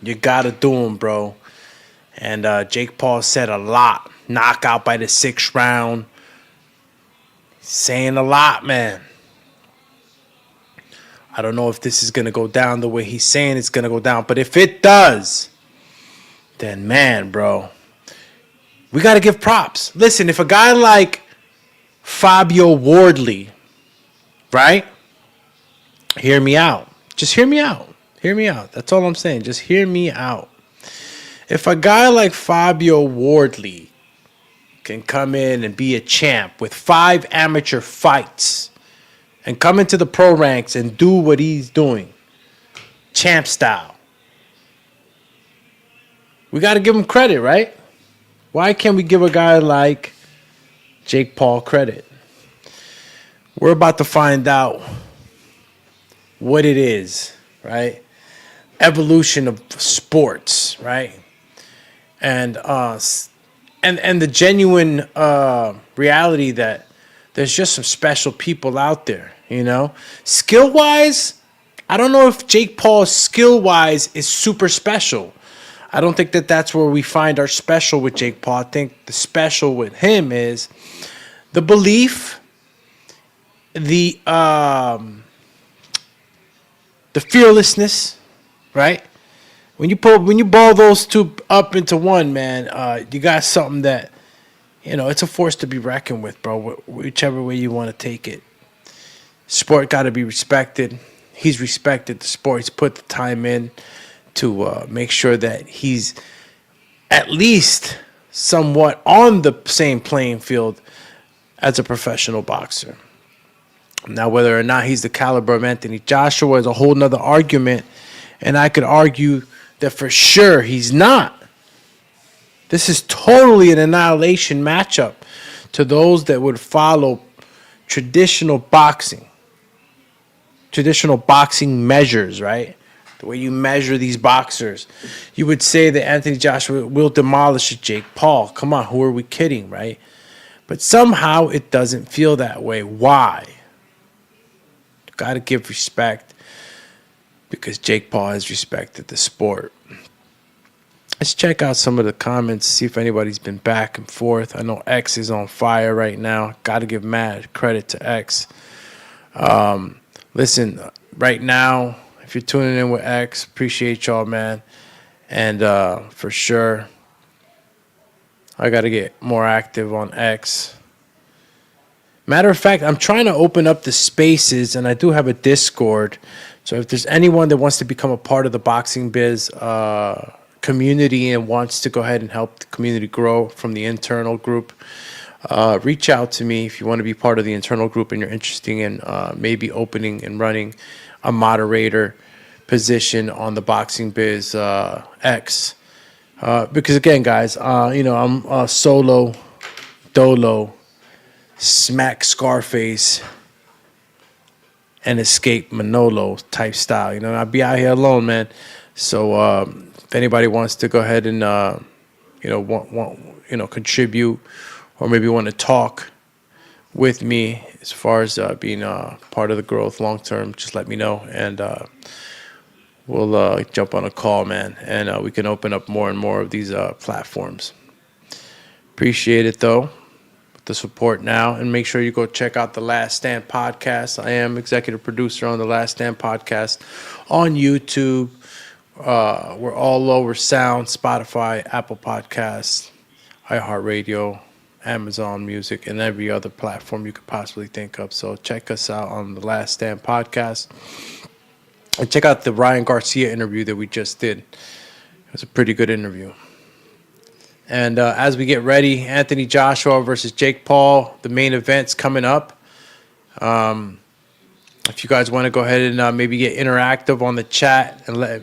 You got to do them, bro. And Jake Paul said a lot. Knockout by the 6th round. Saying a lot, man. I don't know if this is going to go down the way he's saying it's going to go down. But if it does, then, man, bro, we got to give props. Listen, if a guy like Fabio Wardley, right? Hear me out. Just hear me out. Hear me out. That's all I'm saying. Just hear me out. If a guy like Fabio Wardley can come in and be a champ with 5 amateur fights and come into the pro ranks and do what he's doing, champ style, we got to give him credit, right? Why can't we give a guy like Jake Paul credit? We're about to find out what it is, right? Evolution of sports, right? And the genuine reality that there's just some special people out there, you know? Skill-wise, I don't know if Jake Paul skill-wise is super special. I don't think that that's where we find our special with Jake Paul. I think the special with him is the belief, the fearlessness, right? When you ball those two up into one, man, you got something that, you know, it's a force to be reckoned with, bro. Whichever way you want to take it. Sport got to be respected. He's respected the sport. He's put the time in to make sure that he's at least somewhat on the same playing field as a professional boxer. Now, whether or not he's the caliber of Anthony Joshua is a whole nother argument, and I could argue that for sure he's not. This is totally an annihilation matchup to those that would follow traditional boxing measures, right? The way you measure these boxers. You would say that Anthony Joshua will demolish Jake Paul. Come on, who are we kidding, right? But somehow it doesn't feel that way. Why? Got to give respect because Jake Paul has respected the sport. Let's check out some of the comments, see if anybody's been back and forth. I know X is on fire right now. Got to give mad credit to X. Listen, right now, if you're tuning in with X, appreciate y'all, man. And for sure, I got to get more active on X. Matter of fact, I'm trying to open up the spaces, and I do have a Discord. So if there's anyone that wants to become a part of the Boxing Biz community and wants to go ahead and help the community grow from the internal group, reach out to me if you want to be part of the internal group and you're interested in maybe opening and running a moderator position on the Boxing Biz X. Because again, guys, I'm solo, dolo, smack Scarface, and escape Manolo type style. You know, I'd be out here alone, man. So if anybody wants to go ahead and contribute or maybe want to talk with me as far as being part of the growth long term, just let me know, and we'll jump on a call, man, and we can open up more and more of these platforms. Appreciate it, though, with the support now, and make sure you go check out the Last Stand podcast. I am executive producer on the Last Stand podcast on YouTube. We're all over Sound, Spotify, Apple Podcasts, iHeartRadio, Amazon Music, and every other platform you could possibly think of. So check us out on the Last Stand podcast. And check out the Ryan Garcia interview that we just did. was a pretty good interview. And as we get ready, Anthony Joshua versus Jake Paul, the main event's coming up. If you guys want to go ahead and maybe get interactive on the chat and let...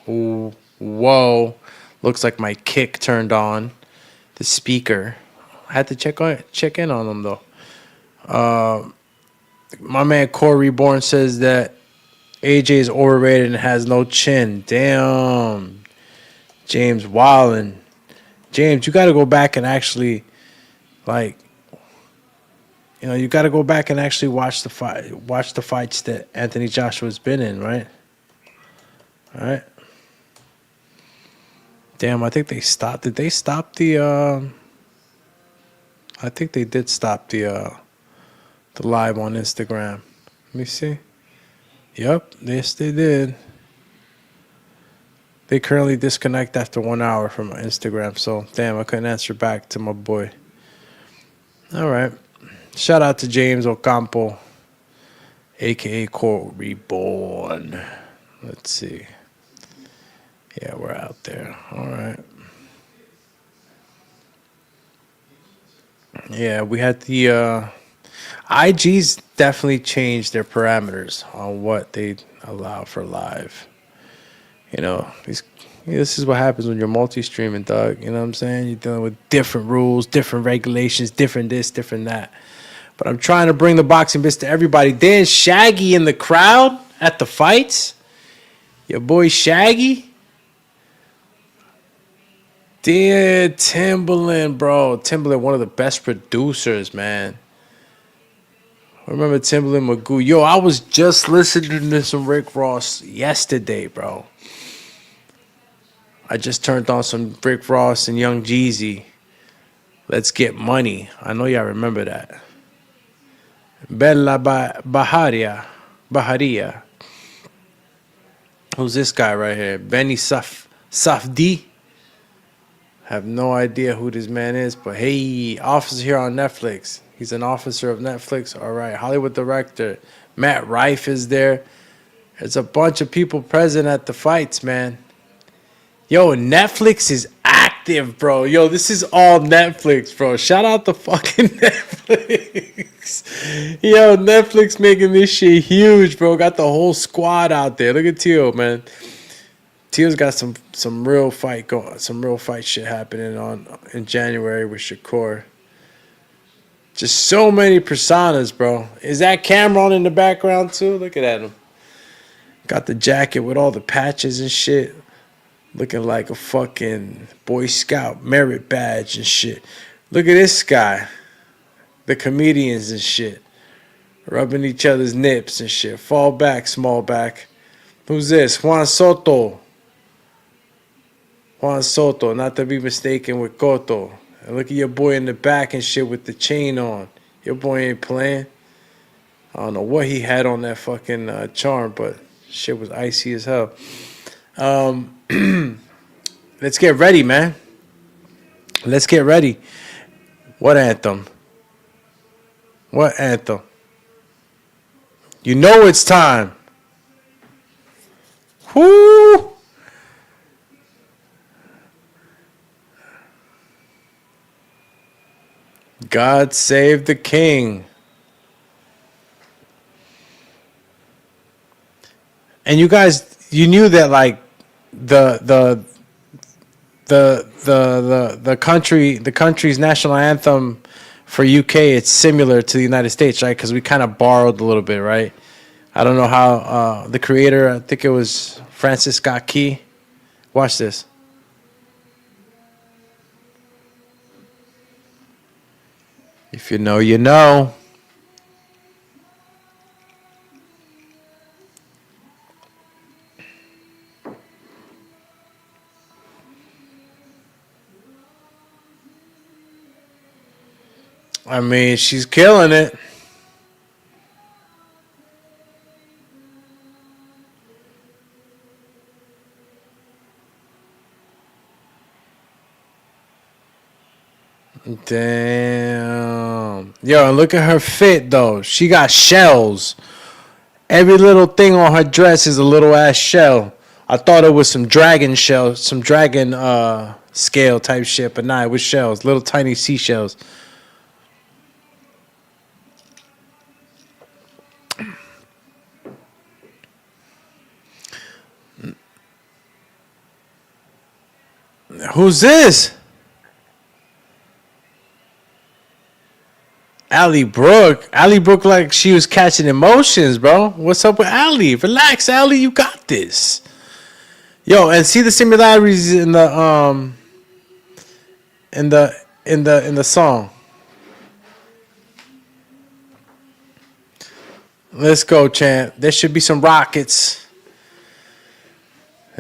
Ooh, whoa. Looks like my kick turned on. The speaker. I had to check in on them, though. My man Corey Reborn says that AJ is overrated and has no chin. Damn. James Wallen. James, you got to go back and actually, like, you know, you got to go back and actually watch the fights that Anthony Joshua's been in, right? All right. Damn, I think they stopped. Did they stop the? I think they did stop the live on Instagram. Let me see. Yep, yes they did. They currently disconnect after 1 hour from Instagram. So, damn, I couldn't answer back to my boy. All right. Shout out to James Ocampo, a.k.a. Corey Reborn. Let's see. Yeah, we're out there. All right. Yeah, we had the... IG's definitely changed their parameters on what they allow for live. You know, this is what happens when you're multi-streaming, dog. You know what I'm saying? You're dealing with different rules, different regulations, different this, different that. But I'm trying to bring the Boxing Biz to everybody. Then Shaggy in the crowd at the fights. Your boy Shaggy. Dear Timbaland, bro. Timbaland, one of the best producers, man. I remember Timbaland Magoo. Yo, I was just listening to some Rick Ross yesterday, bro. I just turned on some Rick Ross and Young Jeezy. Let's Get Money. I know y'all remember that. Bella Baharia. Who's this guy right here? Benny Safdie. Have no idea who this man is, but hey, officer here on Netflix. He's an officer of Netflix. All right, Hollywood director. Matt Rife is there. There's a bunch of people present at the fights, man. Yo, Netflix is active, bro. Yo, this is all Netflix, bro. Shout out to fucking Netflix. Yo, Netflix making this shit huge, bro. Got the whole squad out there. Look at Tio, man. Tio's got some real fight shit happening in January with Shakur. Just so many personas, bro. Is that Cameron in the background too? Look at him. Got the jacket with all the patches and shit. Looking like a fucking Boy Scout merit badge and shit. Look at this guy. The comedians and shit. Rubbing each other's nips and shit. Fall back, small back. Who's this? Juan Soto. Juan Soto, not to be mistaken with Cotto. And look at your boy in the back and shit with the chain on. Your boy ain't playing. I don't know what he had on that fucking charm, but shit was icy as hell. Let's get ready, man. Let's get ready. What anthem? What anthem? You know it's time. Whoo! God save the king. And you guys, you knew that like the country's national anthem for UK, it's similar to the United States, right? Because we kind of borrowed a little bit, right? I don't know how the creator, I think it was Francis Scott Key. Watch this. If you know, you know. I mean, she's killing it. Damn. Yo, and look at her fit, though. She got shells. Every little thing on her dress is a little ass shell. I thought it was some dragon shell, some dragon scale type shit, but nah, it was shells, little tiny seashells. Who's this? Allie Brooke. Allie Brooke like she was catching emotions, bro. What's up with Allie? Relax, Allie. You got this. Yo, and see the similarities in the in the song. Let's go, champ. There should be some rockets.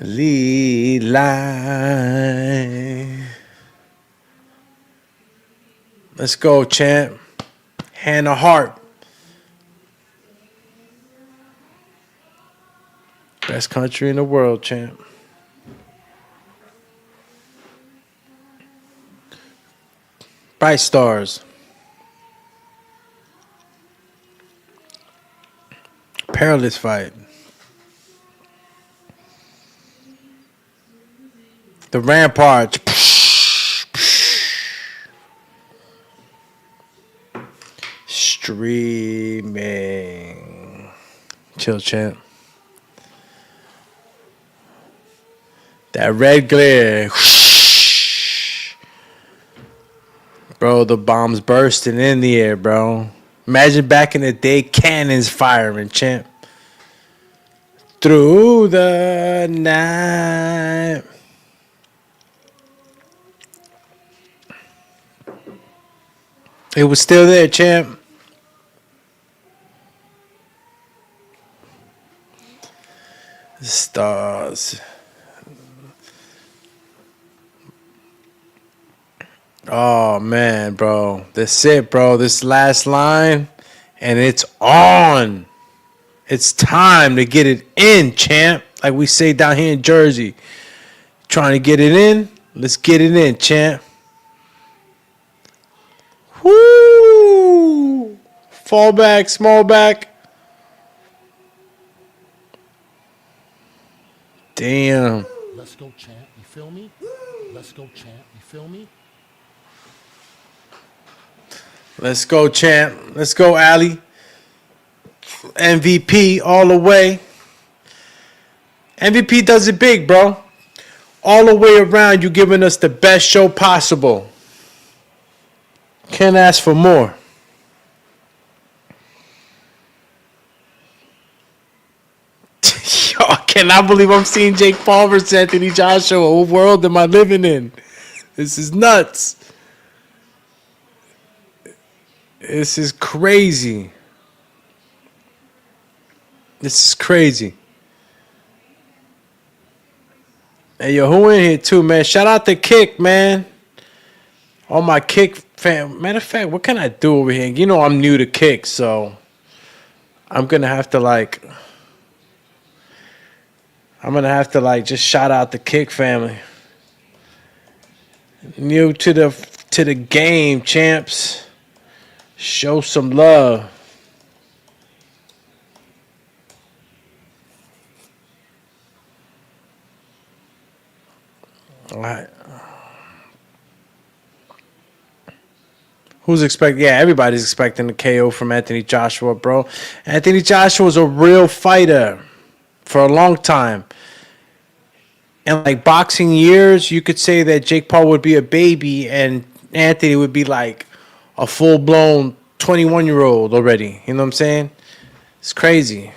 Lead line. Let's go, champ. Hannah Hart. Best country in the world, champ. Bright Stars. Perilous Fight. The Ramparts. Streaming. Chill, champ. That red glare. Bro, the bombs bursting in the air, bro. Imagine back in the day, cannons firing, champ. Through the night. It was still there, champ. The stars. Oh, man, bro. That's it, bro. This last line, and it's on. It's time to get it in, champ. Like we say down here in Jersey. Trying to get it in? Let's get it in, champ. Woo! Fall back, small back. Damn. Let's go, champ. You feel me? Let's go, champ. You feel me? Let's go, champ. Let's go, Allie. MVP all the way. MVP does it big, bro. All the way around, you giving us the best show possible. Can't ask for more. Yo, I cannot believe I'm seeing Jake Paul versus Anthony Joshua. What world am I living in? This is nuts. This is crazy. This is crazy. Hey, yo, who in here too, man? Shout out to Kick, man. All my Kick fam. Matter of fact, what can I do over here? You know I'm new to Kick, so I'm gonna have to just shout out the Kick family. New to the game, champs. Show some love. All right. Who's expecting? Yeah, everybody's expecting a KO from Anthony Joshua, bro. Anthony Joshua was a real fighter for a long time. And like boxing years, you could say that Jake Paul would be a baby and Anthony would be like a full-blown 21-year-old already. You know what I'm saying? It's crazy.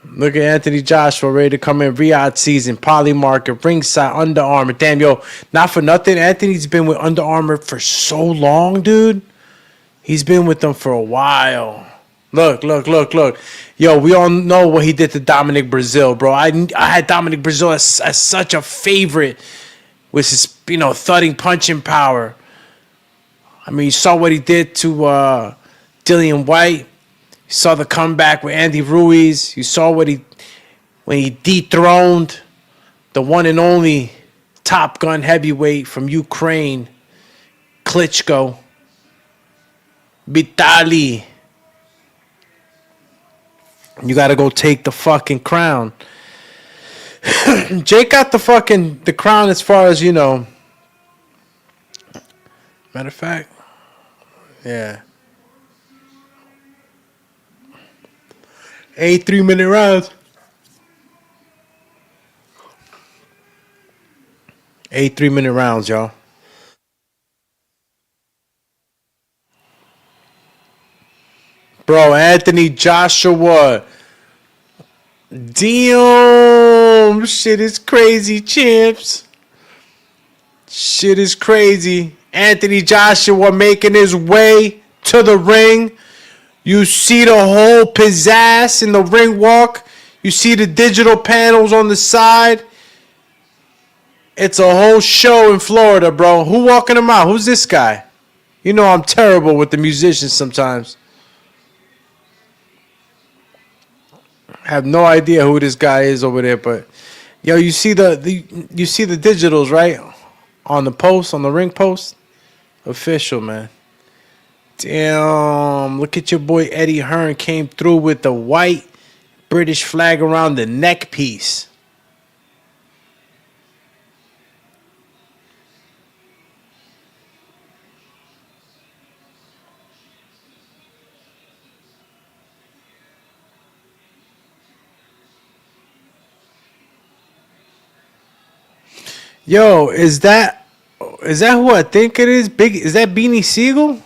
Look at Anthony Joshua ready to come in. Riyadh season, Poly Market, ringside, Under Armour. Damn, yo, not for nothing. Anthony's been with Under Armour for so long, dude. He's been with them for a while. Look. Yo, we all know what he did to Dominic Brazil, bro. I had Dominic Brazil as such a favorite with his, thudding punching power. I mean, you saw what he did to Dillian White. You saw the comeback with Andy Ruiz. You saw when he dethroned the one and only Top Gun heavyweight from Ukraine, Klitschko, Vitaly. You got to go take the fucking crown. Jake got the crown as far as, you know. Matter of fact, yeah. 8 3-minute rounds. 8 3-minute rounds, y'all. Bro, Anthony Joshua. Damn. Shit is crazy, champs. Shit is crazy. Anthony Joshua making his way to the ring. You see the whole pizzazz in the ring walk. You see the digital panels on the side. It's a whole show in Florida, bro. Who walking him out? Who's this guy? You know I'm terrible with the musicians sometimes. I have no idea who this guy is over there, but yo, you see the digitals, right? On the post, on the ring post. Official, man. Damn, look at your boy Eddie Hearn came through with the white British flag around the neck piece. Yo, is that who I think it is? Is that Beanie Siegel?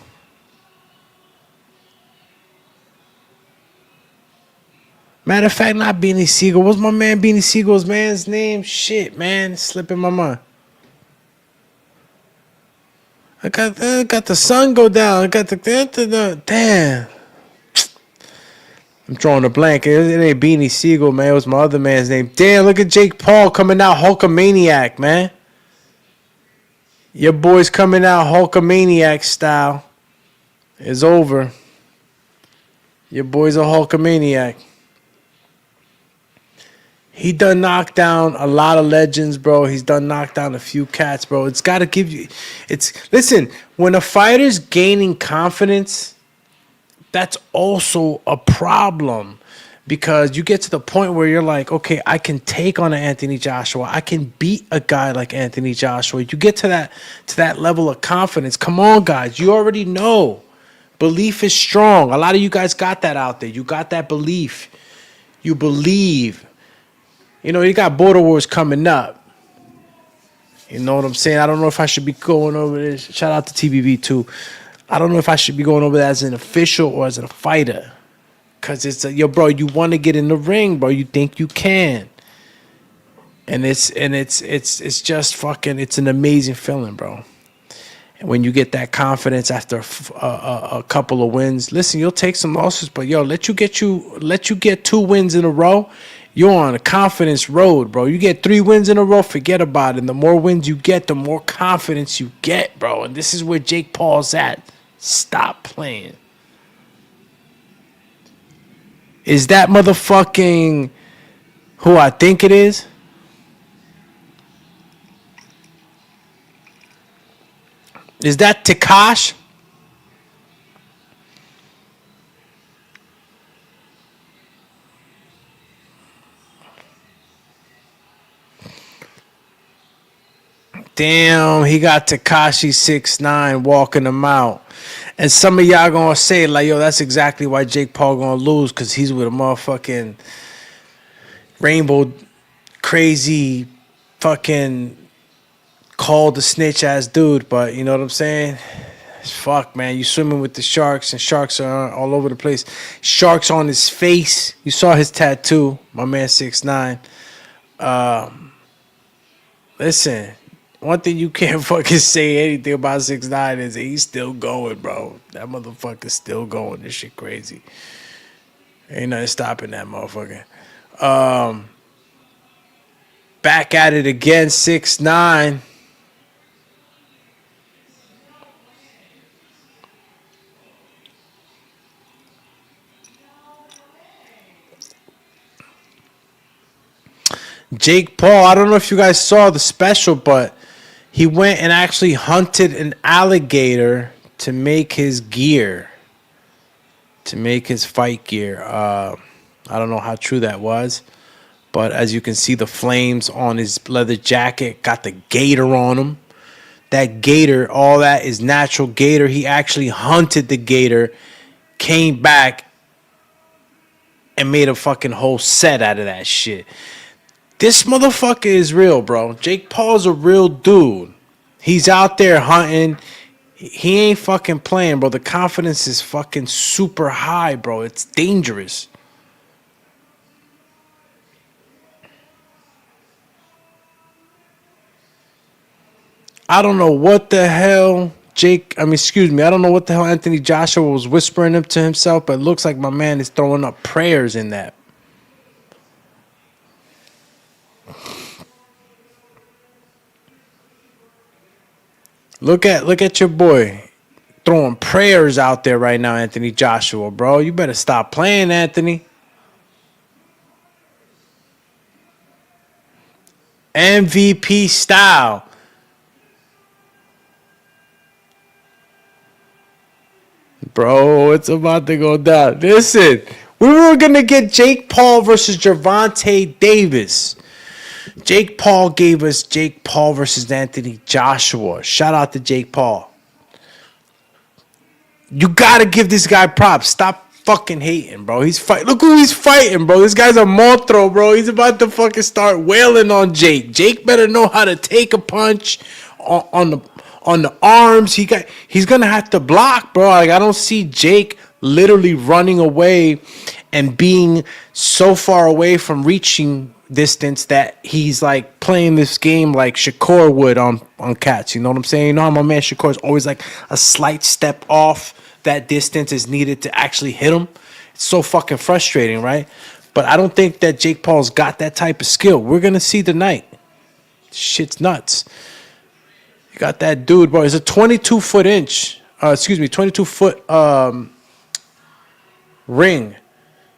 Matter of fact, not Beanie Siegel. What's my man Beanie Siegel's man's name? Shit, man. It's slipping my mind. I got the sun go down. I got the damn. I'm drawing a blank. It ain't Beanie Siegel, man. It was my other man's name. Damn, look at Jake Paul coming out Hulkamaniac, man. Your boy's coming out Hulkamaniac style. It's over. Your boy's a Hulkamaniac. He done knocked down a lot of legends, bro. He's done knocked down a few cats, bro. It's got to give you... Listen, when a fighter's gaining confidence, that's also a problem. Because you get to the point where you're like, okay, I can take on an Anthony Joshua. I can beat a guy like Anthony Joshua. You get to that level of confidence. Come on, guys. You already know. Belief is strong. A lot of you guys got that out there. You got that belief. You believe. You know, you got Border Wars coming up. You know what I'm saying? I don't know if I should be going over this. Shout out to TBV too. I don't know if I should be going over that as an official or as a fighter. Because it's yo, bro, you want to get in the ring, bro. You think you can. And it's just fucking, it's an amazing feeling, bro. And when you get that confidence after a couple of wins, listen, you'll take some losses, but yo, let you get 2 wins in a row. You're on a confidence road, bro. You get 3 wins in a row, forget about it. And the more wins you get, the more confidence you get, bro. And this is where Jake Paul's at. Stop playing. Is that motherfucking who I think it is? Is that Takash? Damn, he got Tekashi 6ix9ine walking him out. And some of y'all gonna say, like, yo, that's exactly why Jake Paul gonna lose, because he's with a motherfucking rainbow crazy fucking called the snitch ass dude. But you know what I'm saying? Fuck, man. You swimming with the sharks, and sharks are all over the place. Sharks on his face. You saw his tattoo, my man 6ix9ine. Listen, one thing you can't fucking say anything about 6ix9ine is he's still going, bro. That motherfucker's still going. This shit crazy. Ain't nothing stopping that motherfucker. Back at it again, 6ix9ine. Jake Paul, I don't know if you guys saw the special, but he went and actually hunted an alligator to make his gear, to make his fight gear. I I don't know how true that was. But as you can see, the flames on his leather jacket, got the gator on him. That gator, all that is natural gator. He actually hunted the gator, came back, and made a fucking whole set out of that shit. This motherfucker is real, bro. Jake Paul's a real dude. He's out there hunting. He ain't fucking playing, bro. The confidence is fucking super high, bro. It's dangerous. I don't know what the hell I don't know what the hell Anthony Joshua was whispering up to himself, but it looks like my man is throwing up prayers in that. Look at your boy throwing prayers out there right now, Anthony Joshua, bro. You better stop playing, Anthony. MVP style. Bro, it's about to go down. Listen, we were going to get Jake Paul versus Gervonta Davis. Jake Paul gave us Jake Paul versus Anthony Joshua. Shout out to Jake Paul. You got to give this guy props. Stop fucking hating, bro. He's fighting. Look who he's fighting, bro. This guy's a monstro, bro. He's about to fucking start wailing on Jake. Jake better know how to take a punch on the arms. He's gonna have to block, bro. Like, I don't see Jake literally running away and being so far away from reaching distance that he's like playing this game like Shakur would on cats. You know what I'm saying? You know how my man Shakur is always like a slight step off that distance is needed to actually hit him. It's so fucking frustrating, right? But I don't think that Jake Paul's got that type of skill. We're gonna see tonight. Shit's nuts. You got that dude, bro. It's a 22-foot inch. 22-foot ring.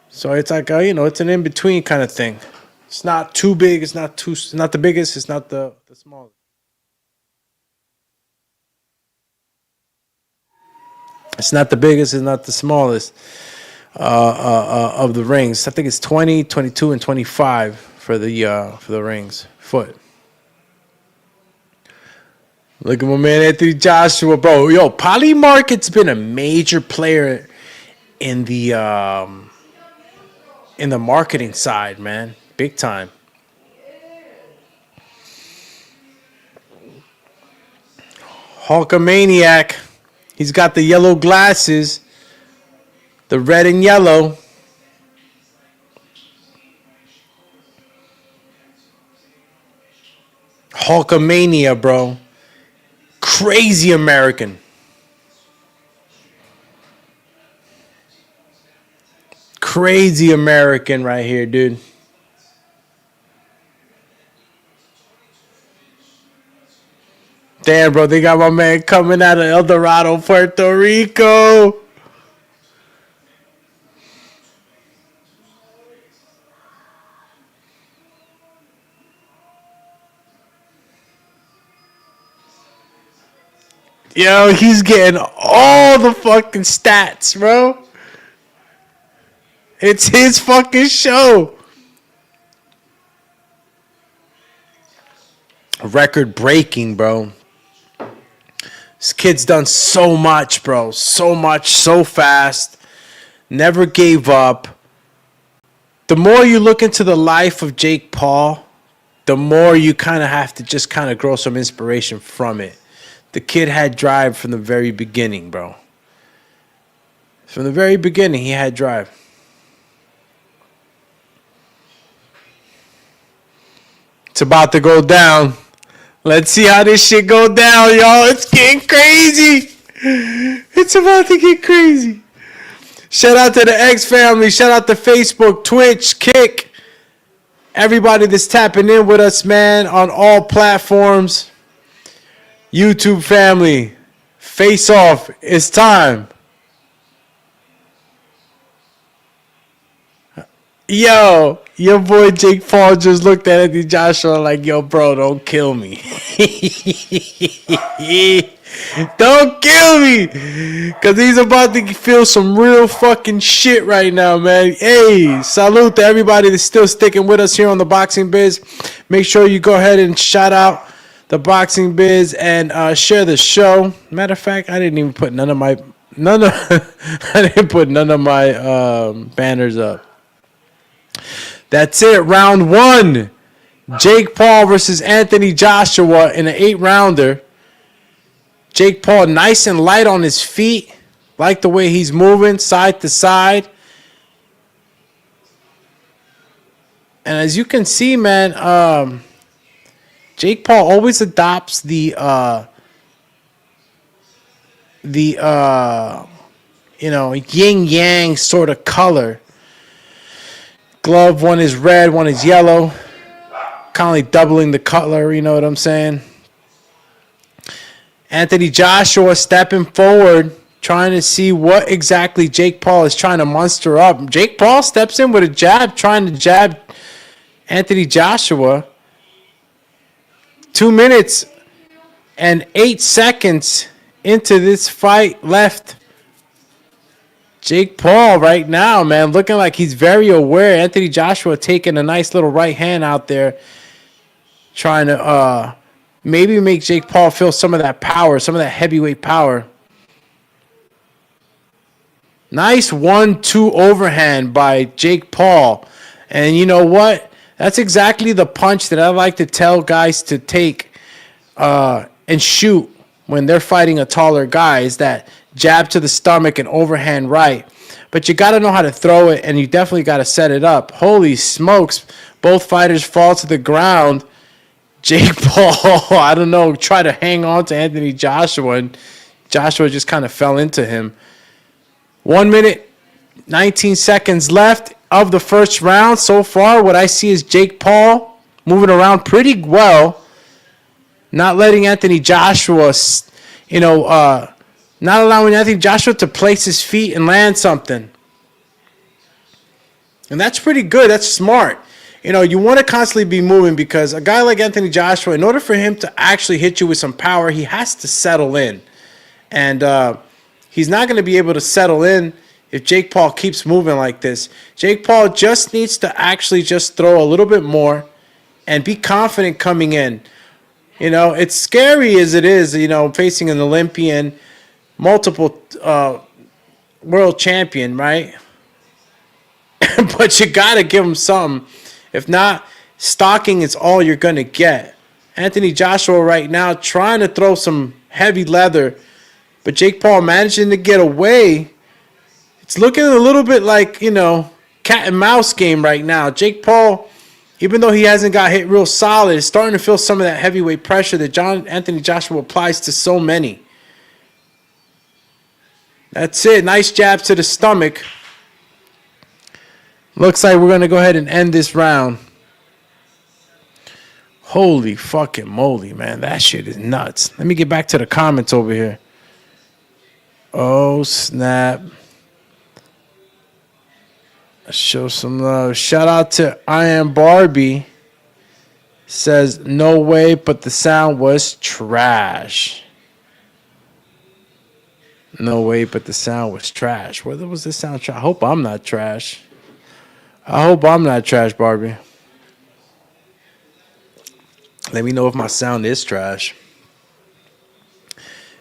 So it's like it's an in between kind of thing. It's not too big. It's not the biggest. It's not the smallest. It's not the biggest. It's not the smallest of the rings. I think it's 20, 22, and 25 for the rings. Foot. Look at my man Anthony Joshua, bro. Yo, Polymarket's been a major player in the marketing side, man. Big time. Hulkamaniac. He's got the yellow glasses. The red and yellow. Hulkamania, bro. Crazy American. Crazy American right here, dude. Damn, bro, they got my man coming out of El Dorado, Puerto Rico. Yo, he's getting all the fucking stats, bro. It's his fucking show. Record breaking, bro. This kid's done so much, bro. So much, so fast. Never gave up. The more you look into the life of Jake Paul, the more you kind of have to just kind of grow some inspiration from it. The kid had drive from the very beginning, bro. From the very beginning, he had drive. It's about to go down. Let's see how this shit go down, y'all. It's getting crazy. It's about to get crazy. Shout out to the X family. Shout out to Facebook, Twitch, Kick. Everybody that's tapping in with us, man, on all platforms. YouTube family. Face off. It's time. Yo, your boy Jake Paul just looked at Anthony Joshua like, yo, bro, don't kill me. Don't kill me. Because he's about to feel some real fucking shit right now, man. Hey, salute to everybody that's still sticking with us here on the Boxing Biz. Make sure you go ahead and shout out the Boxing Biz and share the show. Matter of fact, I didn't even put I didn't put none of my banners up. That's it. Round 1. Jake Paul versus Anthony Joshua in an 8-rounder. Jake Paul nice and light on his feet. Like the way he's moving side to side. And as you can see, man, Jake Paul always adopts the yin-yang sort of color. Glove, one is red, one is yellow. Kind of like doubling the color, you know what I'm saying? Anthony Joshua stepping forward, trying to see what exactly Jake Paul is trying to muster up. Jake Paul steps in with a jab, trying to jab Anthony Joshua. 2 minutes and 8 seconds into this fight left. Jake Paul right now, man, looking like he's very aware. Anthony Joshua taking a nice little right hand out there, trying to maybe make Jake Paul feel some of that power, some of that heavyweight power. Nice 1-2 overhand by Jake Paul. And you know what? That's exactly the punch that I like to tell guys to take and shoot when they're fighting a taller guy, is that jab to the stomach and overhand right. But you got to know how to throw it, and you definitely got to set it up. Holy smokes. Both fighters fall to the ground. Jake Paul, I don't know, try to hang on to Anthony Joshua, and Joshua just kind of fell into him. 1 minute, 19 seconds left of the first round. So far, what I see is Jake Paul moving around pretty well, not letting Anthony Joshua, not allowing Anthony Joshua to place his feet and land something. And that's pretty good. That's smart. You want to constantly be moving, because a guy like Anthony Joshua, in order for him to actually hit you with some power, he has to settle in. And he's not going to be able to settle in if Jake Paul keeps moving like this. Jake Paul just needs to actually just throw a little bit more and be confident coming in. It's scary as it is, facing an Olympian, multiple world champion, right? But you got to give him something. If not, stalking is all you're going to get. Anthony Joshua right now trying to throw some heavy leather, but Jake Paul managing to get away. It's looking a little bit like, cat and mouse game right now. Jake Paul, even though he hasn't got hit real solid, is starting to feel some of that heavyweight pressure that Anthony Joshua applies to so many. That's it. Nice jab to the stomach. Looks like we're going to go ahead and end this round. Holy fucking moly, man. That shit is nuts. Let me get back to the comments over here. Oh, snap. Show some love. Shout out to I Am Barbie. Says, no way, but the sound was trash. No way, but the sound was trash. Whether was the sound trash? I hope I'm not trash. I hope I'm not trash, Barbie. Let me know if my sound is trash.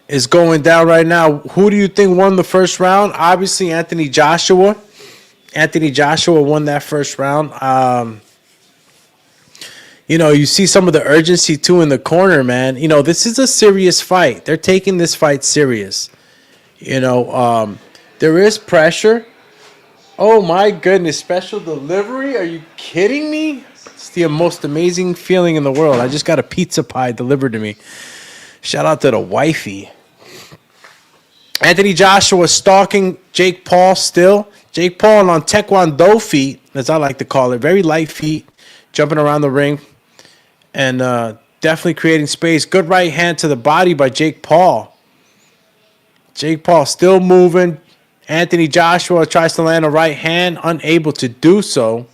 It's going down right now. Who do you think won the first round? Obviously, Anthony Joshua. Anthony Joshua won that first round. You see some of the urgency, too, in the corner, man. This is a serious fight. They're taking this fight serious. There is pressure. Oh, my goodness. Special delivery? Are you kidding me? It's the most amazing feeling in the world. I just got a pizza pie delivered to me. Shout out to the wifey. Anthony Joshua stalking Jake Paul still. Jake Paul on Taekwondo feet, as I like to call it. Very light feet. Jumping around the ring. And definitely creating space. Good right hand to the body by Jake Paul. Jake Paul still moving. Anthony Joshua tries to land a right hand, unable to do so.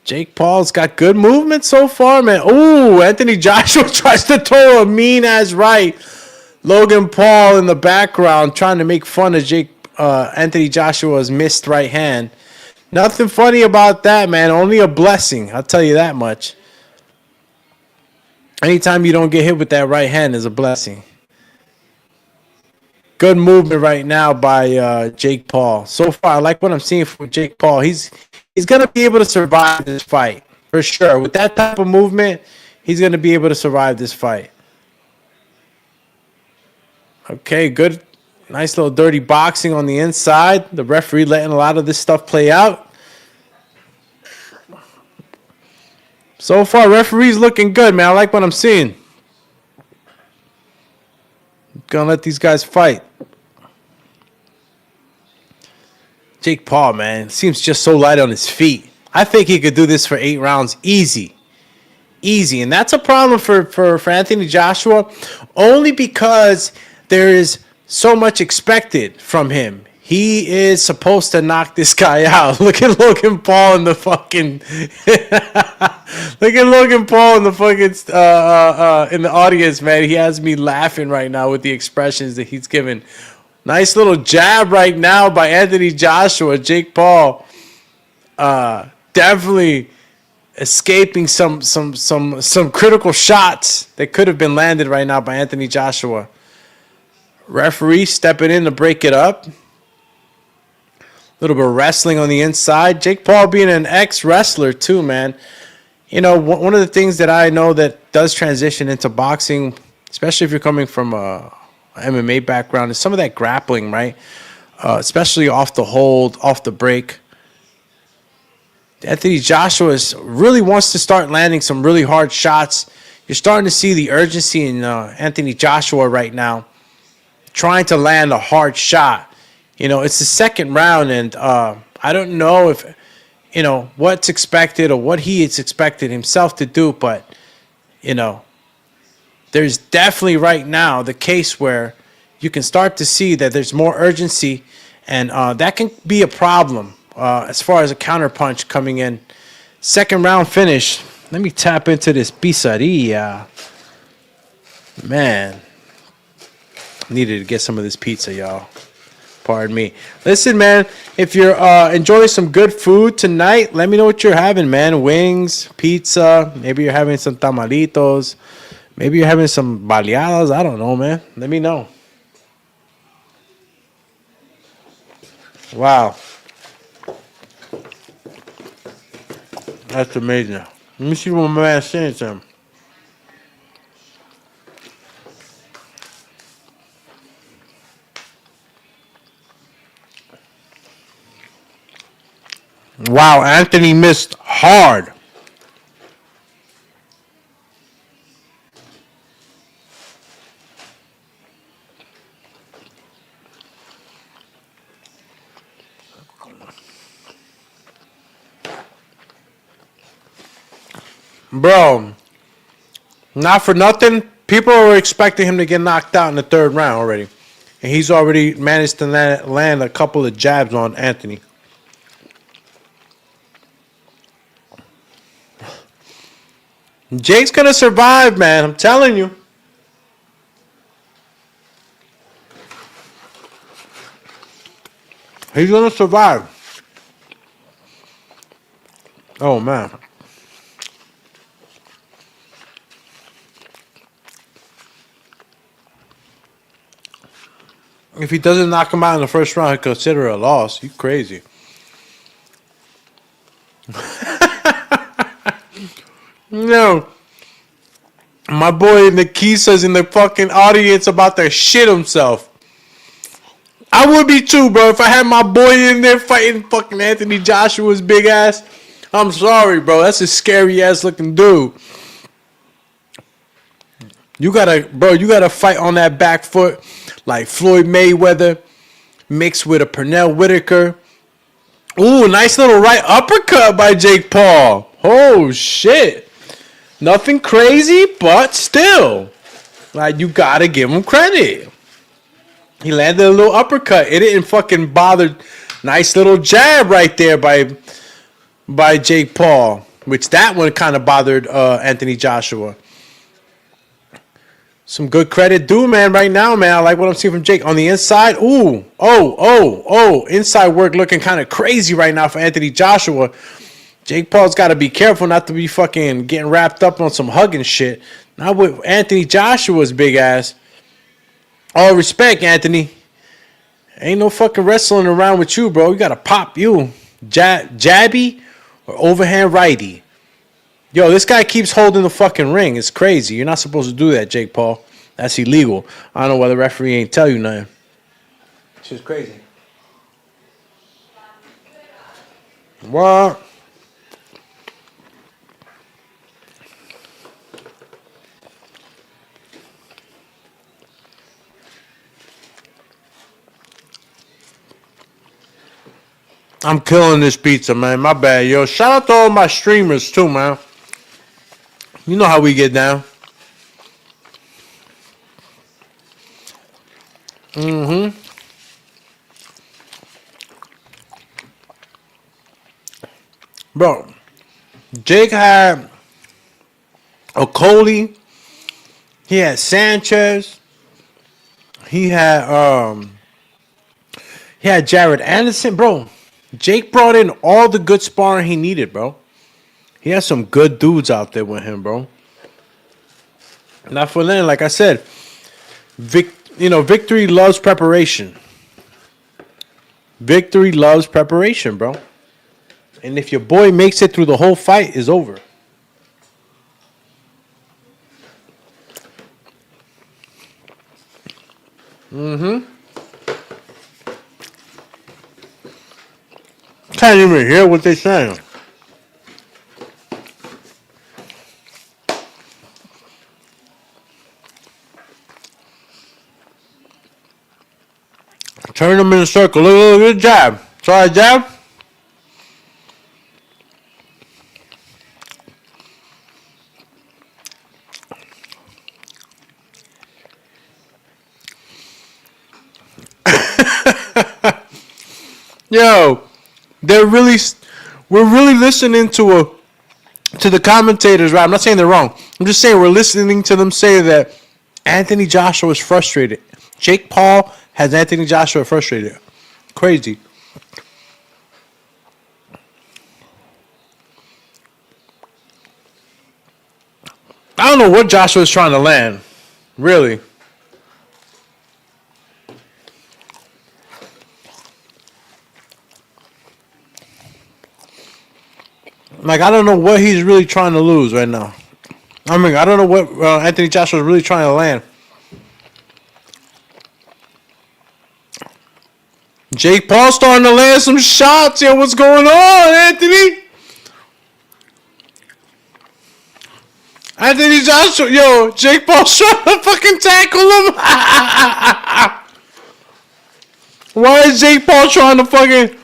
Jake Paul's got good movement so far, man. Ooh, Anthony Joshua tries to throw a mean-ass right. Logan Paul in the background trying to make fun of Anthony Joshua's missed right hand. Nothing funny about that, man. Only a blessing. I'll tell you that much. Anytime you don't get hit with that right hand is a blessing. Good movement right now by Jake Paul. So far, I like what I'm seeing from Jake Paul. He's going to be able to survive this fight, for sure. With that type of movement, he's going to be able to survive this fight. Okay, good. Nice little dirty boxing on the inside. The referee letting a lot of this stuff play out. So far, referee's looking good, man. I like what I'm seeing. Gonna let these guys fight. Jake Paul, man, seems just so light on his feet. I think he could do this for 8 rounds easy. Easy. And that's a problem for Anthony Joshua, only because there is so much expected from him. He is supposed to knock this guy out. Look at Logan Paul in the fucking look at Logan Paul in the fucking in the audience, man. He has me laughing right now with the expressions that he's given. Nice little jab right now by Anthony Joshua. Jake Paul definitely escaping some critical shots that could have been landed right now by Anthony Joshua. Referee stepping in to break it up. A little bit of wrestling on the inside. Jake Paul being an ex-wrestler too, man. You know, one of the things that I know that does transition into boxing, especially if you're coming from a MMA background, is some of that grappling, right? Especially off the hold, off the break. Anthony Joshua really wants to start landing some really hard shots. You're starting to see the urgency in Anthony Joshua right now, trying to land a hard shot. You know, it's the second round, and I don't know if, you know, what's expected or what he is expected himself to do, but, you know, there's definitely right now the case where you can start to see that there's more urgency, and that can be a problem as far as a counterpunch coming in. Second round finish. Let me tap into this pizzeria. Man, needed to get some of this pizza, y'all. Pardon me. Listen, man, if you're enjoying some good food tonight, let me know what you're having, man. Wings, pizza, maybe you're having some tamalitos, maybe you're having some baleadas. I don't know, man. Let me know. Wow. That's amazing. Let me see what my man's saying to him. Wow, Anthony missed hard. Bro, not for nothing, people were expecting him to get knocked out in the third round already. And he's already managed to land a couple of jabs on Anthony. Jake's going to survive, man. I'm telling you. He's going to survive. Oh, man. If he doesn't knock him out in the first round, I consider it a loss. You crazy. No. My boy Nikisa's in the fucking audience about to shit himself. I would be too, bro. If I had my boy in there fighting fucking Anthony Joshua's big ass. I'm sorry, bro. That's a scary ass looking dude. You gotta fight on that back foot like Floyd Mayweather mixed with a Pernell Whitaker. Ooh, nice little right uppercut by Jake Paul. Oh, shit. Nothing crazy, but still. Like, you gotta give him credit. He landed a little uppercut. It didn't fucking bother. Nice little jab right there by Jake Paul. which that one kind of bothered Anthony Joshua. Some good credit due, man, right now, man. I like what I'm seeing from Jake. On the inside, inside work looking kind of crazy right now for Anthony Joshua. Jake Paul's got to be careful not to be fucking getting wrapped up on some hugging shit. Not with Anthony Joshua's big ass. All respect, Anthony. Ain't no fucking wrestling around with you, bro. You got to pop you. Jabby or overhand righty. Yo, this guy keeps holding the fucking ring. It's crazy. You're not supposed to do that, Jake Paul. That's illegal. I don't know why the referee ain't tell you nothing. It's just crazy. What? I'm killing this pizza, man. My bad, yo. Shout out to all my streamers, too, man. You know how we get down. Bro, Jake had Okoli. He had Sanchez. He had Jared Anderson, bro. Jake brought in all the good sparring he needed, bro. He has some good dudes out there with him, bro. Not for nothing, like I said, victory loves preparation. Victory loves preparation, bro. And if your boy makes it through the whole fight, it's over. Can't even hear what they're saying. Turn them in a circle. Look, good jab. Try a jab. Yo, we're really listening to the commentators, right? I'm not saying they're wrong. I'm just saying we're listening to them say that Anthony Joshua is frustrated. Jake Paul has Anthony Joshua frustrated. Crazy. I don't know what Joshua is trying to land. Really. Like, I don't know what he's really trying to lose right now. I mean, I don't know what Anthony Joshua is really trying to land. Jake Paul starting to land some shots. Yo, what's going on, Anthony? Anthony Joshua, yo, Jake Paul's trying to fucking tackle him. Why is Jake Paul trying to fucking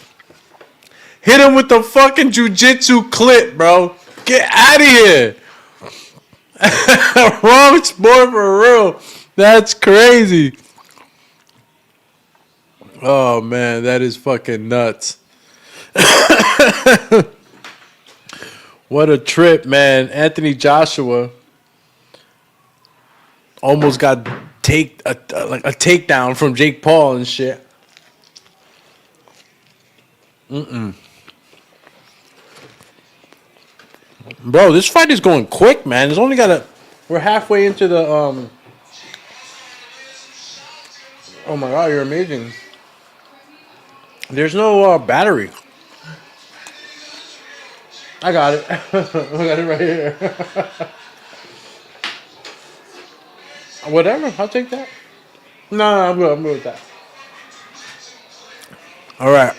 hit him with the fucking jiu-jitsu clip, bro? Get out of here. Wrong sport for real. That's crazy. Oh, man, that is fucking nuts. What a trip, man. Anthony Joshua almost got a takedown from Jake Paul and shit. Bro, this fight is going quick, man. It's only we're halfway into the Oh my god, you're amazing. There's no battery. I got it. I got it right here. Whatever, I'll take that. No, I'm good with that. All right.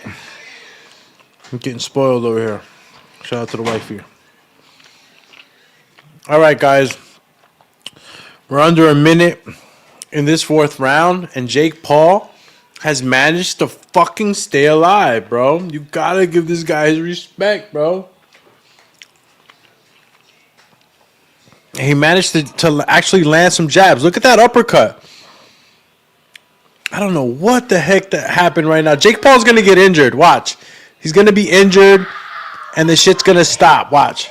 I'm getting spoiled over here. Shout out to the wife here. All right, guys. We're under a minute in this fourth round, and Jake Paul has managed to fucking stay alive, bro. You gotta give this guy his respect, bro. He managed to actually land some jabs. Look at that uppercut. I don't know what the heck that happened right now. Jake Paul's going to get injured. Watch. He's going to be injured, and the shit's going to stop. Watch.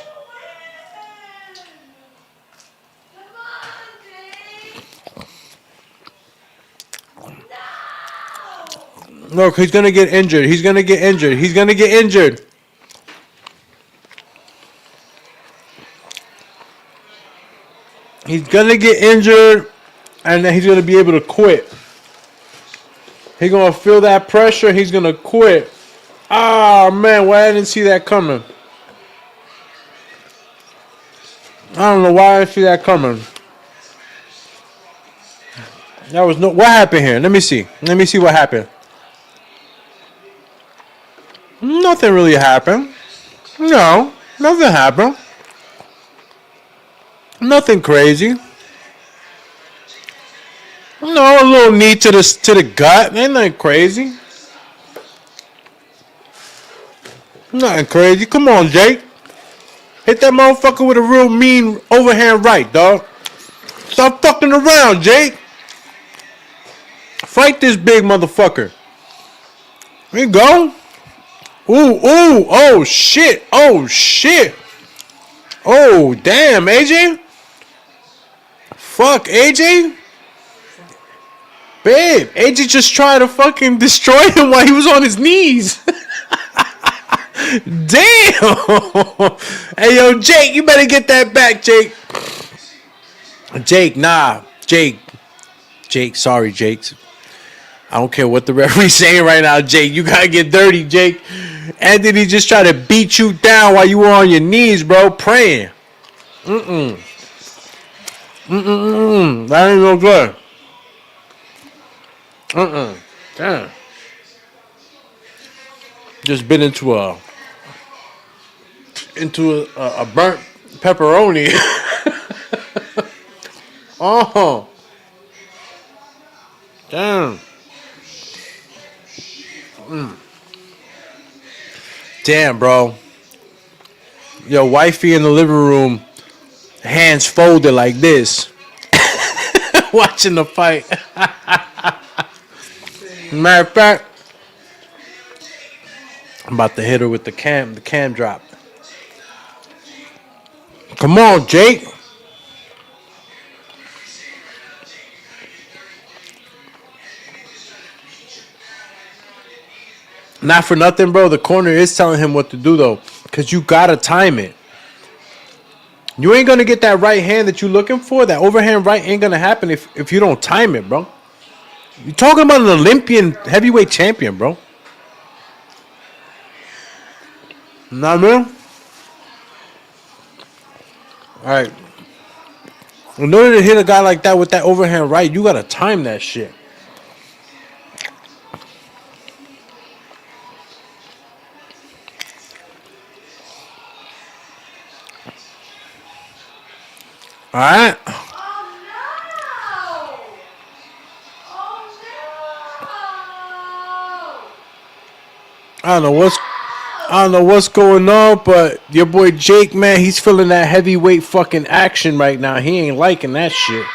Look, he's gonna get injured. He's gonna get injured. He's gonna get injured. He's gonna get injured, and then he's gonna be able to quit. He's gonna feel that pressure. He's gonna quit. Oh man, why I didn't see that coming? I don't know why I didn't see that coming. That was no. What happened here? Let me see. Let me see what happened. Nothing really happened. No, nothing happened. Nothing crazy. No, a little knee to the gut. Ain't nothing crazy. Nothing crazy. Come on, Jake. Hit that motherfucker with a real mean overhand right, dog. Stop fucking around, Jake. Fight this big motherfucker. There you go. Ooh, ooh, oh shit, oh shit. Oh, damn, AJ. Fuck, AJ. Babe, AJ just tried to fucking destroy him while he was on his knees. Damn. Hey, yo, Jake, you better get that back, Jake. Jake, nah. Jake, sorry, Jake. I don't care what the referee's saying right now, Jake. You gotta get dirty, Jake. Anthony just tried to beat you down while you were on your knees, bro, praying. That ain't no good. Damn. Just been into a burnt pepperoni. Oh. Damn. Damn, bro. Yo, wifey in the living room, hands folded like this, watching the fight. Matter of fact, I'm about to hit her with the cam drop. Come on, Jake. Not for nothing, bro. The corner is telling him what to do, though. Because you got to time it. You ain't going to get that right hand that you're looking for. That overhand right ain't going to happen if you don't time it, bro. You're talking about an Olympian heavyweight champion, bro. Know what I mean? All right. In order to hit a guy like that with that overhand right, you got to time that shit. All right. Oh no! Oh no! I don't know what's going on, but your boy Jake, man, he's feeling that heavyweight fucking action right now. He ain't liking that shit.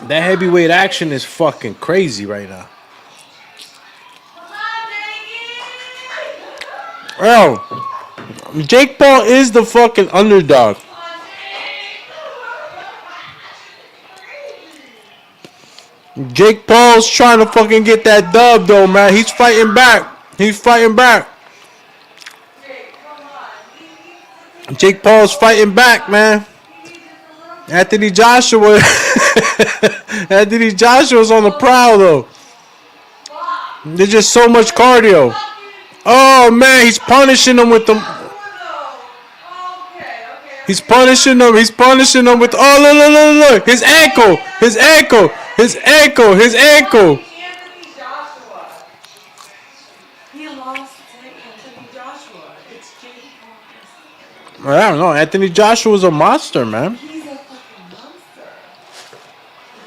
That heavyweight action is fucking crazy right now. Oh, Jake Paul is the fucking underdog. Jake Paul's trying to fucking get that dub, though, man. He's fighting back. He's fighting back. Jake Paul's fighting back, man. Anthony Joshua's on the prowl, though. There's just so much cardio. Oh, man, he's punishing him with the... He's punishing him. He's punishing him with... Oh, look. His ankle. His ankle. His ankle. His ankle. He lost to Anthony Joshua. It's Jake Paul. I don't know. Anthony Joshua's a monster, man. He's a fucking monster.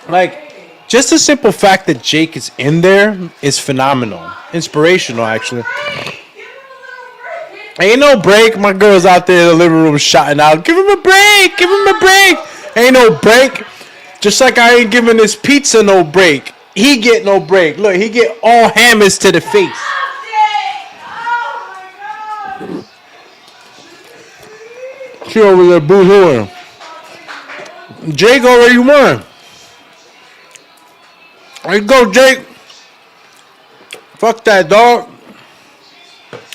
Like, just the simple fact that Jake is in there is phenomenal. Inspirational, actually. Ain't no break. My girl's out there in the living room shouting out, give him a break. Give him a break. Ain't no break. Just like I ain't giving this pizza no break. He get no break. Look, he get all hammers to the face. She over there boo-hooing. Jake already won. There you go, Jake. Fuck that, dog.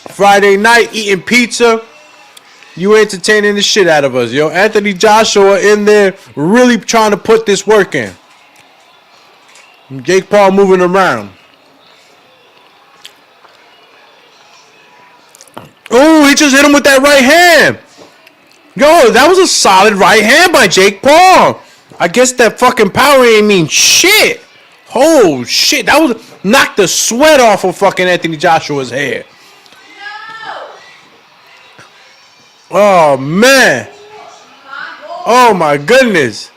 Friday night eating pizza. You entertaining the shit out of us, yo. Anthony Joshua in there really trying to put this work in. Jake Paul moving around. Oh, he just hit him with that right hand. Yo, that was a solid right hand by Jake Paul. I guess that fucking power ain't mean shit. Oh, shit. That was knocked the sweat off of fucking Anthony Joshua's hair. Oh, man. Oh, my goodness.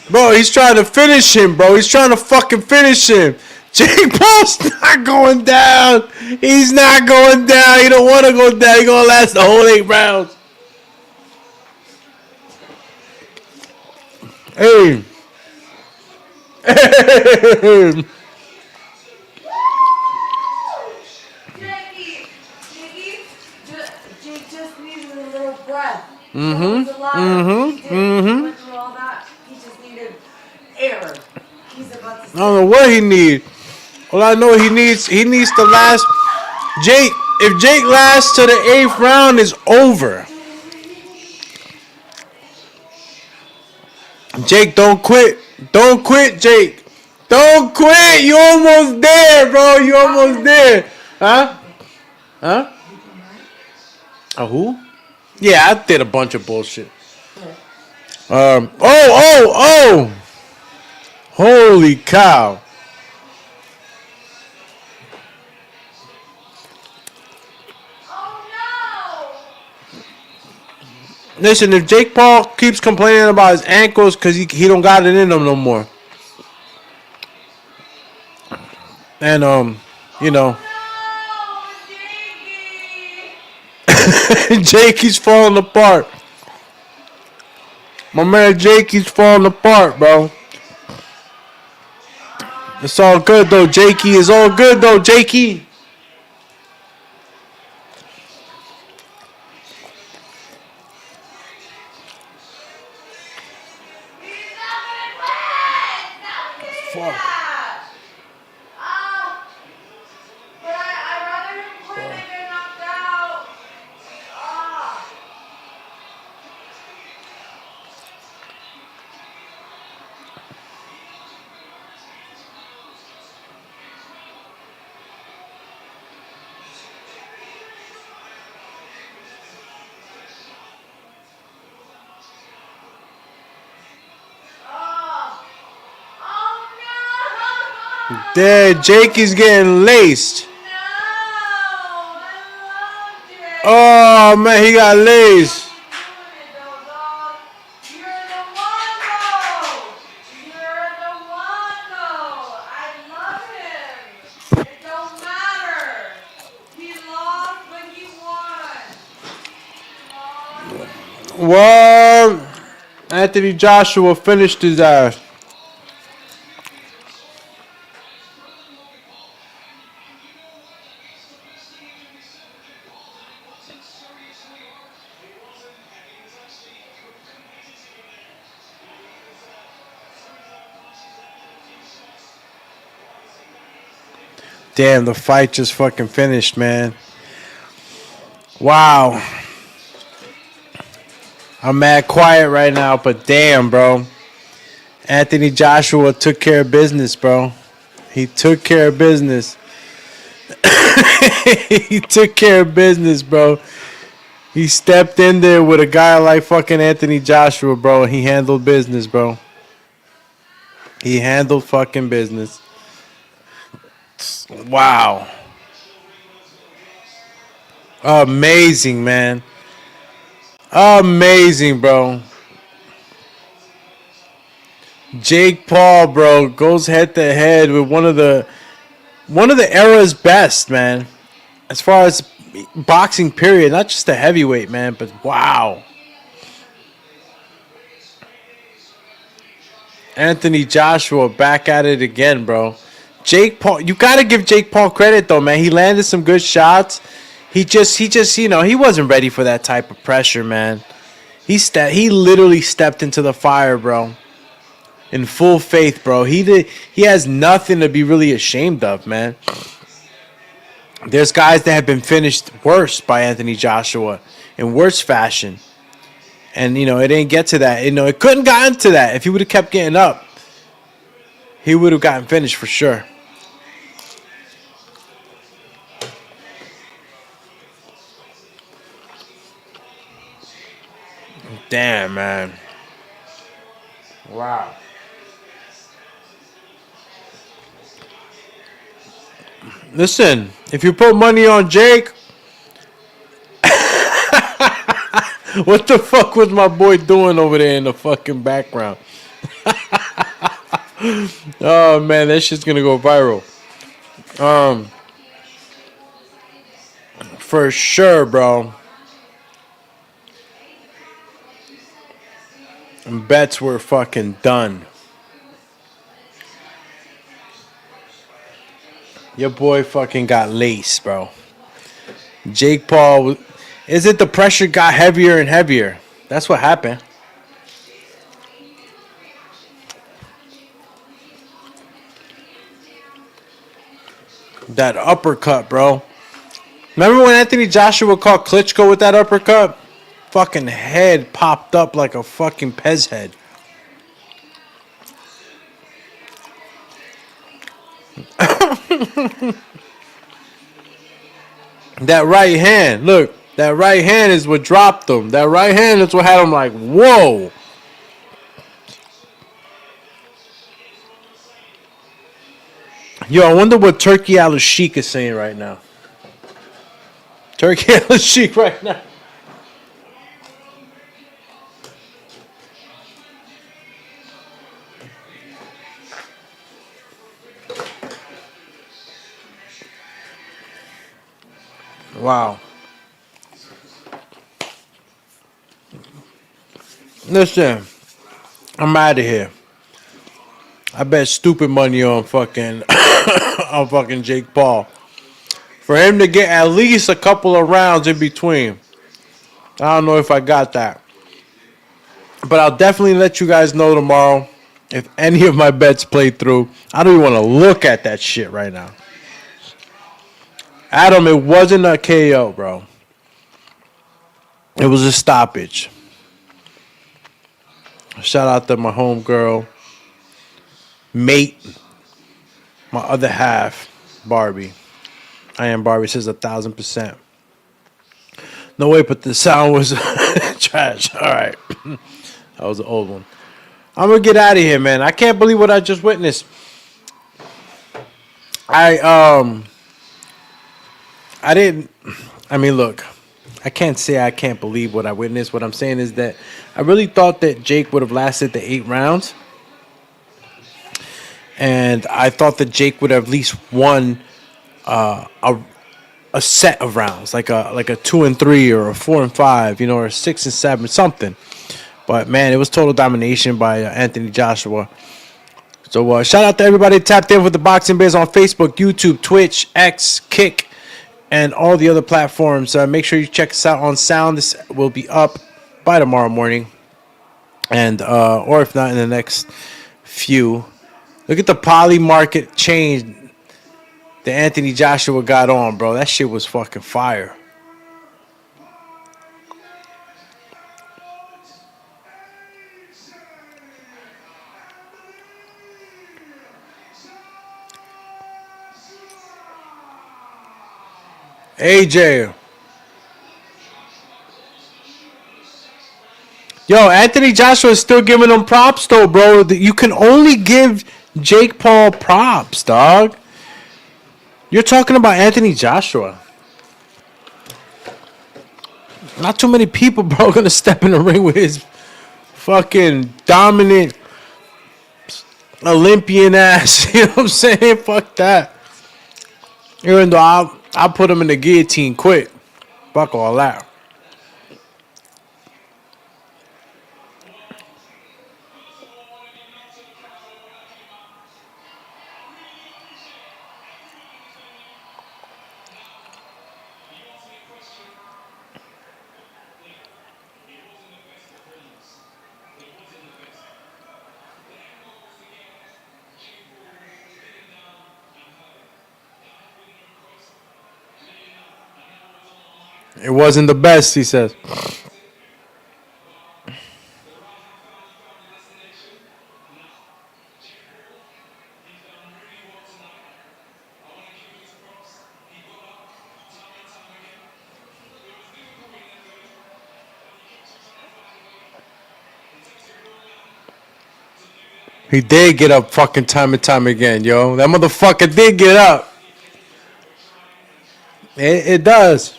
Bro, he's trying to finish him, bro. He's trying to fucking finish him. Jake Paul's not going down. He's not going down. He don't want to go down. He's going to last the whole 8 rounds. Hey. Jake just needed a little breath. Mm-hmm. He went through all that. He just needed air. He's about to I don't know what he needs. All I know he needs to last. Jake, if Jake lasts to the 8th round, it's over. Jake, don't quit. Don't quit, Jake. Don't quit. You almost there, bro. You almost there. Huh? Huh? Who? Yeah, I did a bunch of bullshit. Oh. Holy cow. Listen, if Jake Paul keeps complaining about his ankles because he don't got it in him no more. And, you know. Jakey's falling apart. My man Jakey's falling apart, bro. It's all good, though, Jakey. It's all good, though, Jakey. There, Jakey's getting laced. Oh, man, he got laced. Well, Anthony Joshua finished his ass. Damn, the fight just fucking finished, man. Wow. I'm mad quiet right now, but damn, bro. Anthony Joshua took care of business, bro. He took care of business. He took care of business, bro. He stepped in there with a guy like fucking Anthony Joshua, bro. He handled business, bro. He handled fucking business. Wow. Amazing, man. Amazing, bro. Jake Paul, bro, goes head to head with one of the era's best, man. As far as boxing, period, not just the heavyweight, man, but wow. Anthony Joshua back at it again, bro. Jake Paul, you got to give Jake Paul credit though, man. He landed some good shots. He just, you know, he wasn't ready for that type of pressure, man. He literally stepped into the fire, bro. In full faith, bro. He has nothing to be really ashamed of, man. There's guys that have been finished worse by Anthony Joshua in worse fashion. And, it didn't get to that. It couldn't gotten to that. If he would have kept getting up, he would have gotten finished for sure. Damn, man. Wow. Listen, if you put money on Jake, what the fuck was my boy doing over there in the fucking background? Oh man, that shit's gonna go viral. For sure, bro. And bets were fucking done. Your boy fucking got laced, bro. Jake Paul, is it the pressure got heavier and heavier? That's what happened. That uppercut, bro. Remember when Anthony Joshua caught Klitschko with that uppercut? Fucking head popped up like a fucking Pez head. That right hand, look, that right hand is what dropped him. That right hand is what had him like, whoa. Yo, I wonder what Turkey Al-Sheikh is saying right now. Turkey Al-Sheikh right now. Wow. Listen, I'm out of here. I bet stupid money on fucking on fucking Jake Paul. For him to get at least a couple of rounds in between. I don't know if I got that. But I'll definitely let you guys know tomorrow if any of my bets played through. I don't even want to look at that shit right now. Adam, it wasn't a KO, bro. It was a stoppage. Shout out to my homegirl, mate, my other half, Barbie. I am Barbie says 1,000%. No way, but the sound was trash. All right. That was an old one. I'm going to get out of here, man. I can't believe what I just witnessed. Look, I can't say I can't believe what I witnessed. What I'm saying is that I really thought that Jake would have lasted the 8 rounds. And I thought that Jake would have at least won a set of rounds, like a 2 and 3 or a 4 and 5, or 6 and 7, something. But man, it was total domination by Anthony Joshua. So shout out to everybody tapped in with the Boxing Biz on Facebook, YouTube, Twitch, X, Kick, and all the other platforms. Make sure you check us out on Sound. This will be up by tomorrow morning, and or if not in the next few. Look at the poly market change that Anthony Joshua got on, bro. That shit was fucking fire. AJ. Yo, Anthony Joshua is still giving him props, though, bro. You can only give Jake Paul props, dog. You're talking about Anthony Joshua. Not too many people, bro, gonna step in the ring with his fucking dominant Olympian ass. You know what I'm saying? Fuck that. Even though I'll put him in the guillotine quick. Fuck all that. It wasn't the best, he says. He did get up fucking time and time again, yo. That motherfucker did get up. It does.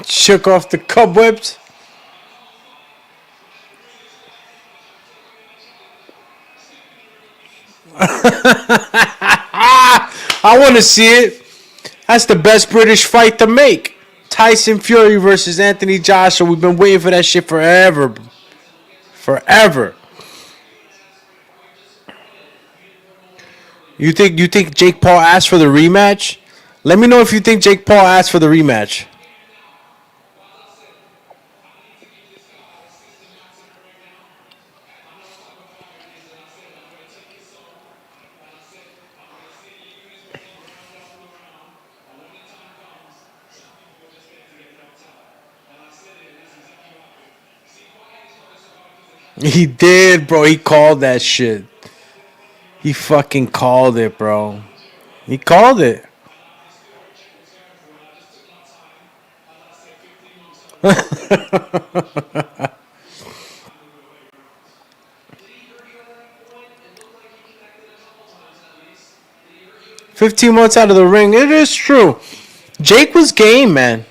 Shook off the cobwebs. I want to see it. That's the best British fight to make. Tyson Fury versus Anthony Joshua. We've been waiting for that shit forever. Forever. You think Jake Paul asked for the rematch? Let me know if you think Jake Paul asked for the rematch. He did, bro. He called that shit. He fucking called it, bro. He called it. "15 months out of the ring." It is true. Jake was game, man.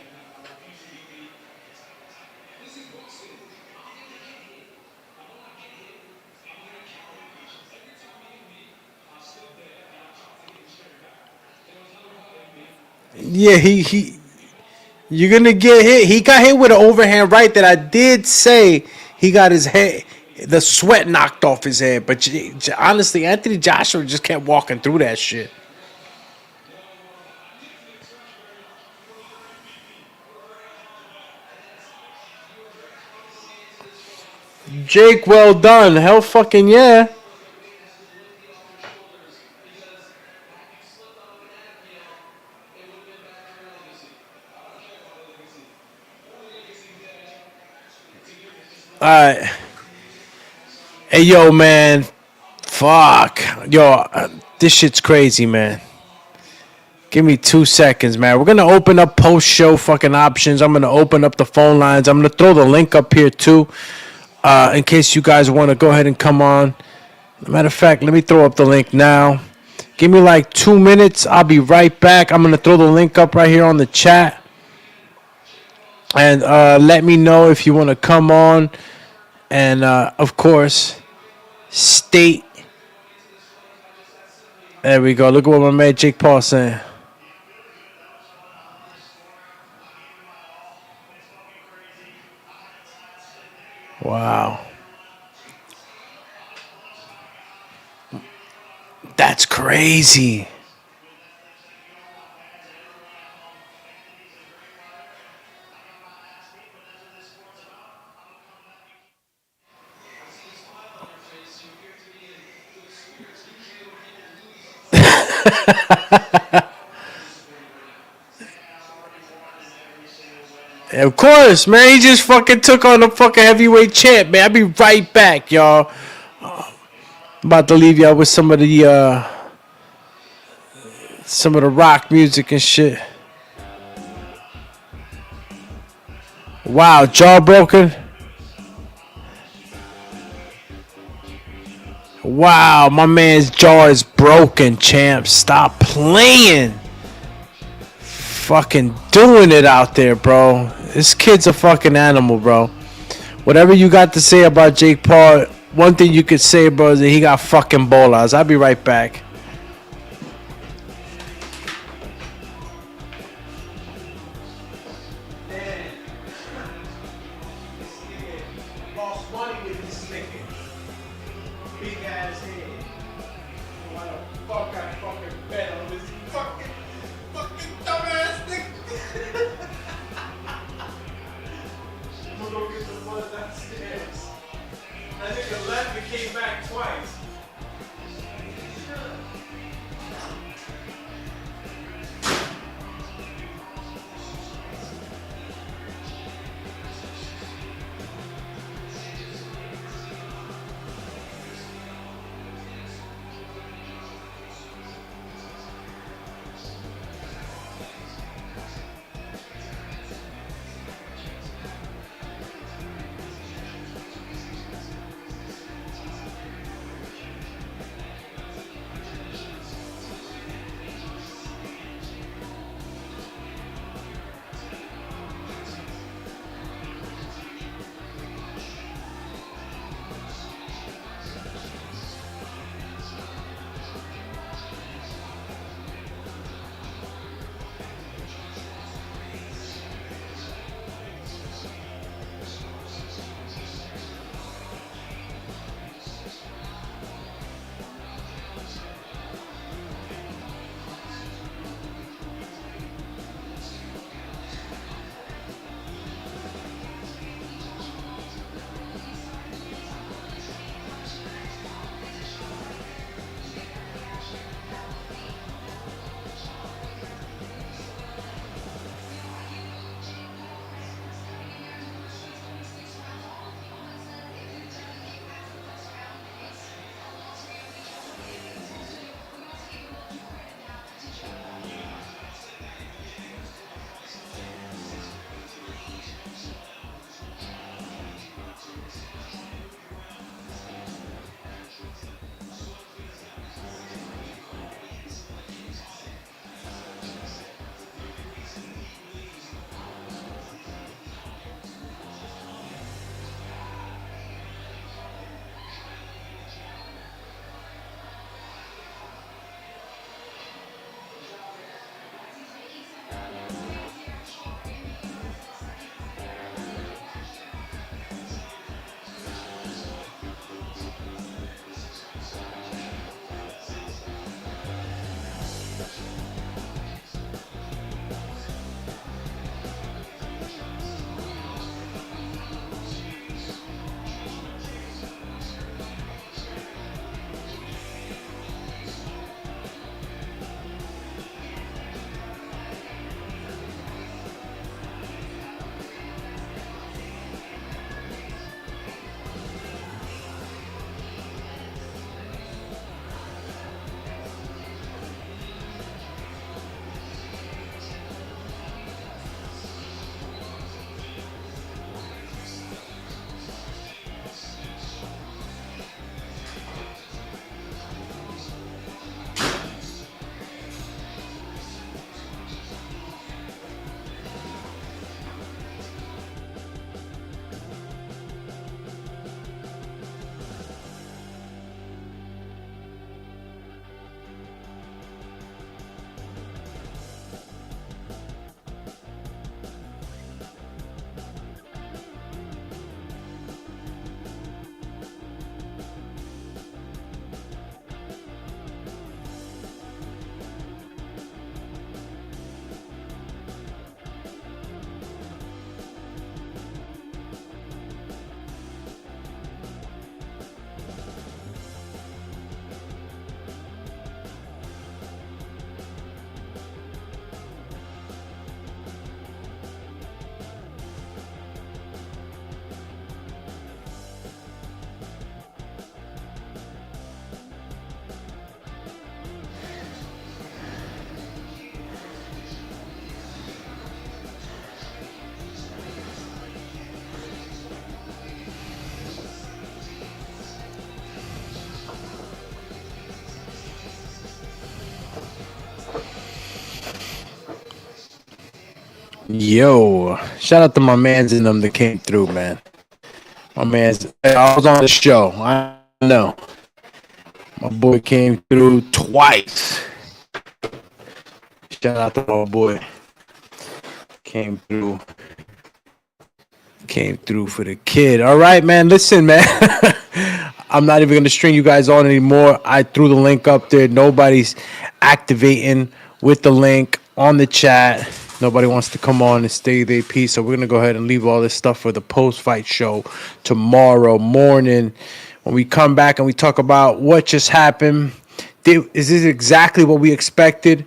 Yeah, you're gonna get hit. He got hit with an overhand right that I did say he got his head, the sweat knocked off his head. But honestly, Anthony Joshua just kept walking through that shit. Jake, well done. Hell fucking yeah. Alright. Hey, yo, man. Fuck. Yo, this shit's crazy, man. Give me 2 seconds, man. We're going to open up post-show fucking options. I'm going to open up the phone lines. I'm going to throw the link up here, too, in case you guys want to go ahead and come on. Matter of fact, let me throw up the link now. Give me like 2 minutes. I'll be right back. I'm going to throw the link up right here on the chat. And let me know if you want to come on. And, of course, state. There we go. Look at what my man Jake Paul saying. Wow. That's crazy. Of course, man. He just fucking took on the fucking heavyweight champ, man. I'll be right back, y'all. About to leave y'all with some of the rock music and shit. Wow, jaw broken. Wow, my man's jaw is broken, champ. Stop playing. Fucking doing it out there, bro. This kid's a fucking animal, bro. Whatever you got to say about Jake Paul, one thing you could say, bro, is that he got fucking bolas. I'll be right back. Yo, shout out to my mans and them that came through, man. My mans, I was on the show. I know. My boy came through twice. Shout out to my boy. Came through for the kid. All right, man. Listen, man. I'm not even going to string you guys on anymore. I threw the link up there. Nobody's activating with the link on the chat. Nobody wants to come on and stay their piece. So we're going to go ahead and leave all this stuff for the post-fight show tomorrow morning. When we come back and we talk about what just happened. Is this exactly what we expected?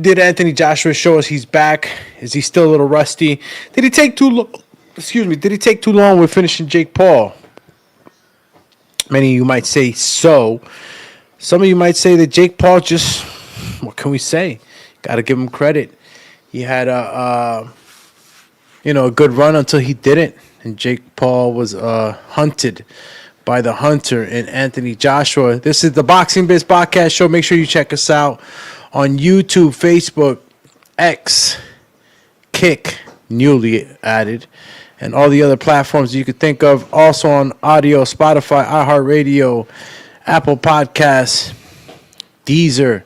Did Anthony Joshua show us he's back? Is he still a little rusty? Did he take too long? Did he take too long with finishing Jake Paul? Many of you might say so. Some of you might say that Jake Paul just, what can we say? Got to give him credit. He had a good run until he didn't, and Jake Paul was hunted by the hunter in Anthony Joshua. This is the Boxing Biz podcast show. Make sure you check us out on YouTube, Facebook, X, Kick, newly added, and all the other platforms you could think of. Also on audio, Spotify, iHeartRadio, Apple Podcasts, Deezer,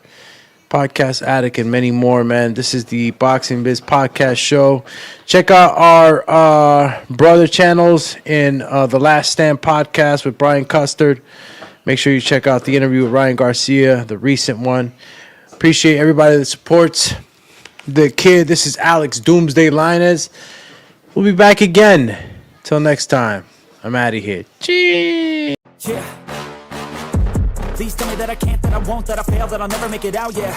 Podcast Addict, and many more, man. This is the Boxing Biz podcast show. Check out our brother channels in the Last Stand podcast with Brian Custard. Make sure you check out the interview with Ryan Garcia, the recent one. Appreciate everybody that supports the kid. This is Alex Doomsday Linus. We'll be back again. Till next time, I'm out of here. Cheers. Yeah. Please tell me that I can't, that I won't, that I fail, that I'll never make it out, yeah.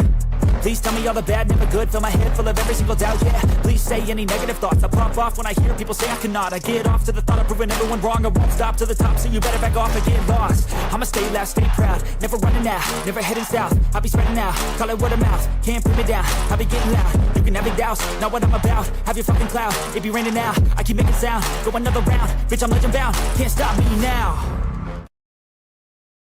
Please tell me all the bad, never good, fill my head full of every single doubt, yeah. Please say any negative thoughts, I pop off when I hear people say I cannot. I get off to the thought of proving everyone wrong, I won't stop to the top, so you better back off and get lost. I'ma stay loud, stay proud, never running out, never heading south. I'll be spreading out, call it word of mouth, can't put me down, I'll be getting loud. You can have it douse, not what I'm about, have your fucking cloud, it be raining now, I keep making sound, go another round, bitch I'm legend bound, can't stop me now.